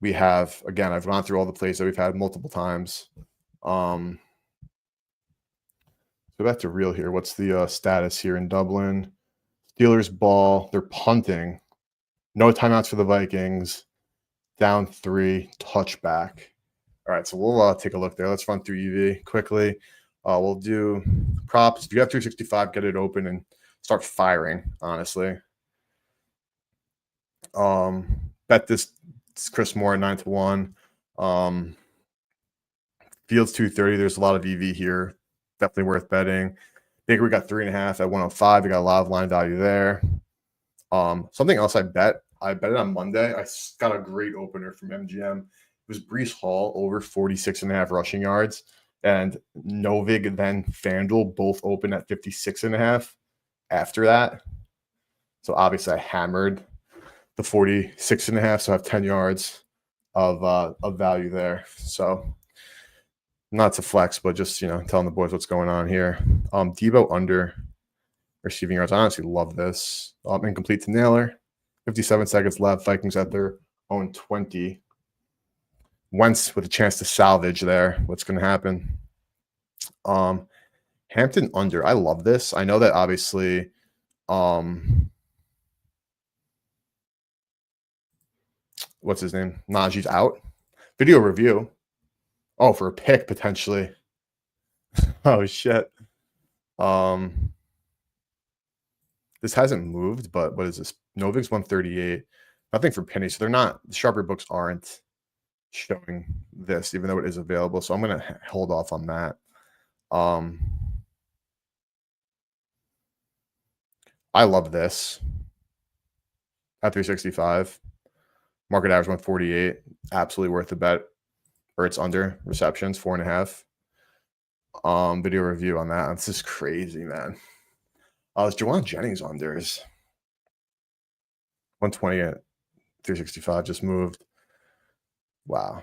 We have, again, I've gone through all the plays that we've had multiple times. Go back to real here. What's the status here in Dublin? Steelers ball. They're punting. No timeouts for the Vikings. Down 3, touchback. All right, so we'll take a look there. Let's run through EV quickly. We'll do props. If you have 365, get it open and start firing, honestly. Bet this Chris Moore 9-1. Fields 230. There's a lot of EV here. Definitely worth betting. Baker, we got 3.5 at 105. We got a lot of line value there. Something else I bet it on Monday. I got a great opener from MGM. It was Breece Hall over 46.5 rushing yards. And Novig, then FanDuel, both open at 56.5 after that. So obviously I hammered the 46.5, so I have 10 yards of value there. So not to flex, but just telling the boys what's going on here. Debo under receiving yards. I honestly love this. Incomplete to Naylor. 57 seconds left. Vikings at their own 20. Wentz with a chance to salvage there. What's going to happen? Hampton under. I love this. I know that obviously what's his name? Najee's out. Video review. Oh, for a pick potentially. Oh shit. This hasn't moved, but what is this? Novig's 138. Nothing for penny. So they're not, the sharper books aren't showing this, even though it is available. So I'm gonna hold off on that. I love this. At 365. Market average 148. Absolutely worth the bet. Or it's under receptions, 4.5. Video review on that. This is crazy, man. It's Jawan Jennings unders. 120 at 365 just moved. Wow.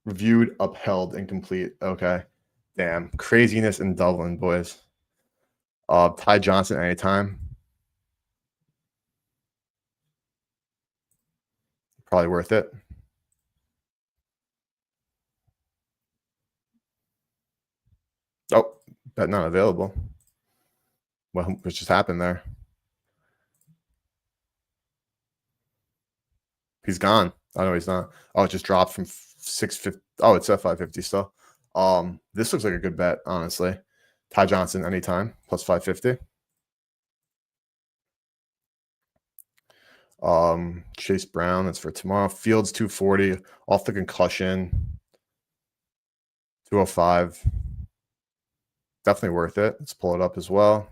Reviewed, upheld, incomplete. Okay. Damn. Craziness in Dublin, boys. Ty Johnson anytime. Probably worth it. Oh, bet not available. What just happened there? He's gone. Oh, no, he's not. Oh, it just dropped from 650. Oh, it's at 550 still. This looks like a good bet, honestly. Ty Johnson anytime, plus 550. Chase Brown, that's for tomorrow. Fields 240, off the concussion. 205. Definitely worth it. Let's pull it up as well.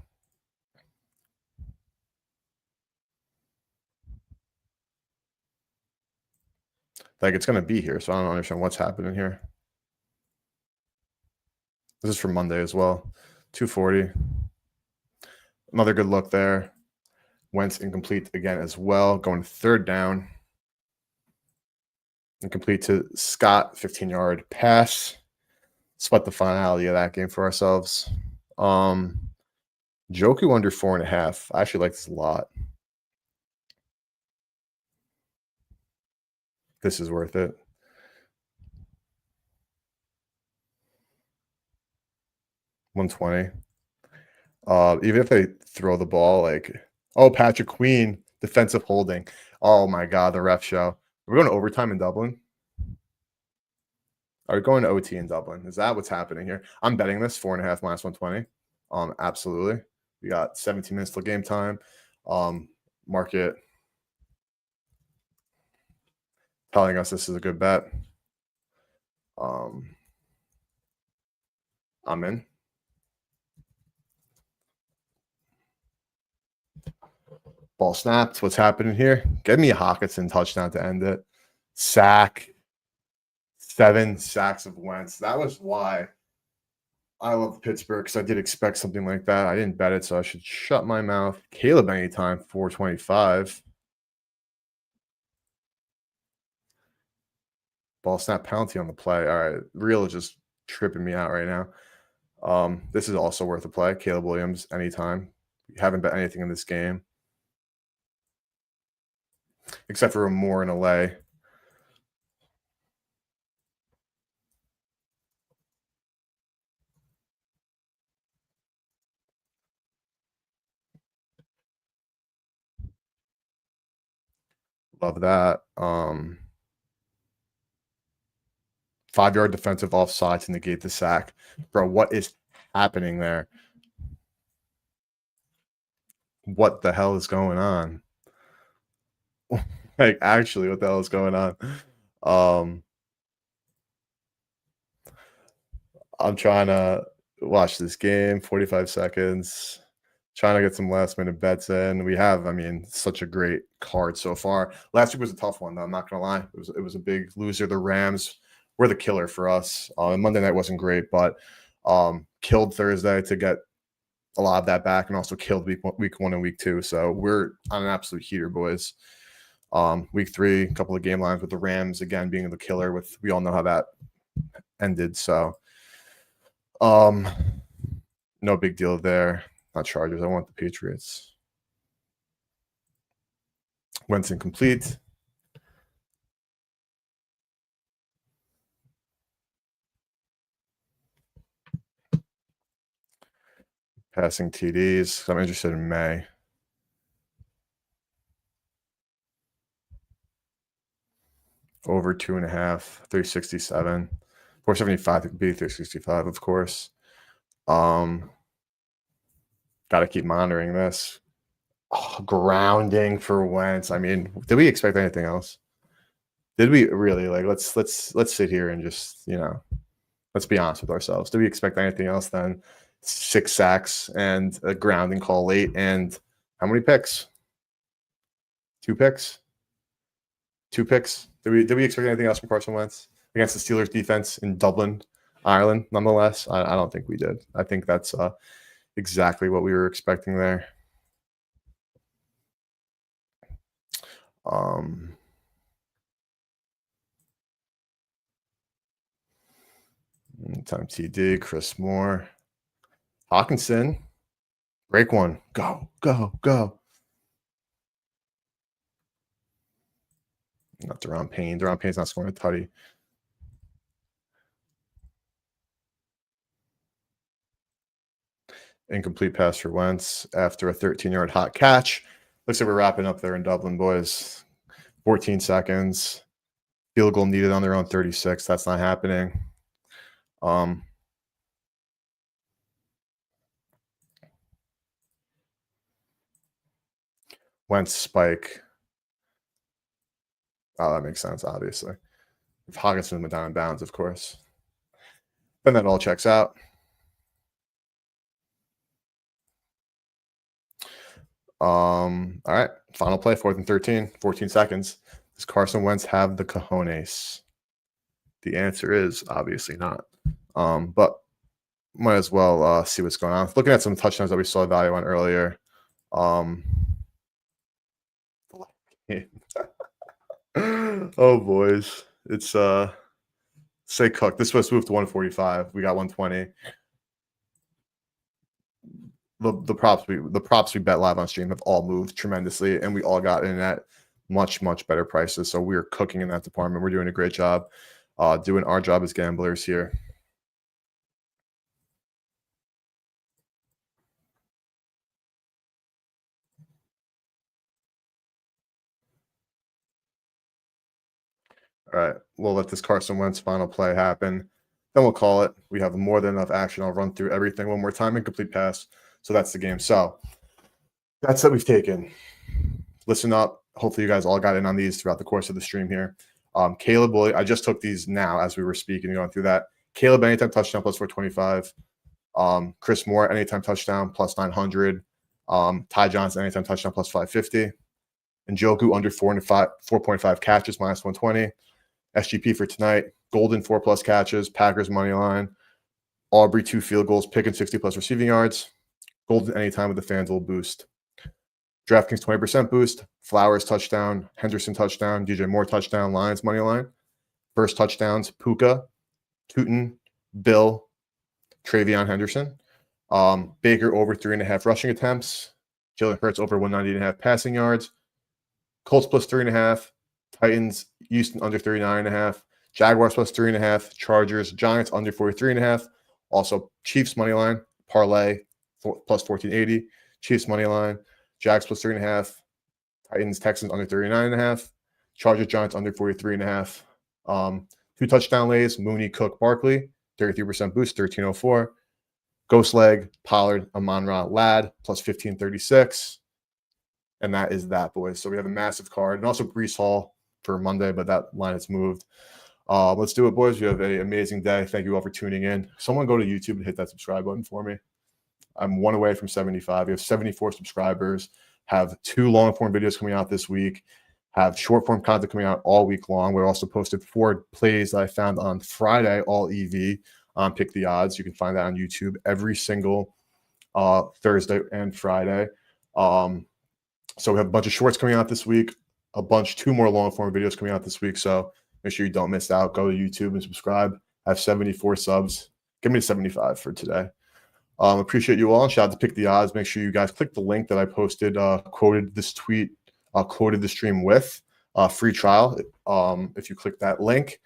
Like it's going to be here, so I don't understand what's happening here. This is for Monday as well. 240. Another good look there. Wentz incomplete again as well. Going third down. Incomplete to Scott, 15-yard pass. Split the finality of that game for ourselves. Joku under 4.5. I actually like this a lot. This is worth it. 120. Even if they throw the ball, like, oh, Patrick Queen, defensive holding. Oh my God, the ref show. We're going to overtime in Dublin. Are we going to OT in Dublin? Is that what's happening here? I'm betting this 4.5 minus 120. Absolutely. We got 17 minutes till game time. Market telling us this is a good bet. I'm in. Ball snapped. What's happening here? Give me a Hockenson touchdown to end it. Sack. 7 sacks of Wentz. That was why I love Pittsburgh, because I did expect something like that. I didn't bet it, so I should shut my mouth. Caleb anytime, 425. Ball snap penalty on the play. All right. Real is just tripping me out right now. This is also worth a play. Caleb Williams anytime. We haven't bet anything in this game, except for a more in LA. Love that. 5-yard defensive offside to negate the sack. Bro, what is happening there? What the hell is going on? Like, actually, what the hell is going on? I'm trying to watch this game, 45 seconds. Trying to get some last minute bets in. We have, I mean, such a great card so far. Last week was a tough one, though. I'm not gonna lie. It was a big loser. The Rams were the killer for us. Monday night wasn't great, but killed Thursday to get a lot of that back, and also killed week 1 and week 2. So we're on an absolute heater, boys. Week 3, a couple of game lines with the Rams again being the killer. With we all know how that ended. So no big deal there. Not Chargers. I want the Patriots. Wentz incomplete. Passing TDs. I'm interested in May. Over 2.5, 367. 475 could be 365, of course. Got to keep monitoring this. Oh, grounding for Wentz. I mean, did we expect anything else? Did we really? Like, let's sit here and just, let's be honest with ourselves. Did we expect anything else than 6 sacks and a grounding call late? And how many picks? 2 picks. 2 picks. Did we expect anything else from Carson Wentz against the Steelers defense in Dublin, Ireland? Nonetheless, I don't think we did. I think that's exactly what we were expecting there. Time TD, Chris Moore, Hockenson, break one, go. Not Deron Payne. Deron Payne's not scoring a tutty. Incomplete pass for Wentz after a 13-yard hot catch. Looks like we're wrapping up there in Dublin, boys. 14 seconds. Field goal needed on their own 36. That's not happening. Wentz spike. Oh, that makes sense, obviously. If Hockenson went down in bounds, of course. Then that all checks out. All right. Final play, 4th and 13, 14 seconds. Does Carson Wentz have the cojones? The answer is obviously not. But might as well see what's going on. Looking at some touchdowns that we saw value on earlier. Oh, boys. It's say Cook. This was moved to 145. We got 120. The props we bet live on stream have all moved tremendously, and we all got in at much better prices. So we're cooking in that department. We're doing a great job, doing our job as gamblers here. All right, we'll let this Carson Wentz final play happen. Then we'll call it. We have more than enough action. I'll run through everything one more time. Incomplete pass. So that's the game. So that's that we've taken. Listen up. Hopefully you guys all got in on these throughout the course of the stream here. Caleb Williams, I just took these now as we were speaking and going through that. Caleb, anytime touchdown, plus 425. Chris Moore, anytime touchdown, plus 900. Ty Johnson, anytime touchdown, plus 550. And Njoku under 4.5 catches, minus 120. SGP for tonight, Golden 4+ catches, Packers money line. Aubrey 2 field goals, Pickens 60+ receiving yards. Golden anytime with the FanDuel boost. DraftKings 20% boost. Flowers touchdown, Henderson touchdown, DJ Moore touchdown, Lions money line. First touchdowns, Puka, Tootin, Bill, Travion Henderson. Baker over 3.5 rushing attempts. Jalen Hurts over 190.5 passing yards. Colts plus 3.5. Titans, Houston under 39.5. Jaguars plus 3.5. Chargers, Giants under 43.5. Also, Chiefs money line, parlay plus 1480. Chiefs money line, Jags plus 3.5. Titans, Texans under 39.5. Chargers, Giants under 43.5. 2 touchdown lays, Mooney, Cook, Barkley, 33% boost, 1304. Ghost leg, Pollard, Amon-Ra, Ladd, plus 1536. And that is that, boys. So we have a massive card. And also Breece Hall for Monday, but that line has moved. Let's do it, boys. We have an amazing day. Thank you all for tuning in. Someone go to YouTube and hit that subscribe button for me. I'm 1 away from 75. We have 74 subscribers. Have 2 long-form videos coming out this week. Have short-form content coming out all week long. We also posted 4 plays that I found on Friday, all EV on Pick the Odds. You can find that on YouTube every single Thursday and Friday. So we have a bunch of shorts coming out this week, 2 more long-form videos coming out this week. So make sure you don't miss out. Go to YouTube and subscribe. I have 74 subs. Give me 75 for today. Appreciate you all. And shout out to Pick the Odds. Make sure you guys click the link that I posted, quoted this tweet, quoted the stream with free trial. If you click that link,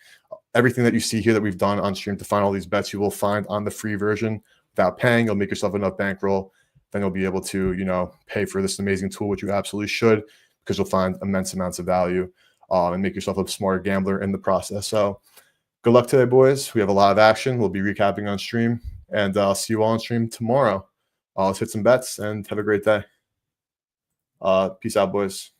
everything that you see here that we've done on stream to find all these bets, you will find on the free version without paying. You'll make yourself enough bankroll. Then you'll be able to, pay for this amazing tool, which you absolutely should, because you'll find immense amounts of value and make yourself a smarter gambler in the process. So good luck today, boys. We have a lot of action. We'll be recapping on stream, and I'll see you all on stream tomorrow. Let's hit some bets and have a great day. Peace out, boys.